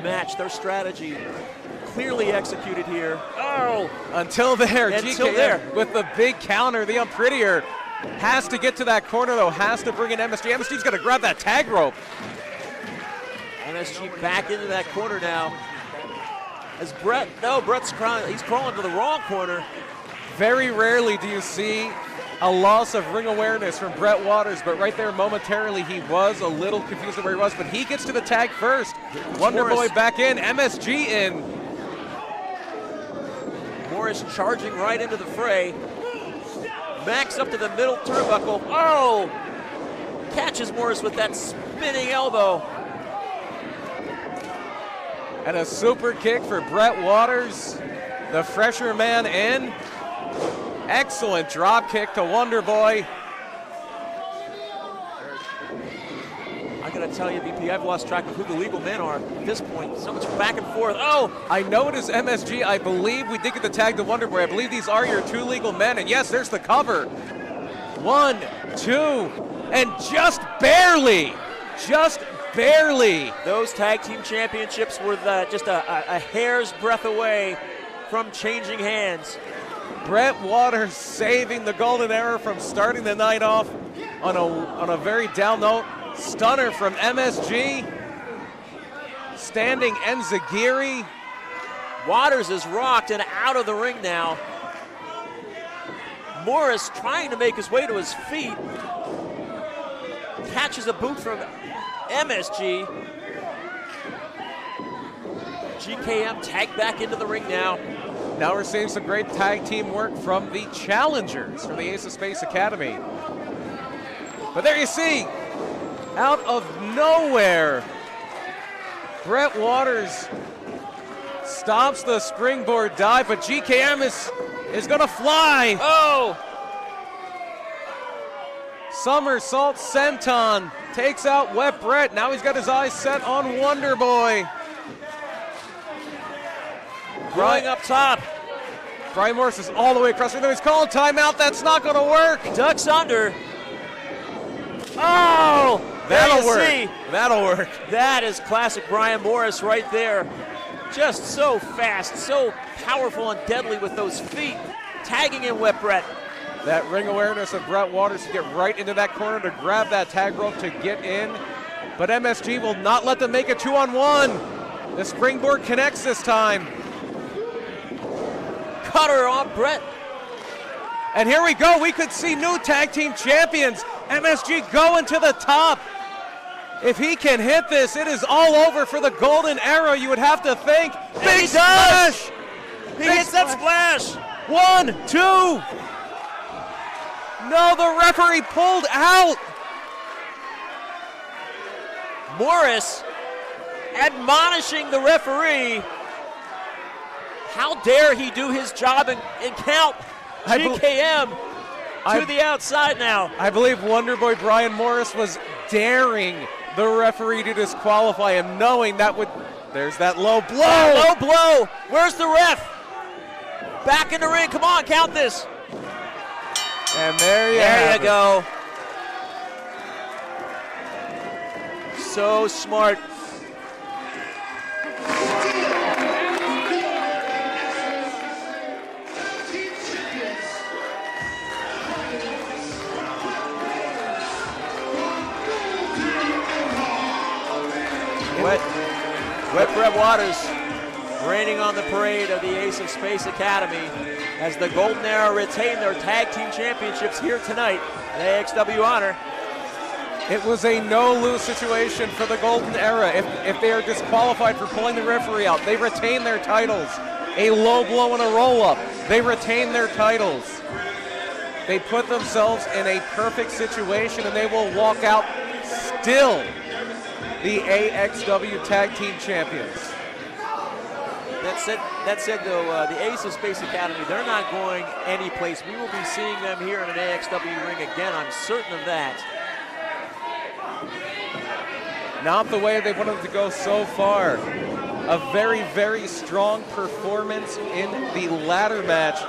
match. Their strategy clearly executed here. Until there. GKM with the big counter, the unprettier. Has to get to that corner, though. Has to bring in MSG. MSG's going to grab that tag rope. MSG back into that corner now. As Brett's crawling. He's crawling to the wrong corner. Very rarely do you see a loss of ring awareness from Brett Waters, but right there momentarily he was a little confused of where he was, but he gets to the tag first. Wonder Boy back in, MSG in. Morris charging right into the fray. Max up to the middle turnbuckle. Catches Morris with that spinning elbow. And a super kick for Brett Waters, the fresher man in. Excellent drop kick to Wonder Boy. I gotta tell you, VP, I've lost track of who the legal men are at this point. So much back and forth. I know it is MSG. I believe we did get the tag to Wonder Boy. I believe these are your two legal men. And yes, there's the cover. 1, 2, and just barely. Those tag team championships were just a hair's breadth away from changing hands. Brett Waters saving the Golden Era from starting the night off on a very down note. Stunner from MSG. Standing Enziguri. Waters is rocked and out of the ring now. Morris trying to make his way to his feet. Catches a boot from MSG. GKM tagged back into the ring now. Now we're seeing some great tag team work from the challengers from the Ace of Space Academy. But there you see, out of nowhere, Brett Waters stops the springboard dive, but GKM is gonna fly. Oh! Somersault senton takes out Wet Brett. Now he's got his eyes set on Wonder Boy. Going up top. Brian Morris is all the way across the ring. He's calling timeout. That's not going to work. Ducks under. Oh! That'll work. See. That'll work. That is classic Brian Morris right there. Just so fast, so powerful and deadly with those feet. Tagging in Wet Brett. That ring awareness of Brett Waters to get right into that corner to grab that tag rope to get in. But MSG will not let them make a 2-on-1. The springboard connects this time. Cutter on Brett. And here we go. We could see new tag team champions. MSG going to the top. If he can hit this, it is all over for the golden era, you would have to think. Big splash! He hits that splash. 1, 2. No, the referee pulled out. Morris admonishing the referee. How dare he do his job and count GKM to the outside now. I believe Wonderboy Brian Morris was daring the referee to disqualify him, knowing that would, there's that low blow. Low blow. Where's the ref? Back in the ring. Come on, count this. And there you go. So smart. Wet Brett Waters reigning on the parade of the Ace of Space Academy as the Golden Era retain their tag team championships here tonight at AXW Honor. It was a no-lose situation for the Golden Era. If they are disqualified for pulling the referee out, they retain their titles. A low blow and a roll-up, they retain their titles. They put themselves in a perfect situation and they will walk out still the AXW Tag Team Champions. That said though, the Ace of Space Academy, they're not going anyplace. We will be seeing them here in an AXW ring again, I'm certain of that. Not the way they wanted to go so far. A very, very strong performance in the ladder match,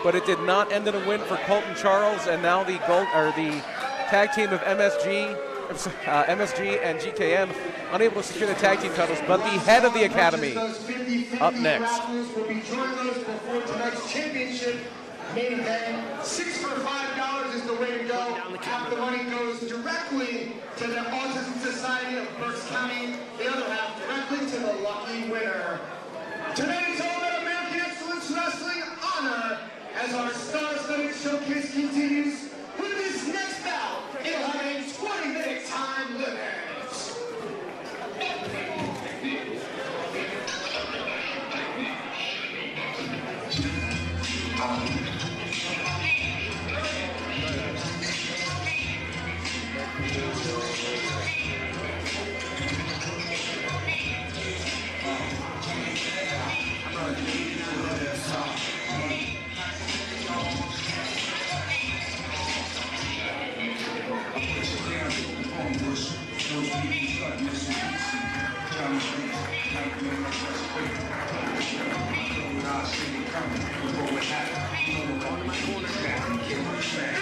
but it did not end in a win for Colton Charles, and now the tag team of MSG and GKM unable to secure the tag team titles, but the head of the academy up next. Will be joining us before tonight's championship main event. 6 for $5 is the way to go. Half the money goes directly to the Autism Society of Berks County. The other half directly to the lucky winner. Tonight is all about American Excellence Wrestling Honor as our star-studded showcase continues with this next bout. It'll have a 20-minute time limit.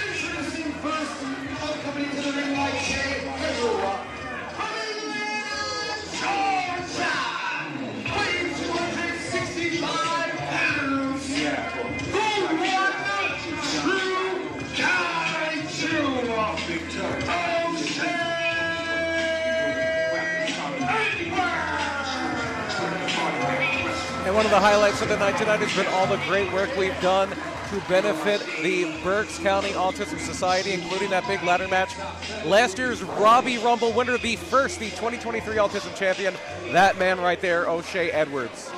Introducing first, coming to the ring like Jay, Georgia, weighing 265 pounds. The one true And one of the highlights of the night tonight has been all the great work we've done to benefit the Berks County Autism Society, including that big ladder match. Last year's Robbie Rumble winner, the 2023 Autism champion, that man right there, O'Shea Edwards.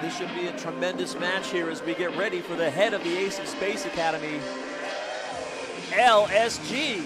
This should be a tremendous match here as we get ready for the head of the Ace of Space Academy, LSG.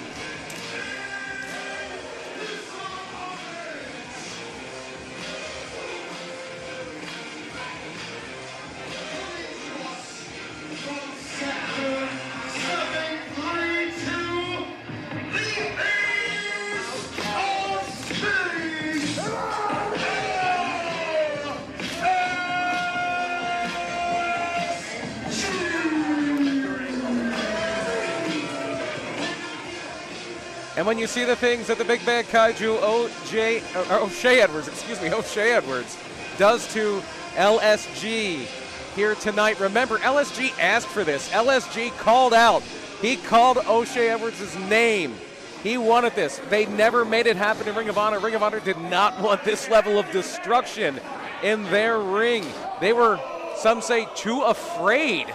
And when you see the things that the big bad kaiju O'Shea Edwards does to LSG here tonight. Remember, LSG asked for this. LSG called out. He called O'Shea Edwards' name. He wanted this. They never made it happen in Ring of Honor. Ring of Honor did not want this level of destruction in their ring. They were, some say, too afraid.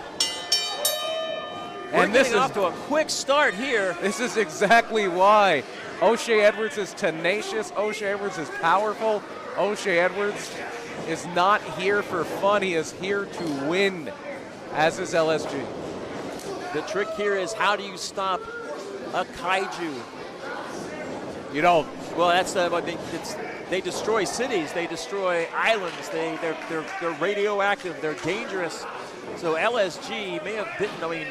And this is off to a quick start here. This is exactly why. O'Shea Edwards is tenacious. O'Shea Edwards is powerful. O'Shea Edwards is not here for fun. He is here to win, as is LSG. The trick here is, how do you stop a kaiju? You don't. Well, that's they destroy cities. They destroy islands. They're radioactive. They're dangerous. So LSG may have bitten. I mean,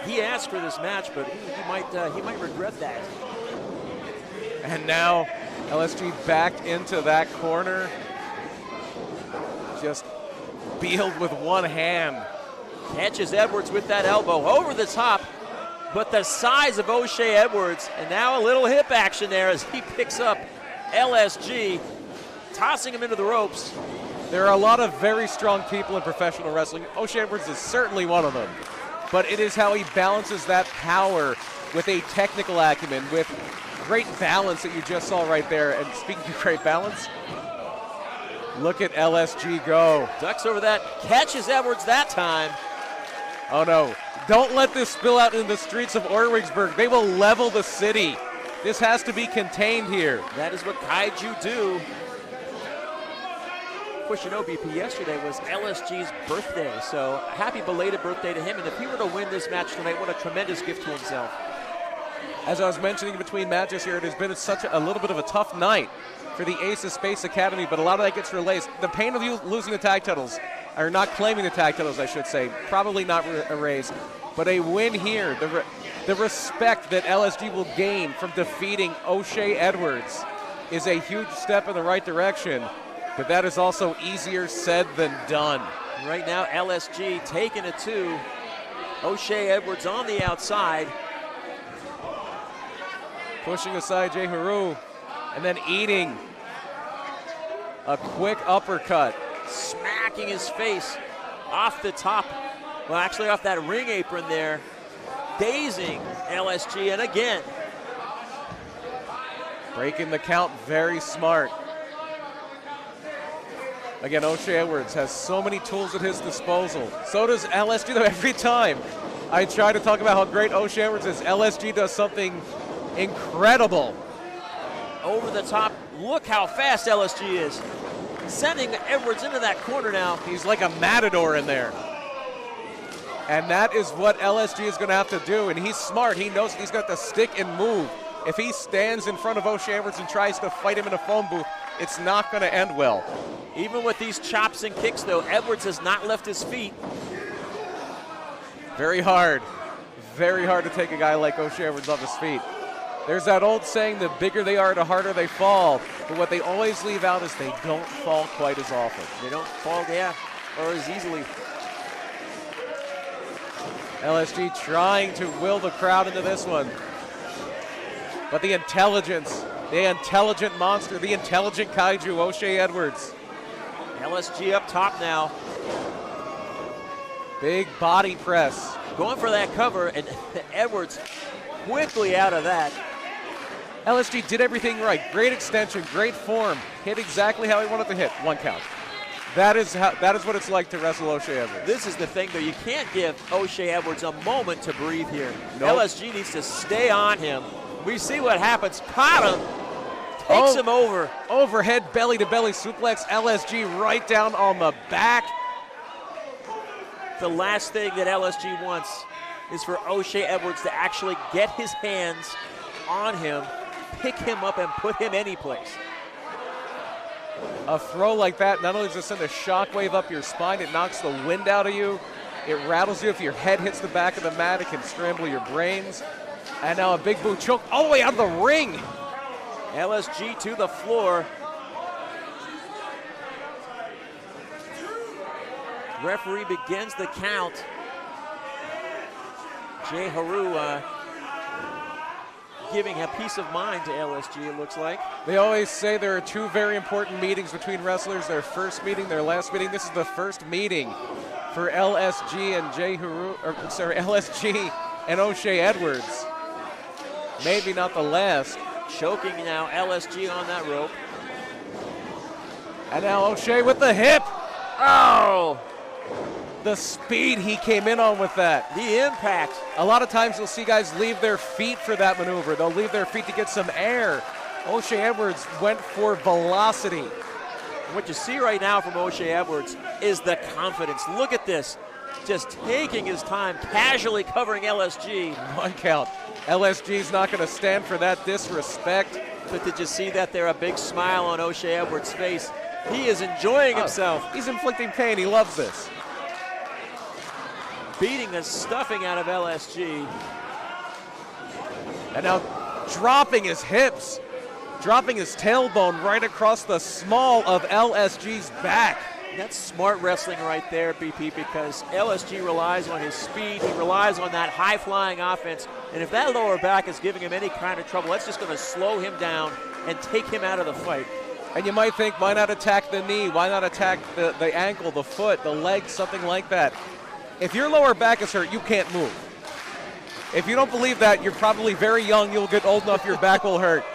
he asked for this match, but he might regret that. And now LSG backed into that corner. Just Bealed with one hand. Catches Edwards with that elbow over the top, but the size of O'Shea Edwards, and now a little hip action there as he picks up LSG, tossing him into the ropes. There are a lot of very strong people in professional wrestling. O'Shea Edwards is certainly one of them. But it is how he balances that power with a technical acumen, with great balance that you just saw right there. And speaking of great balance, look at LSG go. Ducks over that, catches Edwards that time. Oh no, don't let this spill out in the streets of Orwigsburg. They will level the city. This has to be contained here. That is what kaiju do. Of course, you know, BP, yesterday was LSG's birthday, so happy belated birthday to him. And if he were to win this match tonight, what a tremendous gift to himself. As I was mentioning between matches here, it has been such a little bit of a tough night for the Ace of Space Academy, but a lot of that gets relayed. The pain of you losing the tag titles, or not claiming the tag titles, I should say, probably not erased, but a win here, the respect that LSG will gain from defeating O'Shea Edwards is a huge step in the right direction, but that is also easier said than done. Right now, LSG taking it to O'Shea Edwards on the outside. Pushing aside Jay Haru, and then eating a quick uppercut. Smacking his face off the top, well, actually off that ring apron there, dazing LSG, and again. Breaking the count, very smart. Again, O'Shea Edwards has so many tools at his disposal. So does LSG, though. Every time I try to talk about how great O'Shea Edwards is, LSG does something incredible. Over the top, look how fast LSG is. Sending Edwards into that corner now. He's like a matador in there. And that is what LSG is going to have to do, and he's smart. He knows he's got to stick and move. If he stands in front of O'Shea Edwards and tries to fight him in a phone booth, it's not going to end well. Even with these chops and kicks, though, Edwards has not left his feet. Very hard to take a guy like O'Shea Edwards off his feet. There's that old saying, the bigger they are, the harder they fall. But what they always leave out is they don't fall quite as often. They don't fall, yeah, or as easily. LSG trying to will the crowd into this one. But the intelligence, the intelligent monster, the intelligent kaiju, O'Shea Edwards. LSG up top now. Big body press. Going for that cover, and Edwards quickly out of that. LSG did everything right. Great extension, great form. Hit exactly how he wanted to hit. 1 count. That is what it's like to wrestle O'Shea Edwards. This is the thing, though. You can't give O'Shea Edwards a moment to breathe here. Nope. LSG needs to stay on him. We see what happens. Caught him. Takes him over. Overhead belly-to-belly suplex. LSG right down on the back. The last thing that LSG wants is for O'Shea Edwards to actually get his hands on him, pick him up, and put him anyplace. A throw like that not only does it send a shockwave up your spine, it knocks the wind out of you. It rattles you. If your head hits the back of the mat, it can scramble your brains. And now a big boot choke all the way out of the ring. LSG to the floor. Referee begins the count. Jay Haru giving a peace of mind to LSG, it looks like. They always say there are 2 very important meetings between wrestlers, their first meeting, their last meeting. This is the first meeting for LSG and LSG and O'Shea Edwards. Maybe not the last. Choking now, LSG on that rope. And now O'Shea with the hip. Oh! The speed he came in on with that. The impact. A lot of times you'll see guys leave their feet for that maneuver. They'll leave their feet to get some air. O'Shea Edwards went for velocity. What you see right now from O'Shea Edwards is the confidence. Look at this. Just taking his time, casually covering LSG. 1 count. LSG's not going to stand for that disrespect. But did you see that there? A big smile on O'Shea Edwards' face. He is enjoying himself. He's inflicting pain. He loves this. Beating the stuffing out of LSG. And now dropping his hips, dropping his tailbone right across the small of LSG's back. That's smart wrestling right there, BP, because LSG relies on his speed. He relies on that high-flying offense. And if that lower back is giving him any kind of trouble, that's just going to slow him down and take him out of the fight. And you might think, why not attack the knee? Why not attack the ankle, the foot, the leg, something like that? If your lower back is hurt, you can't move. If you don't believe that, you're probably very young. You'll get old enough, your back will hurt.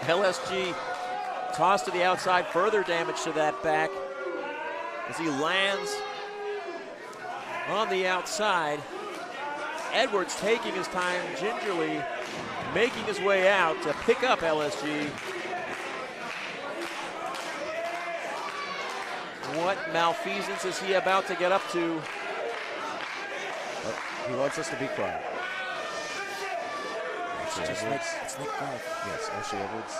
LSG tossed to the outside, further damage to that back as he lands on the outside. Edwards taking his time, gingerly making his way out to pick up LSG. What malfeasance is he about to get up to? He wants us to be quiet. It's like golf. Yes, O'Shea Edwards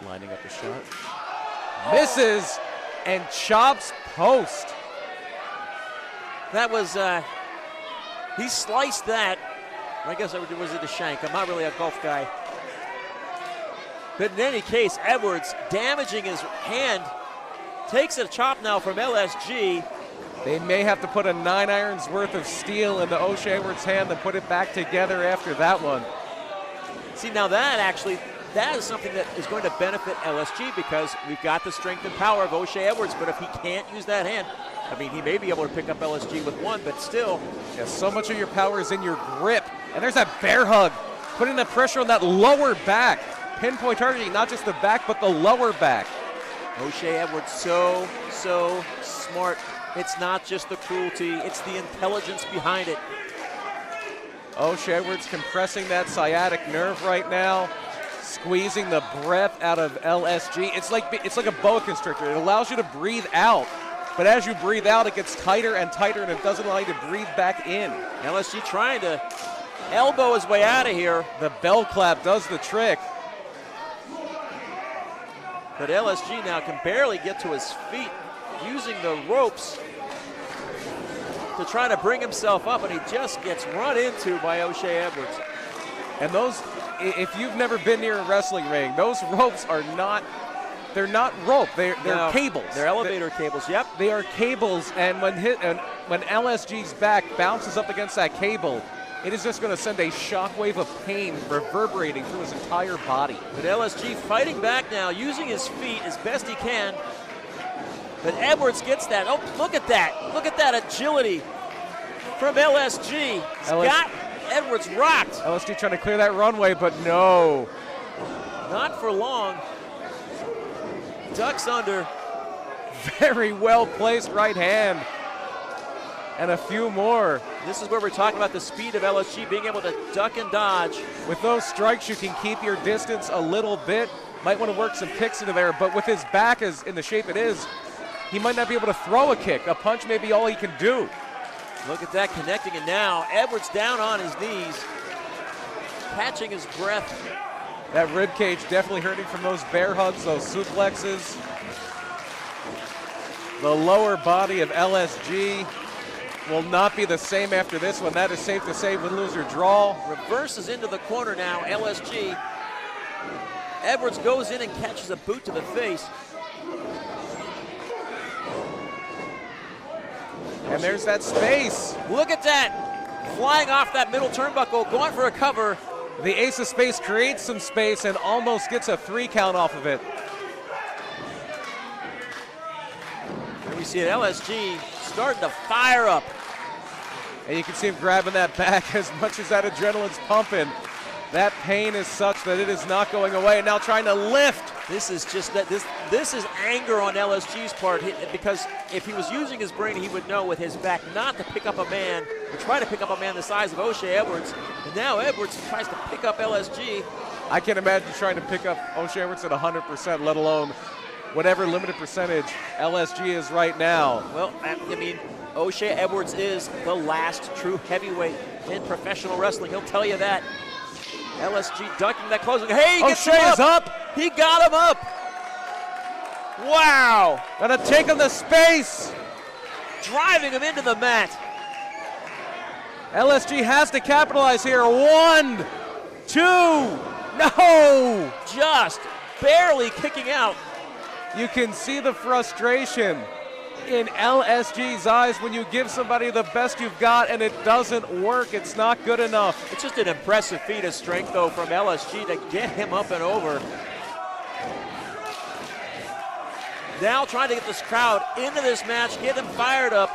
lining up the shot. Misses and chops post. That was, he sliced that. I guess was it a shank? I'm not really a golf guy. But in any case, Edwards damaging his hand. Takes a chop now from LSG. They may have to put a 9 irons worth of steel into O'Shea Edwards' hand and put it back together after that one. See, now that is something that is going to benefit LSG because we've got the strength and power of O'Shea Edwards, but if he can't use that hand, I mean, he may be able to pick up LSG with one, but still. Yeah, so much of your power is in your grip. And there's that bear hug, putting the pressure on that lower back. Pinpoint targeting, not just the back, but the lower back. O'Shea Edwards so smart. It's not just the cruelty, it's the intelligence behind it. O'Shea Edwards compressing that sciatic nerve right now, squeezing the breath out of LSG. It's like a boa constrictor. It allows you to breathe out, but as you breathe out, it gets tighter and tighter, and it doesn't allow you to breathe back in. LSG trying to elbow his way out of here. The bell clap does the trick. But LSG now can barely get to his feet, using the ropes to try to bring himself up, and he just gets run into by O'Shea Edwards. And those, if you've never been near a wrestling ring, those ropes are not, they're not rope, they're cables. They're elevator cables, yep. They are cables, and when LSG's back bounces up against that cable, it is just going to send a shockwave of pain reverberating through his entire body. But LSG fighting back now, using his feet as best he can. But Edwards gets that. Oh, look at that. Look at that agility from LSG. He's got Edwards rocked. LSG trying to clear that runway, but no. Not for long. Ducks under. Very well placed right hand. And a few more. This is where we're talking about the speed of LSG, being able to duck and dodge. With those strikes, you can keep your distance a little bit. Might want to work some kicks into there, but with his back as in the shape it is, he might not be able to throw a kick. A punch may be all he can do. Look at that, connecting, and now Edwards down on his knees, catching his breath. That rib cage definitely hurting from those bear hugs, those suplexes. The lower body of LSG will not be the same after this one. That is safe to say, win, lose, or draw. Reverses into the corner now, LSG. Edwards goes in and catches a boot to the face. And there's that space. Look at that, flying off that middle turnbuckle, going for a cover. The ace of space creates some space and almost gets a 3 count off of it. And we see LSG starting to fire up. And you can see him grabbing that back as much as that adrenaline's pumping. That pain is such that it is not going away. And now trying to lift. This is just that this is anger on LSG's part, because if he was using his brain, he would know with his back not to pick up a man or try to pick up a man the size of O'Shea Edwards. And now Edwards tries to pick up LSG. I can't imagine trying to pick up O'Shea Edwards at 100%, let alone whatever limited percentage LSG is right now. Well, I mean, O'Shea Edwards is the last true heavyweight in professional wrestling. He'll tell you that. LSG ducking that closing. Hey, he gets him up. O'Shea's up. He got him up. Wow. Gonna take him to space. Driving him into the mat. LSG has to capitalize here. 1, 2, no. Just barely kicking out. You can see the frustration in LSG's eyes when you give somebody the best you've got and it doesn't work. It's not good enough. It's just an impressive feat of strength, though, from LSG to get him up and over. Now trying to get this crowd into this match, get them fired up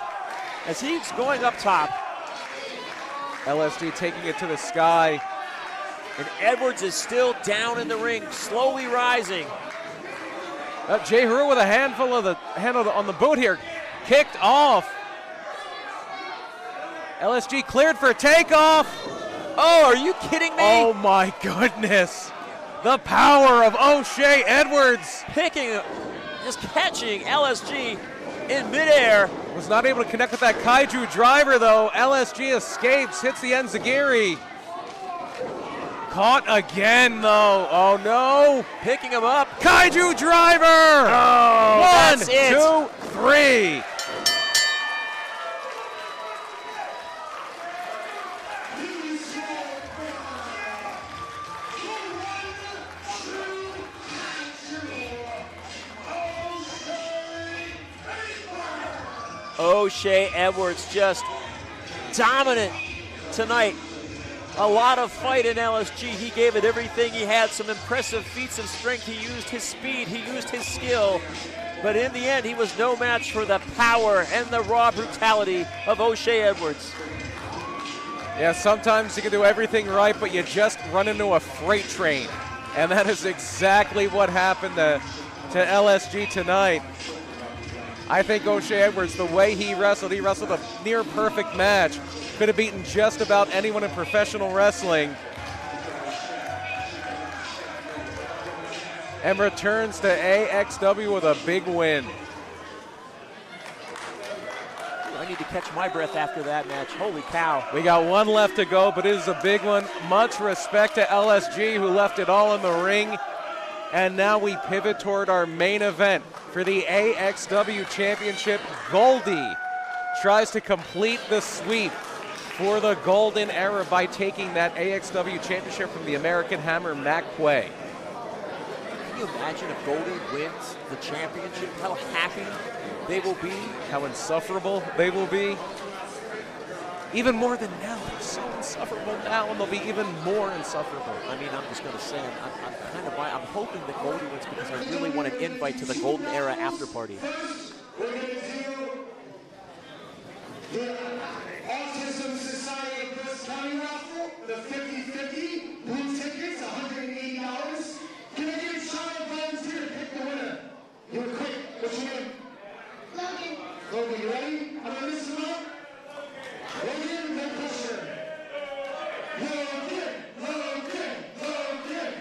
as he's going up top. LSG taking it to the sky. And Edwards is still down in the ring, slowly rising. Jay Heru with a handful of the hand on the boot here. Kicked off. LSG cleared for takeoff. Oh, are you kidding me? Oh my goodness. The power of O'Shea Edwards. Just catching LSG in midair. Was not able to connect with that Kaiju driver though. LSG escapes, hits the enziguri. Caught again though. Oh no. Picking him up. Kaiju driver. Oh, 1, that's it. 2, 3. O'Shea Edwards just dominant tonight. A lot of fight in LSG. He gave it everything he had. Some impressive feats of strength. He used his speed. He used his skill. But in the end, he was no match for the power and the raw brutality of O'Shea Edwards. Yeah, sometimes you can do everything right, but you just run into a freight train. And that is exactly what happened to LSG tonight. I think O'Shea Edwards, the way he wrestled a near perfect match. Could have beaten just about anyone in professional wrestling. And returns to AXW with a big win. I need to catch my breath after that match. Holy cow. We got one left to go, but it is a big one. Much respect to LSG, who left it all in the ring. And now we pivot toward our main event for the AXW Championship. Goldie tries to complete the sweep for the Golden Era by taking that AXW Championship from the American Hammer, Mac Quay. Can you imagine if Goldie wins the championship, how happy they will be? How insufferable they will be. Even more than now. They're so insufferable now, and they'll be even more insufferable. I mean, I'm just going to say, I'm hoping that Goldie wins because I really want an invite to the Golden Era after party. We're going to do the Autism Society of Berks County raffle, the 50-50, blue tickets, $180. Can I get a child volunteer to pick the winner? You were quick. What's your name? Logan. Logan, you ready? I'm gonna miss him up. Logan, no pressure. Logan, Logan, Logan.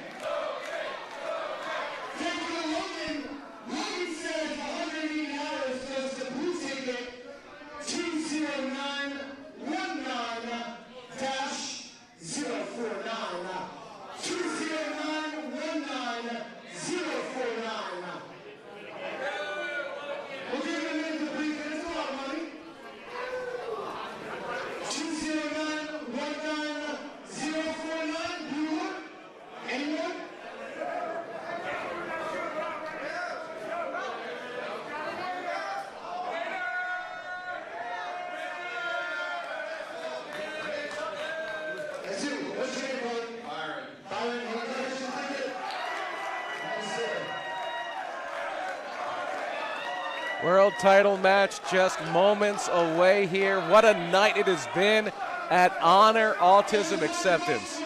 Thank you, Logan. Logan says $180 goes to blue ticket 20919-049. 20919-049. We'll give him a minute to breathe in. It's a lot of money. 20919-049. Bueller? Anyone? That's you. What's your name, brother? Byron. Byron, you want to get your ticket? Yes, sir. World title match just moments away here. What a night it has been at Honor Autism Acceptance.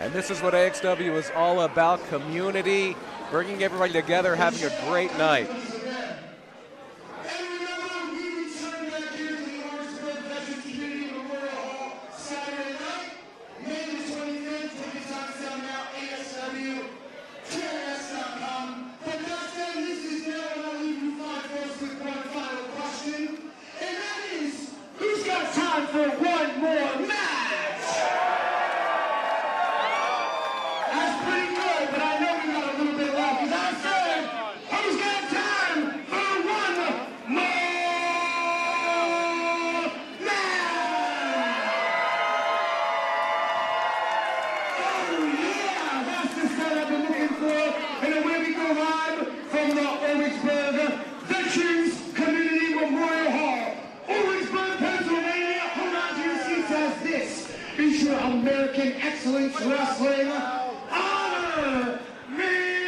And this is what AXW is all about, community, bringing everybody together, having a great night. And remember, we return back here to the Orwigsburg Veterans Community Memorial Hall Saturday night, May the 25th. Tickets on sale now, AXW, TNS.com. But that said, this is now, and I'll leave you five folks with one final question. And that is, who's got time for one more match? That's pretty good, but I know we got a little bit left. As I said, who's got time for one more match? Oh yeah, that's the set I've been looking for. And away we go live from the Orwigsburg Veterans Community Memorial Hall. Orwigsburg, Pennsylvania. Hold on to your seats as this is your American Excellence Wrestling Honor main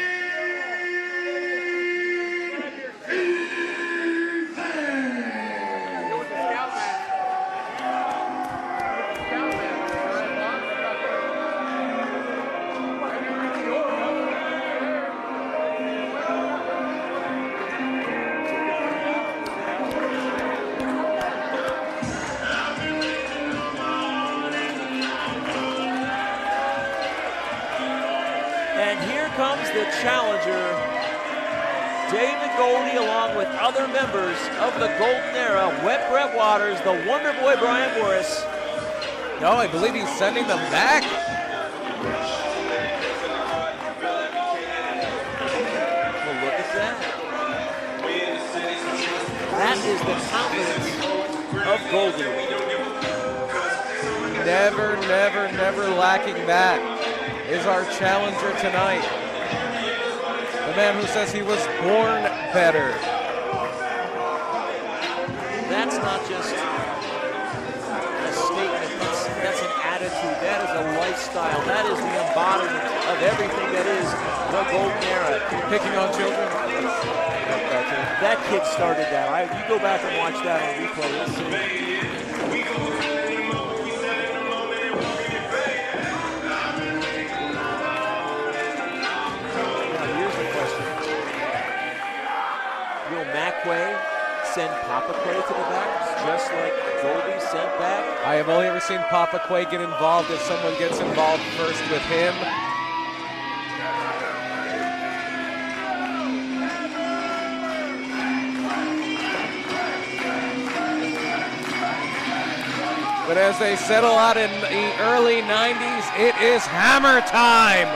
And here comes the challenger, David Goldie, along with other members of the Golden Era, Wet Brett Waters, the Wonder Boy Brian Morris. No, I believe he's sending them back. Well, look at that. That is the confidence of Goldie. Never, never, never lacking that is our challenger tonight. The man who says he was born better. That's not just a statement, that's an attitude, that is a lifestyle, that is the embodiment of everything that is the Golden Era. Picking on children. That kid started that. You go back and watch that on replay, you'll see. Mac Quay send Papa Quay to the back, just like Goldie sent back? I have only ever seen Papa Quay get involved if someone gets involved first with him. But as they settle out in the early 90s, it is hammer time.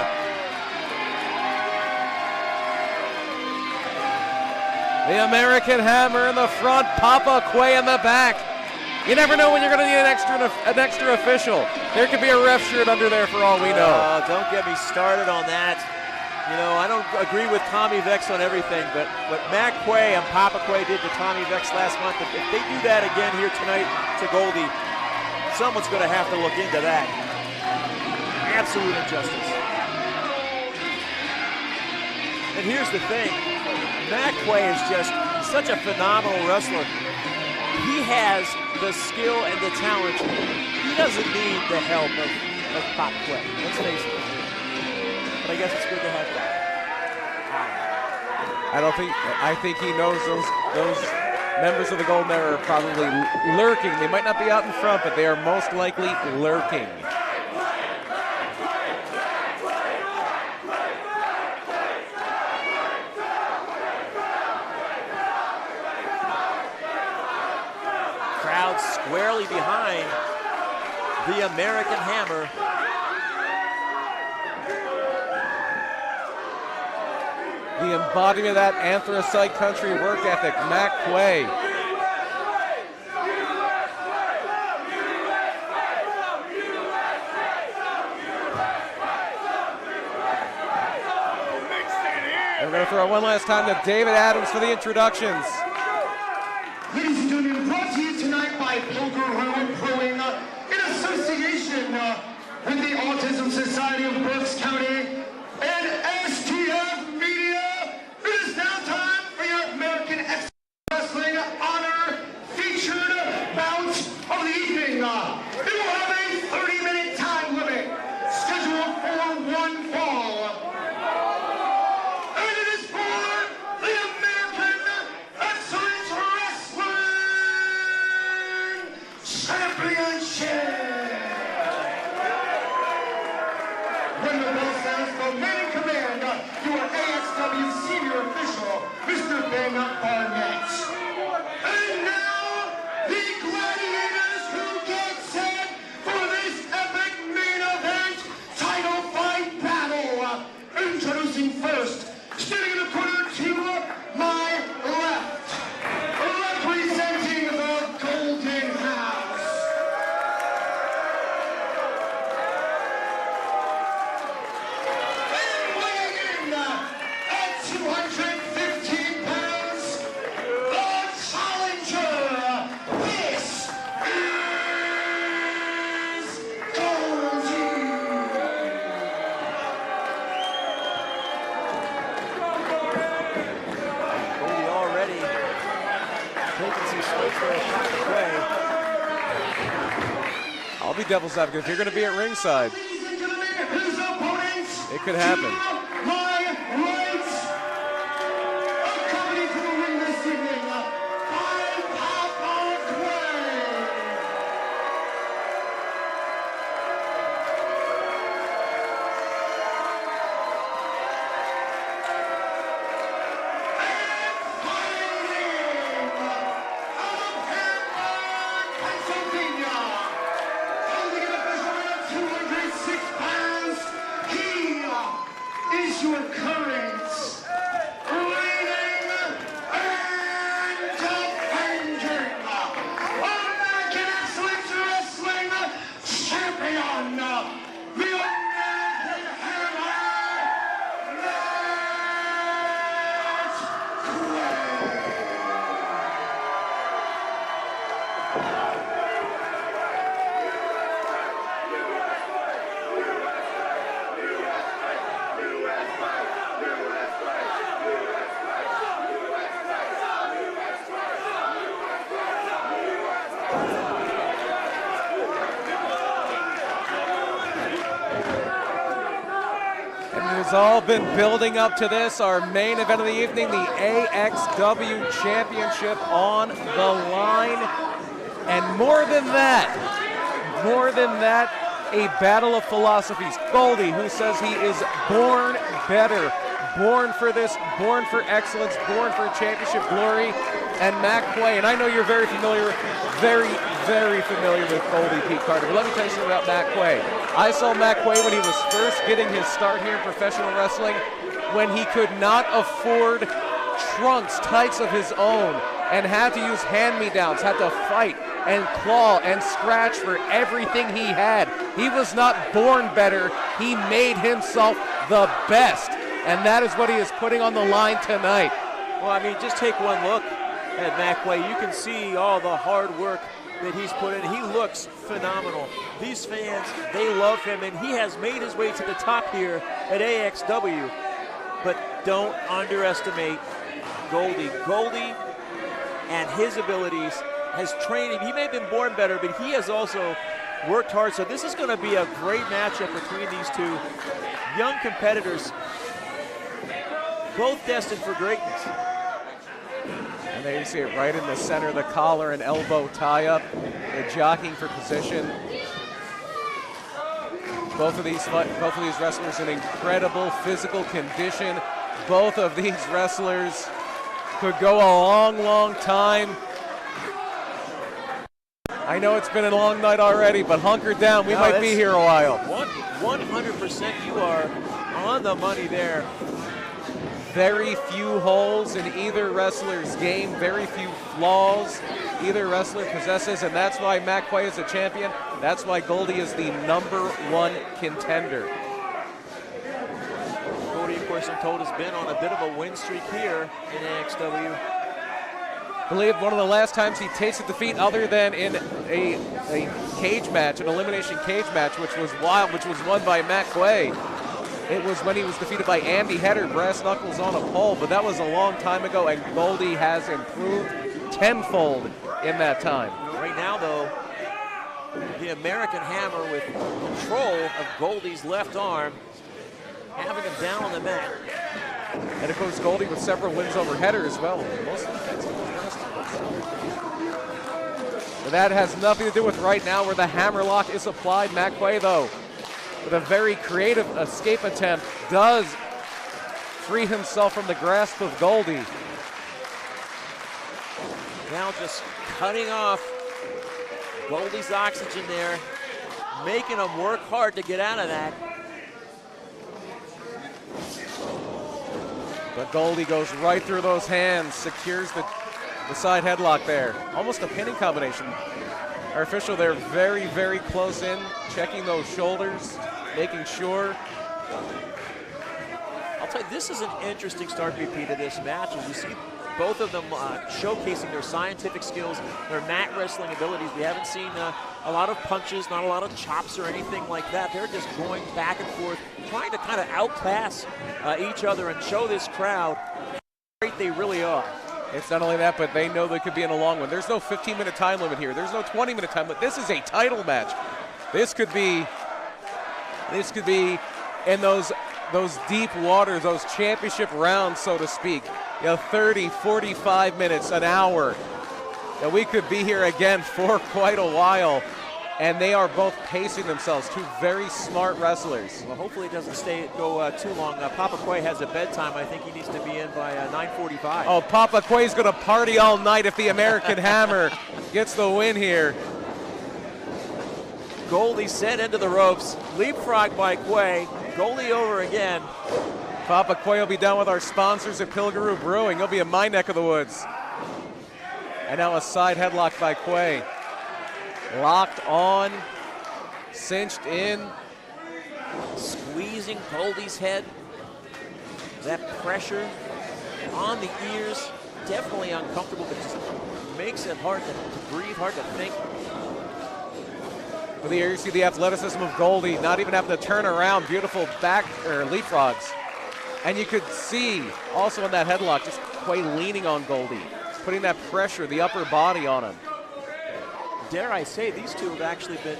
The American Hammer in the front, Papa Quay in the back. You never know when you're going to need an extra official. There could be a ref shirt under there for all we know. Don't get me started on that. You know, I don't agree with Tommy Vex on everything, but what Matt Quay and Papa Quay did to Tommy Vex last month, if they do that again here tonight to Goldie, someone's going to have to look into that. Absolute injustice. And here's the thing. Matt Quay is just such a phenomenal wrestler. He has the skill and the talent. He doesn't need the help of Papa Quay. Let's face it. But I guess it's good to have that. I think he knows those members of the Golden Era are probably lurking. They might not be out in front, but they are most likely lurking. Crowd squarely behind the American Hammer. The embodiment of that anthracite country work ethic, Matt Quay. And we're going to throw it one last time to David Adams for the introductions. Ladies and gentlemen, brought to you tonight by Pilgrim Brewing in association with the Autism Society of Berks County and STF Media. It is now time for your American Wrestling Honor featured bout of the evening. It will have a 30-minute time limit scheduled for one fall. And it is for the American Excellence Wrestling Championship. When the bell sounds, the man in command, your AXW senior official, Mr. Ben Barnett. And now, the gladiators who get set for this epic main event title fight battle. Introducing first, standing in the corner to my left, representing the Golden House. And weighing in at 215 pounds, the challenger. This is Goldie. Goldie already taking some swings there at Papa Quay. I'll be devil's advocate. If you're going to be at ringside, Ladies and gentlemen, his opponents. it could happen. To my right, accompanied to the ring this evening by Papa Quay. And fighting out of Hamburg, Pennsylvania, holding an official weight of 206 pounds, he has all been building up to this, our main event of the evening, the AXW Championship on the line. And more than that, a battle of philosophies. Goldie, who says he is born better, born for this, born for excellence, born for championship glory, and Matt Quay. And I know you're very familiar with Goldie, Pete Carter, but let me tell you something about Matt Quay. I saw Matt Quay when he was first getting his start here in professional wrestling, when he could not afford trunks, tights of his own, and had to use hand-me-downs, had to fight and claw and scratch for everything he had. He was not born better, he made himself the best, and that is what he is putting on the line tonight. Well, I mean, just take one look at Matt Quay. You can see all the hard work that he's put in. He looks phenomenal. These fans, they love him, and he has made his way to the top here at AXW. But don't underestimate Goldie. Goldie and his abilities has trained him. He may have been born better, but he has also worked hard. So this is going to be a great matchup between these two young competitors, both destined for greatness. And there you see it right in the center, the collar and elbow tie-up. They're jockeying for position. Both of these wrestlers in incredible physical condition. Both of these wrestlers could go a long, long time. I know it's been a long night already, but hunker down. We might be here a while. 100% you are on the money there. Very few holes in either wrestler's game, very few flaws either wrestler possesses, and that's why Matt Quay is a champion. That's why Goldie is the #1 contender. Goldie, of course, I'm told, has been on a bit of a win streak here in AXW. I believe one of the last times he tasted defeat, other than in a cage match, an elimination cage match, which was wild, which was won by Matt Quay. It was when he was defeated by Andy Header, brass knuckles on a pole, but that was a long time ago, and Goldie has improved tenfold in that time. Right now, though, the American Hammer with control of Goldie's left arm, having him down on the mat. And of course, Goldie with several wins over Header as well. But that has nothing to do with right now, where the hammerlock is applied. Matt Quay, though, with a very creative escape attempt, does free himself from the grasp of Goldie. Now just cutting off Goldie's oxygen there, making him work hard to get out of that. But Goldie goes right through those hands, secures the side headlock there. Almost a pinning combination. Our official there very, very close in, checking those shoulders, making sure. I'll tell you, this is an interesting start, BP, to this match. As you see both of them showcasing their scientific skills, their mat wrestling abilities. We haven't seen a lot of punches, not a lot of chops or anything like that. They're just going back and forth, trying to kind of outclass each other and show this crowd how great they really are. It's not only that, but they know they could be in a long one. There's no 15-minute time limit here. There's no 20-minute time limit. This is a title match. This could be in those deep waters, those championship rounds, so to speak. 30, 45 minutes, an hour. And we could be here again for quite a while. And they are both pacing themselves, two very smart wrestlers. Well, hopefully it doesn't go too long. Papa Quay has a bedtime. I think he needs to be in by 9:45. Oh, Papa Quay's going to party all night if the American Hammer gets the win here. Goldie sent into the ropes, leapfrog by Quay. Goldie over again. Papa Quay will be down with our sponsors at Pilgaroo Brewing. He'll be in my neck of the woods. And now a side headlock by Quay. Locked on, cinched in. Squeezing Goldie's head. That pressure on the ears, definitely uncomfortable, but just makes it hard to breathe, hard to think. But here you see the athleticism of Goldie, not even having to turn around. Beautiful back or leapfrogs. And you could see also in that headlock, just Quay leaning on Goldie, putting that pressure, the upper body on him. Dare I say, these two have actually been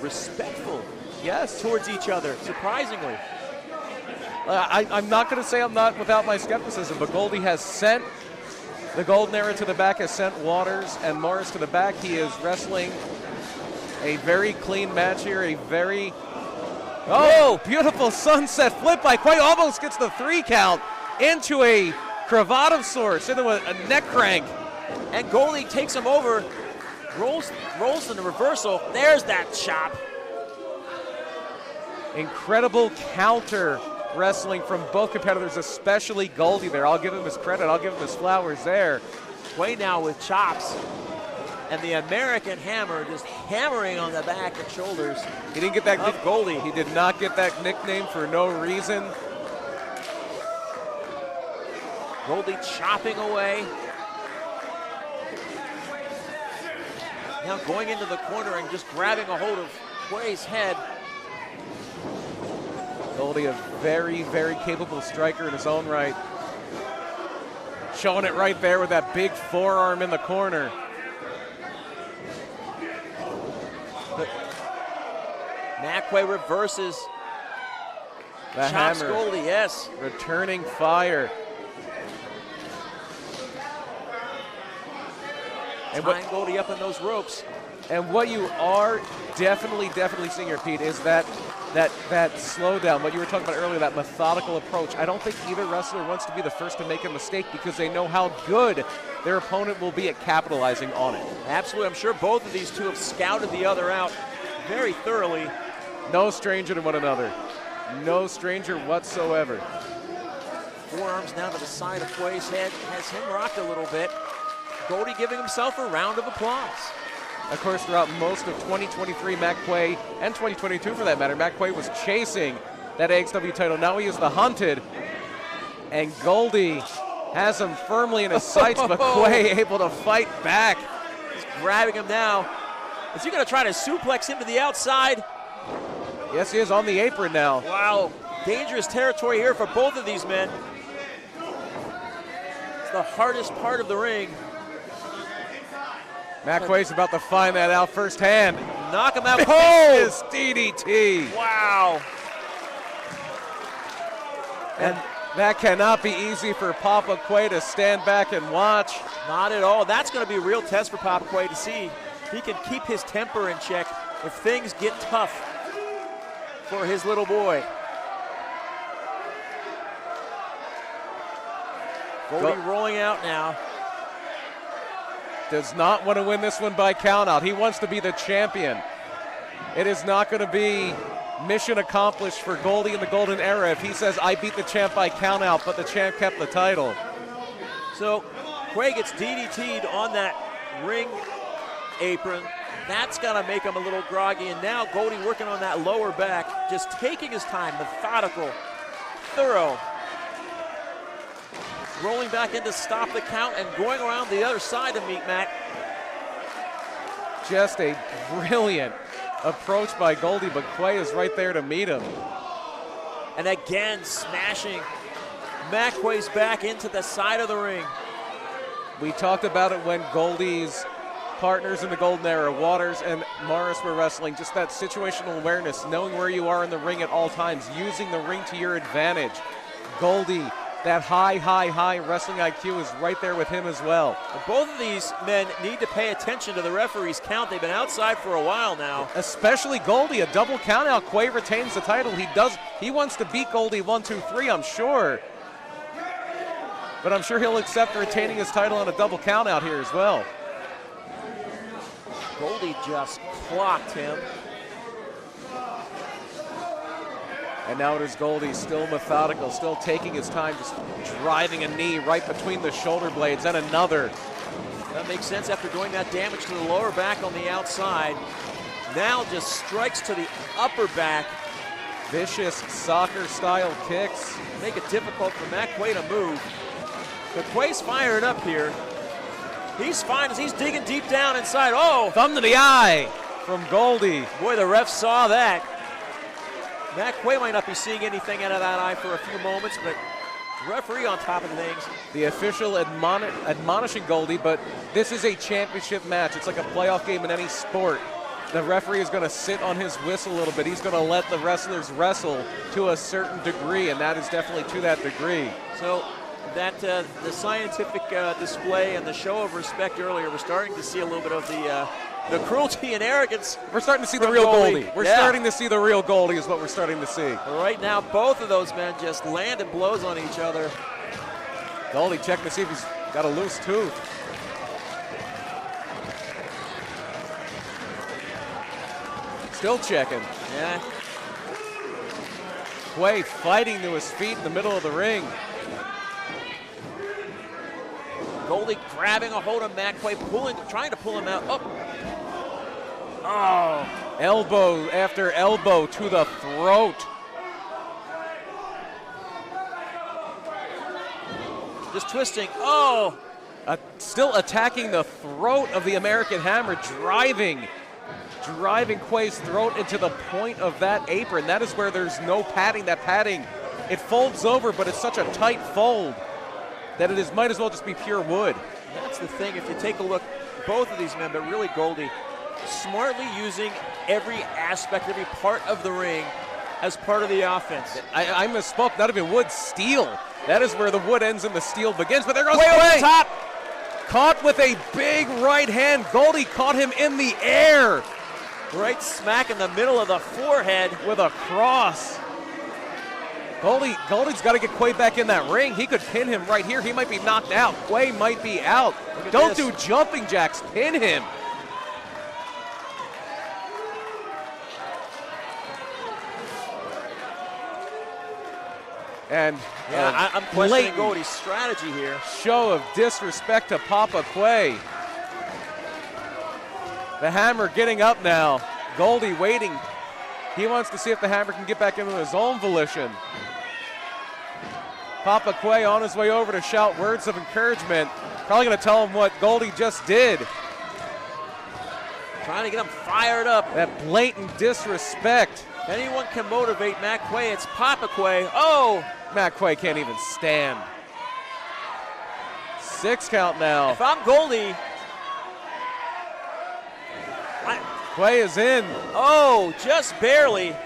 respectful, yes, towards each other, surprisingly. I'm not going to say I'm not without my skepticism, but Goldie has sent the Golden Era to the back, has sent Waters and Morris to the back. He is wrestling a very clean match here, a very, beautiful sunset flip by Quay, almost gets the 3 count into a cravat of sorts, into a neck crank. And Goldie takes him over, rolls in the reversal. There's that chop. Incredible counter wrestling from both competitors, especially Goldie there. I'll give him his credit. I'll give him his flowers there. Quay now with chops. And the American Hammer just hammering on the back and shoulders. He didn't get that of Goldie. He did not get that nickname for no reason. Goldie chopping away. Now going into the corner and just grabbing a hold of Quay's head. Goldie, a very, very capable striker in his own right. Showing it right there with that big forearm in the corner. But Matt Quay reverses. The chops hammer. Goldie, yes. Returning fire. And tying Goldie up in those ropes. And what you are definitely seeing here, Pete, is that slowdown, what you were talking about earlier, that methodical approach. I don't think either wrestler wants to be the first to make a mistake because they know how good their opponent will be at capitalizing on it. Absolutely. I'm sure both of these two have scouted the other out very thoroughly. No stranger to one another. No stranger whatsoever. Forearms down to the side of Quay's head, has him rocked a little bit. Goldie giving himself a round of applause. Of course, throughout most of 2023, Matt Quay, and 2022 for that matter, Matt Quay was chasing that AXW title. Now he is the hunted, and Goldie has him firmly in his sights, but Quay able to fight back. He's grabbing him now. Is he going to try to suplex him to the outside? Yes, he is on the apron now. Wow, dangerous territory here for both of these men. It's the hardest part of the ring. Matt Quay's about to find that out firsthand. Knock him out. Vicious DDT. Wow. And that cannot be easy for Papa Quay to stand back and watch. Not at all. That's going to be a real test for Papa Quay to see if he can keep his temper in check if things get tough for his little boy. Goldie rolling out now. Does not want to win this one by countout. He wants to be the champion. It is not going to be mission accomplished for Goldie in the Golden Era if he says, I beat the champ by countout, but the champ kept the title. So Quay gets DDT'd on that ring apron. That's going to make him a little groggy. And now Goldie working on that lower back, just taking his time, methodical, thorough. Rolling back in to stop the count and going around the other side to meet Matt. Just a brilliant approach by Goldie, but Quay is right there to meet him. And again, smashing Matt Quay's back into the side of the ring. We talked about it when Goldie's partners in the Golden Era, Waters and Morris, were wrestling. Just that situational awareness, knowing where you are in the ring at all times, using the ring to your advantage. Goldie, that high wrestling IQ is right there with him as well. And both of these men need to pay attention to the referee's count. They've been outside for a while now. Especially Goldie, a double count out. Quay retains the title. He wants to beat Goldie 1, 2, 3, I'm sure. But I'm sure he'll accept retaining his title on a double count out here as well. Goldie just clocked him. And now it is Goldie, still methodical, still taking his time, just driving a knee right between the shoulder blades, and another. That makes sense after doing that damage to the lower back on the outside. Now just strikes to the upper back. Vicious soccer-style kicks. Make it difficult for Matt Quay to move. But Quay's firing up here. He's fine as he's digging deep down inside. Oh! Thumb to the eye from Goldie. Boy, the ref saw that. Matt Quay might not be seeing anything out of that eye for a few moments, but referee on top of things. The official admonishing Goldie, but this is a championship match. It's like a playoff game in any sport. the referee is going to sit on his whistle a little bit. He's going to let the wrestlers wrestle to a certain degree, and that is definitely to that degree. So that the scientific display and the show of respect earlier, we're starting to see a little bit of the cruelty and arrogance. We're starting to see the real Goldie. We're Yeah. starting to see the real Goldie is what we're starting to see. Right now, both of those men just landed blows on each other. Goldie checking to see if he's got a loose tooth. Still checking. Yeah. Quay fighting to his feet in the middle of the ring. Goldie grabbing a hold of Matt Quay, trying to pull him out. Oh, Elbow after elbow to the throat. just twisting. Oh, Still attacking the throat of the American Hammer, driving Quay's throat into the point of that apron. That is where there's no padding. That padding, it folds over, but it's such a tight fold that it might as well just be pure wood. that's the thing. If you take a look, both of these men, but really Goldie, smartly using every aspect, every part of the ring as part of the offense. I misspoke, not even wood, steel. That is where the wood ends and the steel begins, but there goes Way over Quay. the top. Caught with a big right hand. Goldie caught him in the air Right smack in the middle of the forehead. with a cross. Goldie's got to get Quay back in that ring. He could pin him right here. He might be knocked out. Quay might be out. Don't do jumping jacks. Pin him. And I'm questioning blatant Goldie's strategy here. show of disrespect to Papa Quay. The Hammer getting up now. Goldie waiting. He wants to see if the Hammer can get back into his own volition. Papa Quay on his way over to shout words of encouragement. Probably going to tell him what Goldie just did. Trying to get him fired up. That blatant disrespect. If anyone can motivate Matt Quay, it's Papa Quay. Oh! Matt Quay can't even stand. 6 count now. If I'm Goldie, Quay is in. oh, just barely.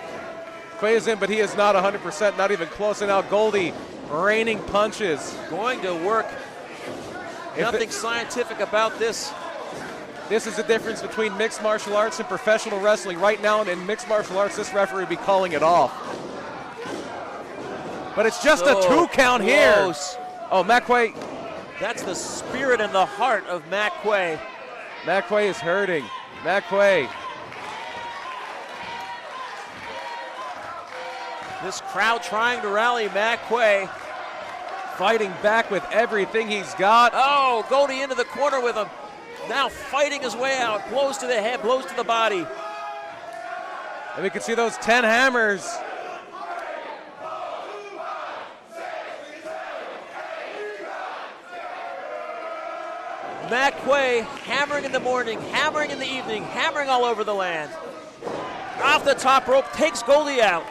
Quay is in, but he is not 100%, not even close. And now Goldie raining punches. Going to work. Nothing scientific about this. This is the difference between mixed martial arts and professional wrestling. Right now in mixed martial arts, this referee would be calling it off. But it's just a 2 count here. Close. Oh, Matt Quay. That's the spirit and the heart of Matt Quay. Matt Quay is hurting. Matt Quay. This crowd trying to rally Matt Quay. Fighting back with everything he's got. Oh, Goldie into the corner with him. Now fighting his way out. Blows to the head, blows to the body. And we can see those 10 hammers. Matt Quay hammering in the morning, hammering in the evening, hammering all over the land. Off the top rope, takes Goldie out.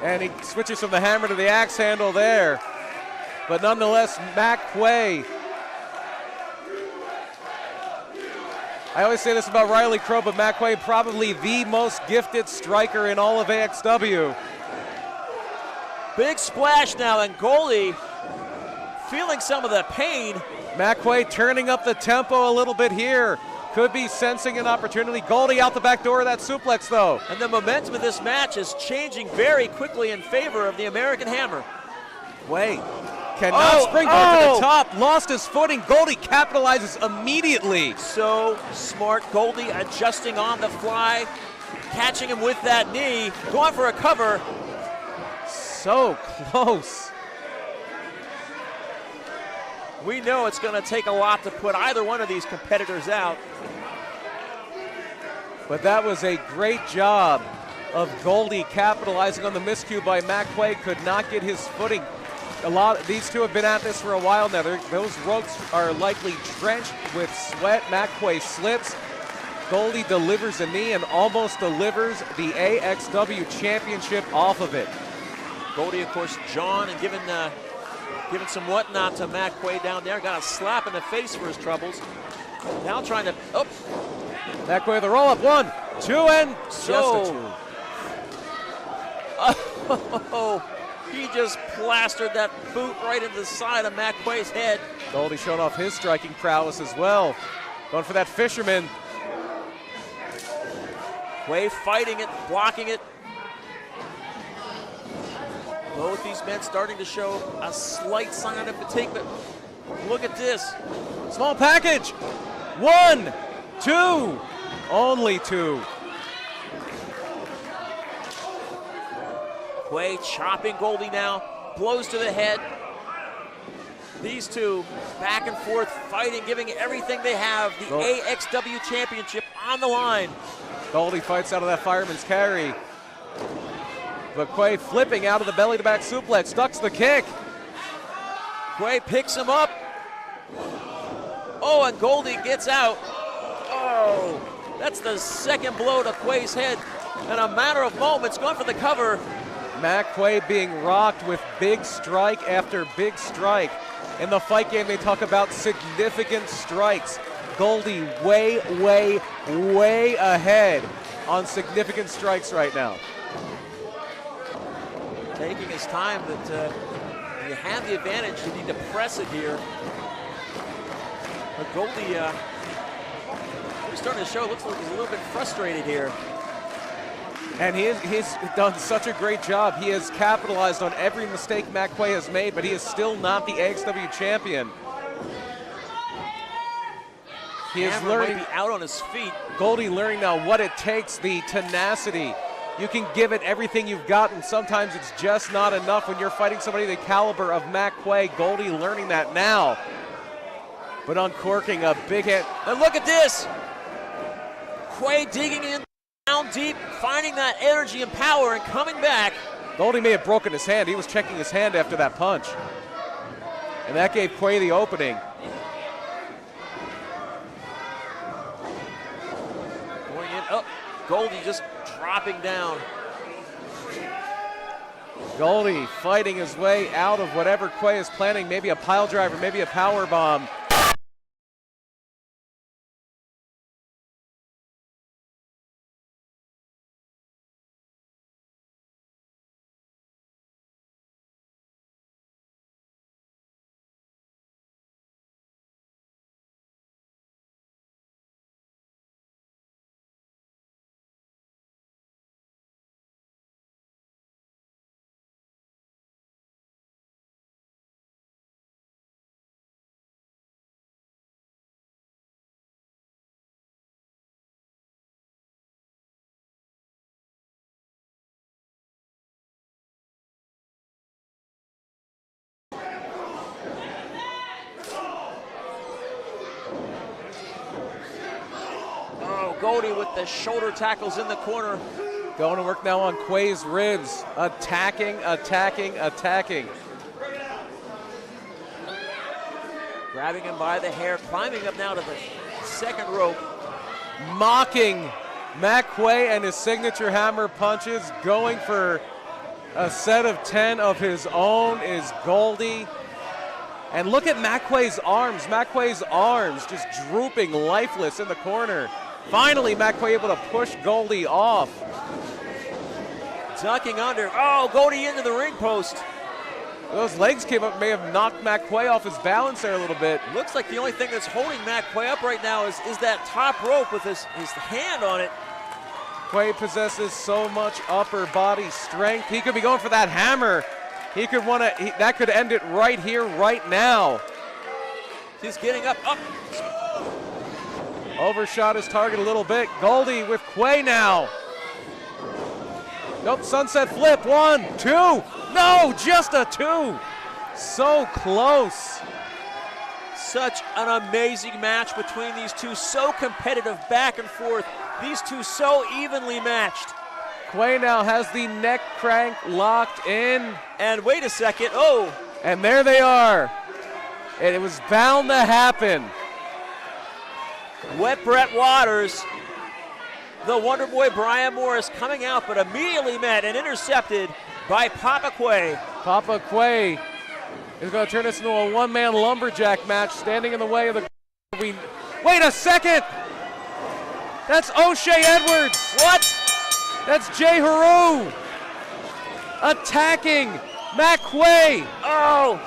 And he switches from the hammer to the axe handle there. But nonetheless, Matt Quay. I always say this about Riley Crow, but Matt Quay probably the most gifted striker in all of AXW. Big splash now, and Goldie feeling some of the pain. Matt Quay turning up the tempo a little bit here. Could be sensing an opportunity. Goldie out the back door of that suplex, though. And the momentum of this match is changing very quickly in favor of the American Hammer. Quay cannot springboard to the top. Lost his footing. Goldie capitalizes immediately. So smart. Goldie adjusting on the fly, catching him with that knee, going for a cover. So close. We know it's going to take a lot to put either one of these competitors out. But that was a great job of Goldie capitalizing on the miscue by Matt Quay. Could not get his footing. These two have been at this for a while now. Those ropes are likely drenched with sweat. Matt Quay slips. Goldie delivers a knee and almost delivers the AXW championship off of it. Goldie, of course, John, and giving some whatnot to Matt Quay down there. Got a slap in the face for his troubles. Now trying to, Matt Quay with the roll-up. 1, 2 and just So- a 2. Oh, he just plastered that boot right into the side of Matt Quay's head. Goldie showing off his striking prowess as well. Going for that fisherman. Quay fighting it, blocking it. Both these men starting to show a slight sign of fatigue, but look at this. Small package. 1, 2, only 2. Quay chopping Goldie now, blows to the head. These two back and forth fighting, giving everything they have. The AXW championship on the line. Goldie fights out of that fireman's carry. But Quay flipping out of the belly to back suplex, ducks the kick. Quay picks him up. Oh, and Goldie gets out. Oh, that's the second blow to Quay's head in a matter of moments, going for the cover. Matt Quay being rocked with big strike after big strike. In the fight game, they talk about significant strikes. Goldie way, way, way ahead on significant strikes right now. Taking his time, but you have the advantage. You need to press it here. But Goldie, he's starting to show, looks like he's a little bit frustrated here. And he's done such a great job. He has capitalized on every mistake Matt Quay has made, but he is still not the AXW champion. He is learning, might be out on his feet. Goldie learning now what it takes, the tenacity. You can give it everything you've got, and sometimes it's just not enough when you're fighting somebody the caliber of Matt Quay. Goldie learning that now. But uncorking a big hit. And look at this. Quay digging in down deep, finding that energy and power and coming back. Goldie may have broken his hand. He was checking his hand after that punch. And that gave Quay the opening. Going in, oh, Goldie just dropping down. Goldie fighting his way out of whatever Quay is planning. Maybe a pile driver, maybe a power bomb. Goldie with the shoulder tackles in the corner. Going to work now on Quay's ribs. Attacking, attacking, attacking. Grabbing him by the hair, climbing up now to the second rope. Mocking Matt Quay and his signature hammer punches. Going for a set of 10 of his own is Goldie. And look at Matt Quay's arms. Matt Quay's arms just drooping lifeless in the corner. Finally, Matt Quay able to push Goldie off. Ducking under. Oh, Goldie into the ring post. Those legs came up, may have knocked Matt Quay off his balance there a little bit. Looks like the only thing that's holding Matt Quay up right now is that top rope with his hand on it. Quay possesses so much upper body strength. He could be going for that hammer. He could want to, that could end it right here, right now. He's getting up. Overshot his target a little bit. Goldie with Quay now. Nope, sunset flip. 1, 2. No, just a 2. So close. Such an amazing match between these two. So competitive back and forth. These two so evenly matched. Quay now has the neck crank locked in. And wait a second. Oh. And there they are. And it was bound to happen. Wet Brett Waters, the Wonder Boy Brian Morris coming out, but immediately met and intercepted by Papa Quay. Papa Quay is going to turn this into a one-man lumberjack match, standing in the way of the... Wait a second! That's O'Shea Edwards. What? That's Jay Haru attacking McQuay. Oh.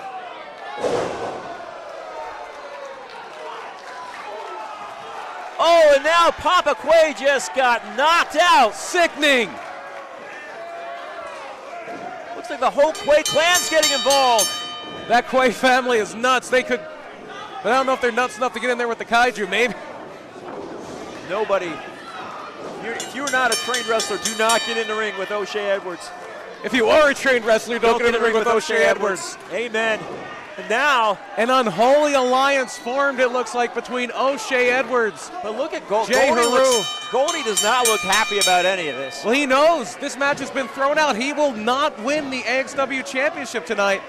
Oh, and now Papa Quay just got knocked out. Sickening. Looks like the whole Quay clan's getting involved. That Quay family is nuts. They could, but I don't know if they're nuts enough to get in there with the kaiju, maybe. Nobody. If you're not a trained wrestler, do not get in the ring with O'Shea Edwards. If you are a trained wrestler, don't get in the ring with O'Shea Edwards. Amen. And now, an unholy alliance formed, it looks like, between O'Shea Edwards. But look at Jay Haru. Goldie does not look happy about any of this. Well, he knows this match has been thrown out. He will not win the AXW championship tonight,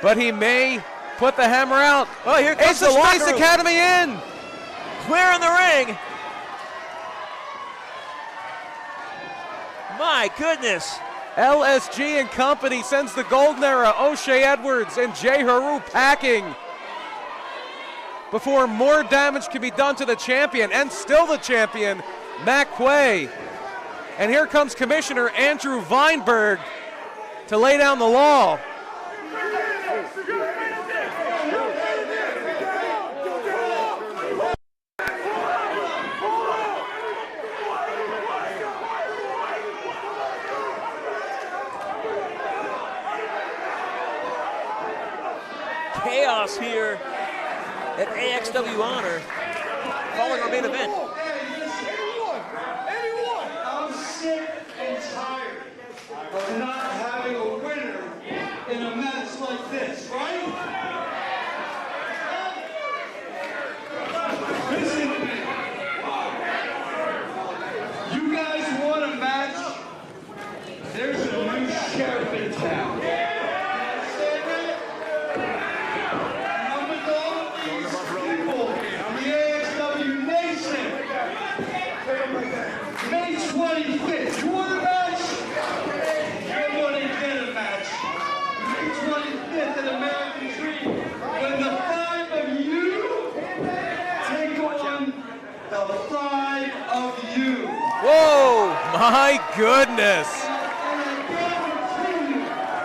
but he may put the hammer out. Oh, here comes the Space Academy in. Clear in the ring. My goodness. LSG and company sends the golden era, O'Shea Edwards and Jay Haru packing before more damage can be done to the champion, and still the champion, McQuay. And here comes Commissioner Andrew Weinberg to lay down the law. Chaos here at AXW Honor following our main event. I'm sick and tired of not having a winner in a match like this, right? Listen to me. You guys want a match? There's a new sheriff in town. May 25th. You want a match? You're going to get a match. May 25th at American Dream. When the 5 of you take on the 5 of you. Whoa, my goodness.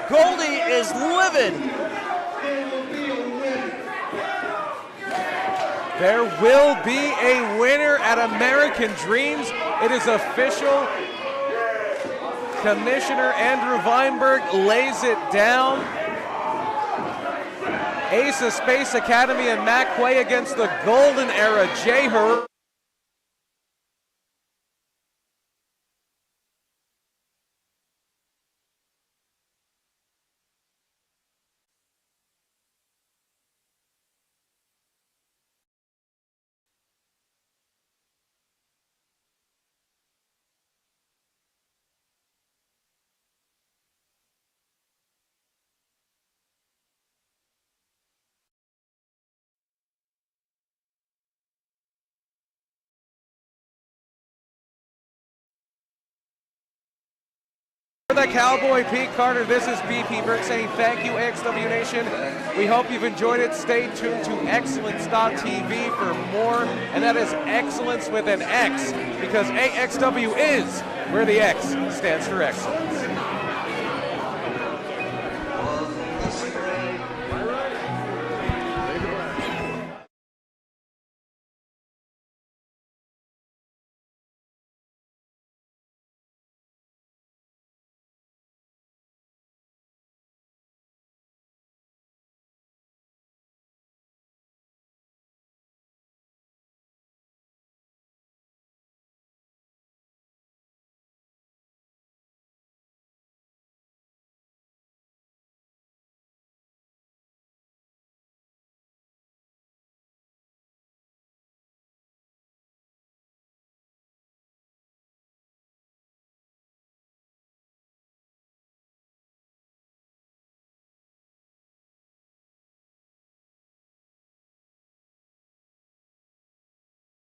Goldie is livid. There will be a winner at American Dreams. It is official. Commissioner Andrew Weinberg lays it down. Ace of Space Academy and McQuay against the golden era, Jay Haru. For the Cowboy Pete Carter, this is BP Burke saying thank you, AXW Nation. We hope you've enjoyed it. Stay tuned to Xcellence.tv for more, and that is Excellence with an X, because AXW is where the X stands for excellence.